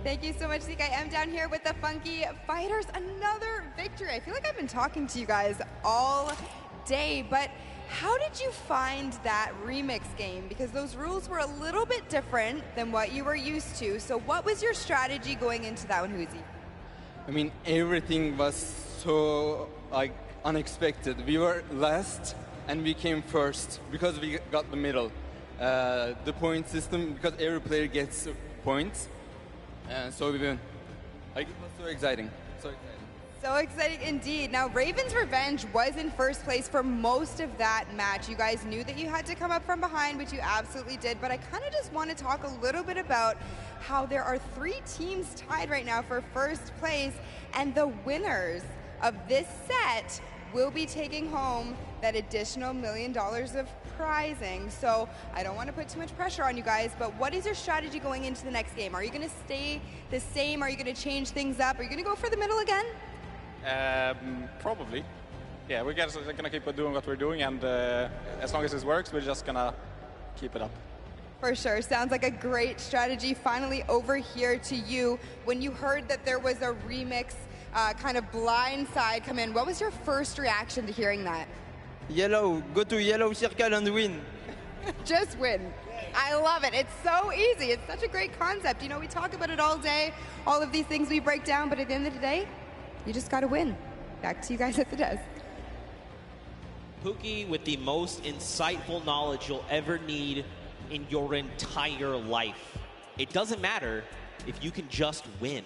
Thank you so much, Zeke. I am down here with the Funky Fighters. Another victory. I feel like I've been talking to you guys all day, but how did you find that remix game? Because those rules were a little bit different than what you were used to. So what was your strategy going into that one, Huzi? I mean, everything was so unexpected. We were last and we came first because we got the middle. The point system, because every player gets points, and so we win. Like, it was so exciting. So exciting. So exciting indeed. Now, Raven's Revenge was in first place for most of that match. You guys knew that you had to come up from behind, which you absolutely did, but I kind of just want to talk a little bit about how there are 3 teams tied right now for first place, and the winners of this set will be taking home that additional $1 million of prizing. So I don't want to put too much pressure on you guys, but what is your strategy going into the next game? Are you going to stay the same? Are you going to change things up? Are you going to go for the middle again? Probably. Yeah, we're gonna keep doing what we're doing, and as long as it works, we're just gonna keep it up. For sure. Sounds like a great strategy. Finally, over here to you. When you heard that there was a remix kind of blind side come in, what was your first reaction to hearing that? Yellow, go to yellow circle and win. Just win. I love it. It's so easy. It's such a great concept. You know, we talk about it all day, all of these things we break down, but at the end of the day, you just got to win. Back to you guys at the desk. Pookie with the most insightful knowledge you'll ever need in your entire life. It doesn't matter if you can just win.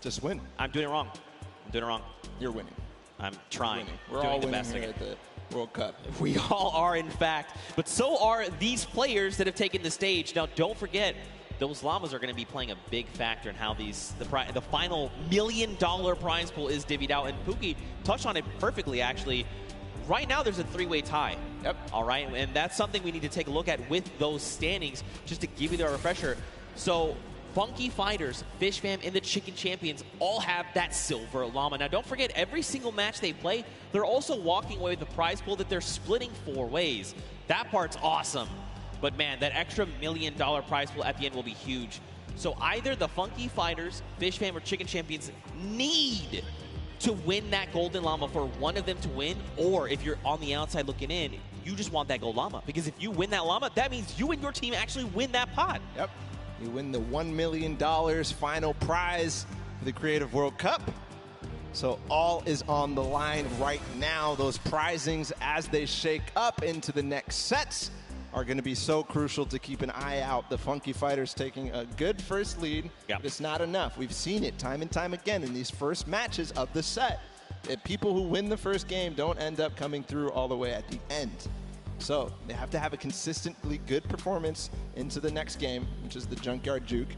Just win. I'm doing it wrong. I'm doing it wrong. You're winning. I'm trying. We're all winning here at the World Cup. We all are, in fact. But so are these players that have taken the stage. Now, don't forget, those llamas are going to be playing a big factor in how the final $1 million prize pool is divvied out. And Pookie touched on it perfectly, actually. Right now, there's a 3-way tie. Yep. All right, and that's something we need to take a look at with those standings, just to give you the refresher. So, Funky Fighters, Fish Fam, and the Chicken Champions all have that silver llama. Now, don't forget, every single match they play, they're also walking away with a prize pool that they're splitting 4 ways. That part's awesome. But man, that extra $1 million prize pool at the end will be huge. So either the Funky Fighters, Fish Fam, or Chicken Champions need to win that golden llama for one of them to win, or if you're on the outside looking in, you just want that gold llama. Because if you win that llama, that means you and your team actually win that pot. Yep. You win the $1 million final prize for the Creative World Cup. So all is on the line right now. Those prizings, as they shake up into the next sets, are going to be so crucial to keep an eye out. The Funky Fighters taking a good first lead, but it's not enough. We've seen it time and time again in these first matches of the set. That people who win the first game don't end up coming through all the way at the end. So they have to have a consistently good performance into the next game, which is the Junkyard Juke,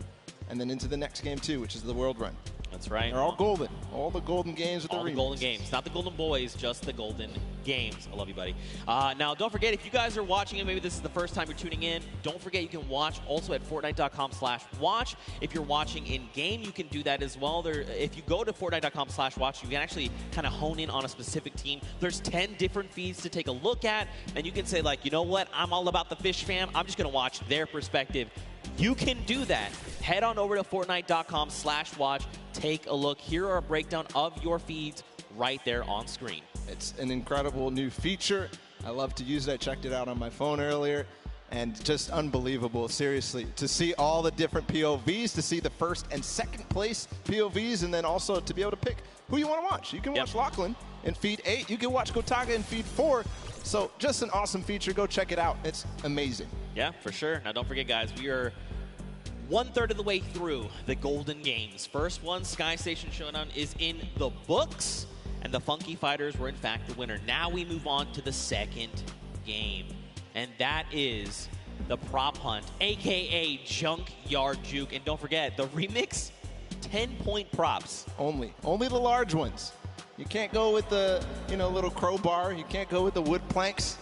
and then into the next game too, which is the World Run. That's right. They're all golden. All the golden games with all the golden games. Not the golden boys, just the golden games. I love you, buddy. Now, don't forget, if you guys are watching and maybe this is the first time you're tuning in, don't forget you can watch also at Fortnite.com/watch. If you're watching in-game, you can do that as well. If you go to Fortnite.com/watch, you can actually kind of hone in on a specific team. There's 10 different feeds to take a look at, and you can say, like, you know what? I'm all about the Fish Fam. I'm just going to watch their perspective. You can do that. Head on over to Fortnite.com/watch. Take a look. Here are a breakdown of your feeds right there on screen. It's an incredible new feature. I love to use it. I checked it out on my phone earlier, and just unbelievable, seriously. To see all the different POVs, to see the first and second place POVs, and then also to be able to pick who you want to watch. You can watch Lachlan in feed 8. You can watch Gotaga in feed 4. So just an awesome feature. Go check it out. It's amazing. Yeah, for sure. Now, don't forget, guys, we are 1/3 of the way through the Golden Games. First one, Sky Station Showdown, is in the books, and the Funky Fighters were, in fact, the winner. Now we move on to the second game, and that is the Prop Hunt, a.k.a. Junkyard Juke. And don't forget, the remix, 10-point props. Only the large ones. You can't go with the, little crowbar. You can't go with the wood planks.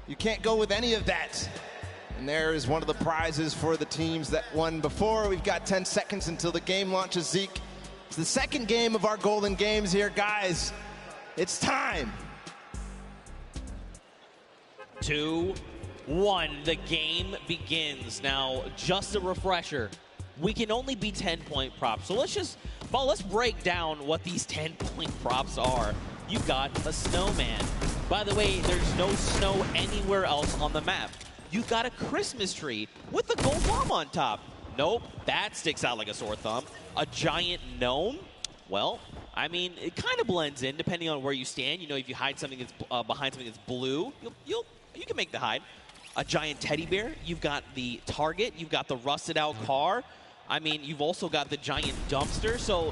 You can't go with any of that. And there is one of the prizes for the teams that won before. We've got 10 seconds until the game launches, Zeke. It's the second game of our Golden Games here, guys. It's time. 2, 1, the game begins. Now, just a refresher, we can only be 10-point props. So let's break down what these 10-point props are. You've got a snowman. By the way, there's no snow anywhere else on the map. You've got a Christmas tree with the gold llama on top. Nope, that sticks out like a sore thumb. A giant gnome? Well, I mean, it kind of blends in depending on where you stand. If you hide something that's behind something that's blue, you can make the hide. a giant teddy bear. You've got the target. You've got the rusted out car. I mean, you've also got the giant dumpster. So,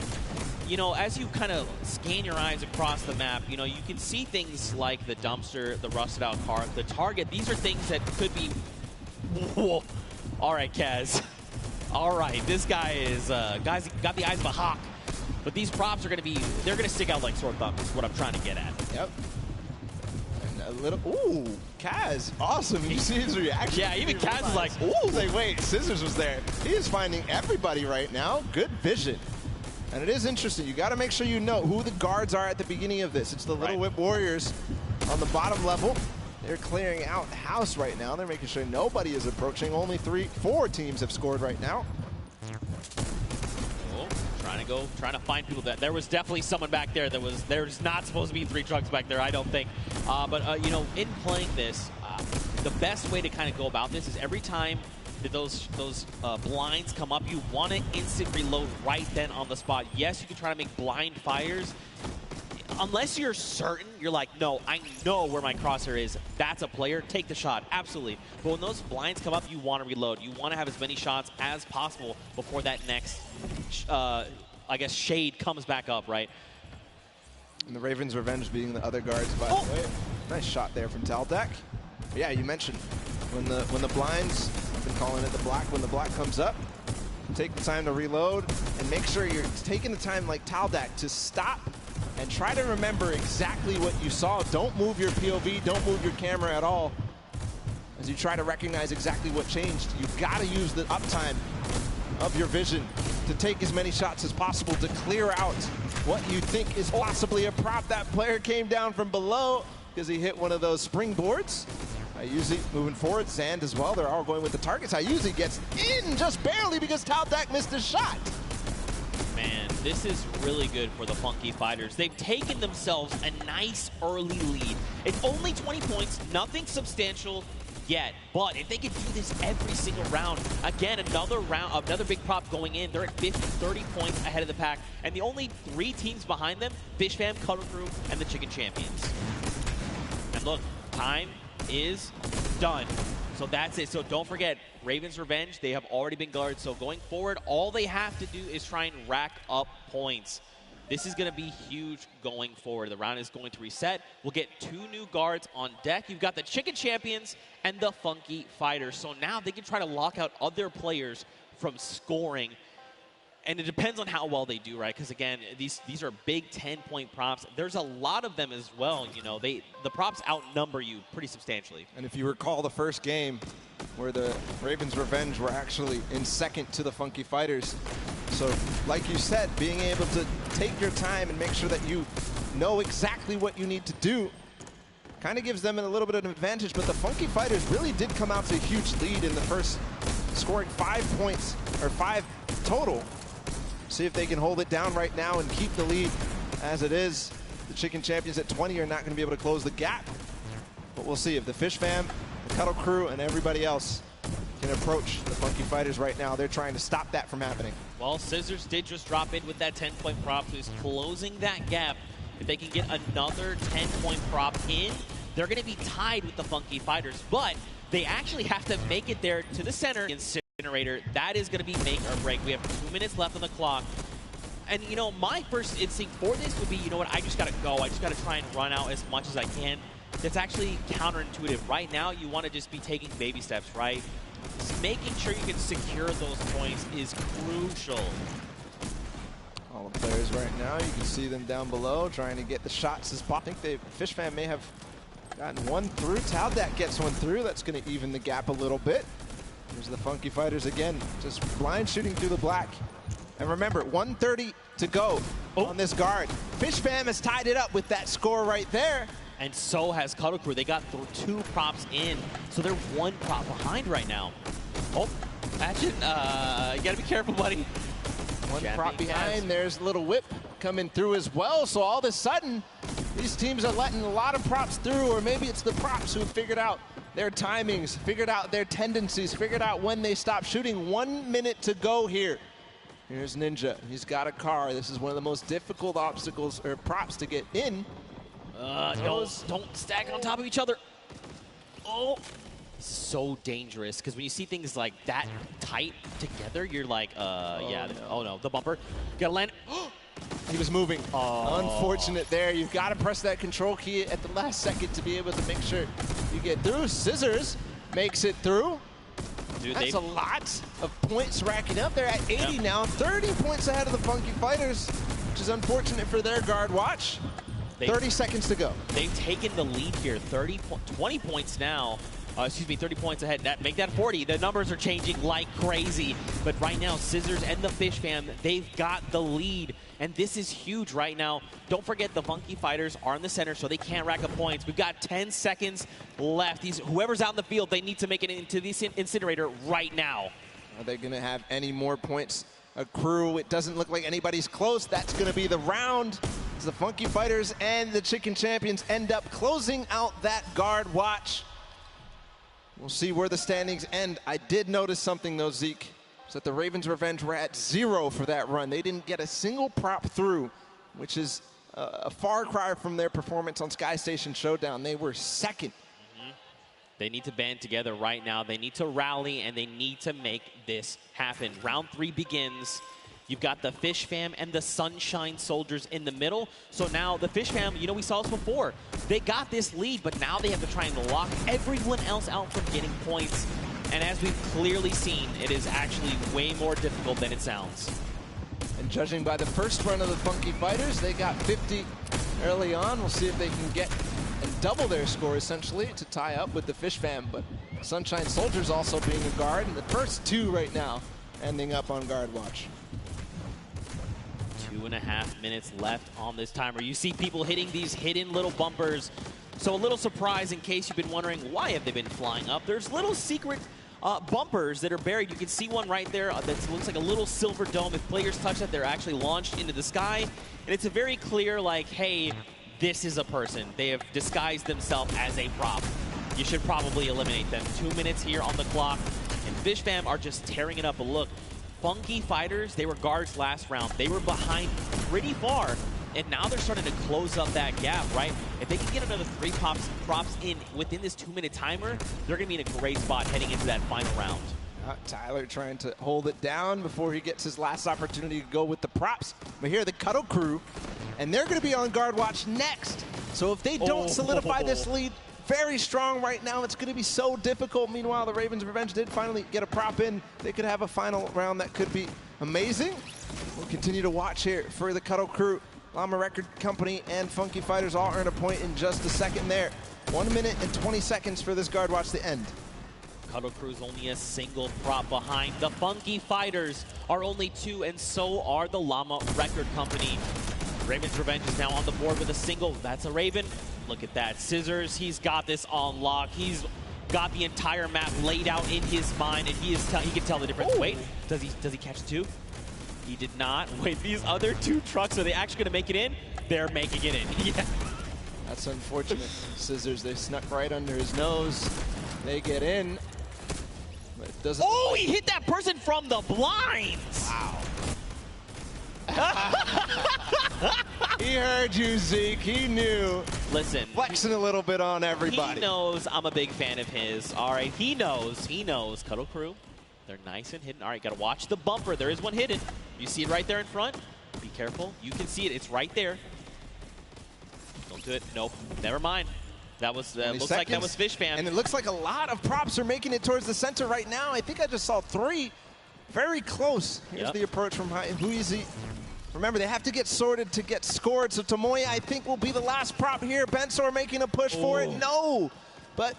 you know, as you kind of scan your eyes across the map, you know, you can see things like the dumpster, the rusted out car, the target. These are things that could be... Whoa. All right, Kaz. All right, this guy is, guy's got the eyes of a hawk. But these props are going to be, they're going to stick out like sore thumbs is what I'm trying to get at. Yep. And a little, ooh, Kaz, awesome. You see his reaction. Yeah, even Kaz is like, ooh. Like, wait, Scissors was there. He is finding everybody right now. Good vision. And it is interesting. You got to make sure you know who the guards are at the beginning of this. It's the Little Whip Warriors on the bottom level. They're clearing out the house right now. They're making sure nobody is approaching. Only 4 teams have scored right now. Oh, trying to find people. That there was definitely someone back there that was, there's not supposed to be 3 trucks back there, I don't think. But you know, in playing this, the best way to kind of go about this is every time that those blinds come up, you want to instant reload right then on the spot. Yes, you can try to make blind fires. Unless you're certain, you're like, no, I know where my crosshair is. That's a player. Take the shot. Absolutely. But when those blinds come up, you want to reload. You want to have as many shots as possible before that next, I guess, shade comes back up, right? And the Ravens' Revenge beating the other guards, by the way. Nice shot there from Taldak. Yeah, you mentioned when the blinds, I've been calling it the black, when the black comes up, take the time to reload and make sure you're taking the time like Taldak to stop and try to remember exactly what you saw. Don't move your POV, don't move your camera at all. As you try to recognize exactly what changed, you've got to use the uptime of your vision to take as many shots as possible to clear out what you think is possibly a prop. That player came down from below because he hit one of those springboards. Usually moving forward, Zand as well. They're all going with the targets. Usually gets in just barely because Taldak missed his shot. Man, this is really good for the Funky Fighters. They've taken themselves a nice early lead. It's only 20 points, nothing substantial yet. But if they can do this every single round, again, another big prop going in. They're at 30 points ahead of the pack. And the only 3 teams behind them, Fish Fam, Cuddle Crew, and the Chicken Champions. And look, time is done. So that's it. So don't forget, Ravens' Revenge, they have already been guarded. So going forward, all they have to do is try and rack up points. This is going to be huge going forward. The round is going to reset. We'll get 2 new guards on deck. You've got the Chicken Champions and the Funky Fighters. So now they can try to lock out other players from scoring. And it depends on how well they do, right? Because again, these are big 10-point props. There's a lot of them as well. You know, the props outnumber you pretty substantially. And if you recall the first game where the Ravens' Revenge were actually in second to the Funky Fighters. So like you said, being able to take your time and make sure that you know exactly what you need to do kind of gives them a little bit of an advantage. But the Funky Fighters really did come out to a huge lead in the first, scoring 5 points, or 5 total. See if they can hold it down right now and keep the lead as it is. The Chicken Champions at 20 are not going to be able to close the gap. But we'll see if the Fish Fam, the Cuddle Crew, and everybody else can approach the Funky Fighters right now. They're trying to stop that from happening. Well, Scissors did just drop in with that 10-point prop, so he's closing that gap. If they can get another 10-point prop in, they're going to be tied with the Funky Fighters. But they actually have to make it there to the center. That is going to be make or break. We have 2 minutes left on the clock. And, you know, my first instinct for this would be, you know what, I just got to go. I just got to try and run out as much as I can. That's actually counterintuitive. Right now, you want to just be taking baby steps, right? Making sure you can secure those points is crucial. All the players right now, you can see them down below trying to get the shots as possible. I think Fish Fam may have gotten one through. Taldak gets one through. That's going to even the gap a little bit. Here's the Funky Fighters again, just blind shooting through the black. And remember, 1:30 to go on this guard. Fish Fam has tied it up with that score right there. And so has Cuddle Crew. They got 2 props in, so they're 1 prop behind right now. Oh, Action, you gotta be careful, buddy. One prop behind, there's Little Whip coming through as well. So all of a sudden, these teams are letting a lot of props through, or maybe it's the props who figured out their timings, figured out their tendencies, figured out when they stop shooting. 1 minute to go here. Here's Ninja. He's got a car. This is one of the most difficult obstacles or props to get in. Don't stack on top of each other. Oh, so dangerous because when you see things like that tight together, you're like, yeah, oh no, the bumper. Gotta land. He was moving. Unfortunate there. You've got to press that control key at the last second to be able to make sure you get through. Scissors makes it through. Dude, that's a lot of points racking up. They're at 80 now, 30 points ahead of the Funky Fighters, which is unfortunate for their guard watch. 30 seconds to go. They've taken the lead here, 20 points now. 30 points ahead. Make that 40. The numbers are changing like crazy. But right now, Scissors and the Fish Fam, they've got the lead. And this is huge right now. Don't forget the Funky Fighters are in the center, so they can't rack up points. We've got 10 seconds left. Whoever's out in the field, they need to make it into the incinerator right now. Are they going to have any more points accrue? It doesn't look like anybody's close. That's going to be the round. As the Funky Fighters and the Chicken Champions end up closing out that guard watch. We'll see where the standings end. I did notice something, though, Zeke, is that the Ravens Revenge were at 0 for that run. They didn't get a single prop through, which is a far cry from their performance on Sky Station Showdown. They were second. They need to band together right now. They need to rally, and they need to make this happen. Round 3 begins. You've got the Fish Fam and the Sunshine Soldiers in the middle. So now the Fish Fam, you know, we saw this before. They got this lead, but now they have to try and lock everyone else out from getting points. And as we've clearly seen, it is actually way more difficult than it sounds. And judging by the first run of the Funky Fighters, they got 50 early on. We'll see if they can get and double their score, essentially, to tie up with the Fish Fam. But Sunshine Soldiers also being a guard, and the first 2 right now ending up on guard watch. 2.5 minutes left on this timer. You see people hitting these hidden little bumpers. So a little surprise in case you've been wondering why have they been flying up. There's little secret bumpers that are buried. You can see one right there that looks like a little silver dome. If players touch that, they're actually launched into the sky. And it's a very clear, like, hey, this is a person. They have disguised themselves as a prop. You should probably eliminate them. 2 minutes here on the clock. And Fish Fam are just tearing it up. But look, Funky Fighters, they were guards last round. They were behind pretty far, and now they're starting to close up that gap, right? If they can get another 3 props in within this 2-minute timer, they're going to be in a great spot heading into that final round. Tyler trying to hold it down before he gets his last opportunity to go with the props. But here, the Cuddle Crew, and they're going to be on guard watch next. So if they don't solidify this lead very strong right now, it's going to be so difficult. Meanwhile, the Ravens Revenge did finally get a prop in. They could have a final round that could be amazing. We'll continue to watch here for the Cuddle Crew. Llama Record Company and Funky Fighters all earn a point in just a second there. 1 minute and 20 seconds for this guard watch to end. Cuddle Crew's only a single prop behind. The Funky Fighters are only 2, and so are the Llama Record Company. Raven's Revenge is now on the board with a single. That's a Raven. Look at that. Scissors, he's got this on lock. He's got the entire map laid out in his mind, and he can tell the difference. Ooh. Wait, does he catch 2? He did not. Wait, these other 2 trucks, are they actually going to make it in? They're making it in. Yeah. That's unfortunate. Scissors, they snuck right under his nose. They get in. But it doesn't. Oh, he hit that person from the blinds. Wow. He heard you, Zeke. He knew. Listen. Flexing a little bit on everybody. He knows I'm a big fan of his. All right, he knows. He knows. Cuddle Crew, they're nice and hidden. All right, got to watch the bumper. There is one hidden. You see it right there in front? Be careful. You can see it. It's right there. Don't do it. Nope. Never mind. That was looks like that was Fish Fam. And it looks like a lot of props are making it towards the center right now. I think I just saw 3. Very close. Here's the approach from Huizi. Remember, they have to get sorted to get scored. So Tomoya, I think, will be the last prop here. Bensor making a push for it. No. But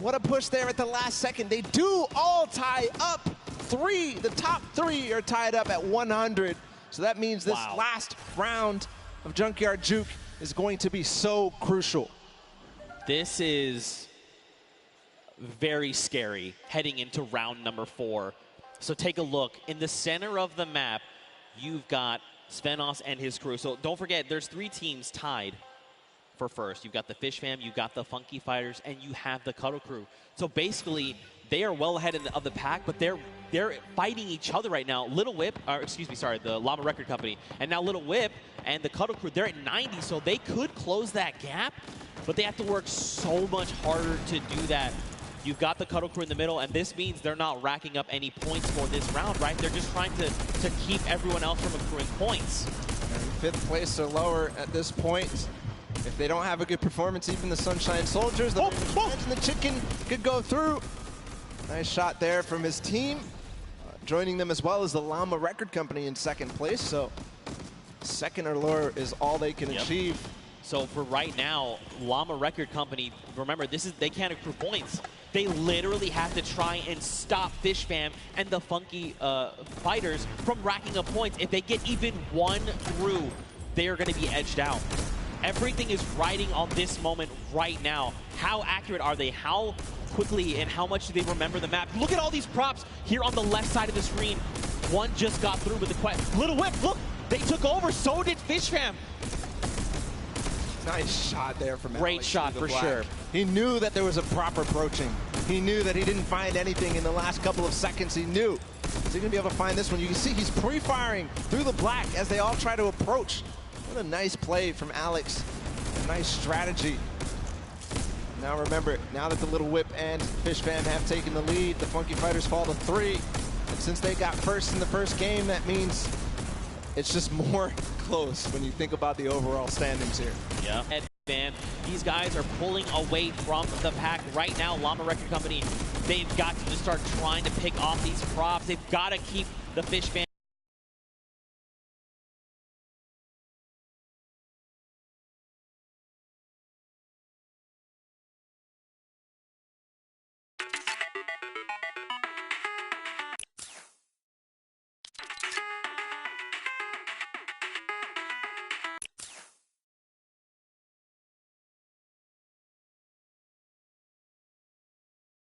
what a push there at the last second. They do all tie up. 3. The top 3 are tied up at 100. So that means this last round of Junkyard Juke is going to be so crucial. This is very scary heading into round number 4. So take a look. In the center of the map, you've got Svenos and his crew. So don't forget, there's 3 teams tied for first. You've got the Fish Fam, you've got the Funky Fighters, and you have the Cuddle Crew. So basically, they are well ahead of the pack, but they're fighting each other right now. Little Whip, the Llama Record Company, and now Little Whip and the Cuddle Crew, they're at 90, so they could close that gap, but they have to work so much harder to do that. You've got the Cuddle Crew in the middle, and this means they're not racking up any points for this round, right? They're just trying to keep everyone else from accruing points. And 5th place or lower at this point. If they don't have a good performance, even the Sunshine Soldiers, the the Chicken could go through. Nice shot there from his team. Joining them as well as the Llama Record Company in 2nd place. So 2nd or lower is all they can achieve. So for right now, Llama Record Company, remember, they can't accrue points. They literally have to try and stop Fish Fam and the Funky Fighters from racking up points. If they get even one through, they are going to be edged out. Everything is riding on this moment right now. How accurate are they? How quickly and how much do they remember the map? Look at all these props here on the left side of the screen. One just got through with the quest. Little Whip, look, they took over. So did Fish Fam. Nice shot there from Great Alex shot for Black. sure. He knew that there was a proper approaching. He knew that he didn't find anything in the last couple of seconds. He knew. Is he going to be able to find this one? You can see he's pre-firing through the black as they all try to approach. What a nice play from Alex. A nice strategy. Now remember, now that the Little Whip and Fish Fam have taken the lead, the Funky Fighters fall to 3. And since they got first in the first game, that means it's just more close when you think about the overall standings here. Yeah. And these guys are pulling away from the pack right now. Llama Record Company, they've got to just start trying to pick off these props. They've got to keep the Fish Fam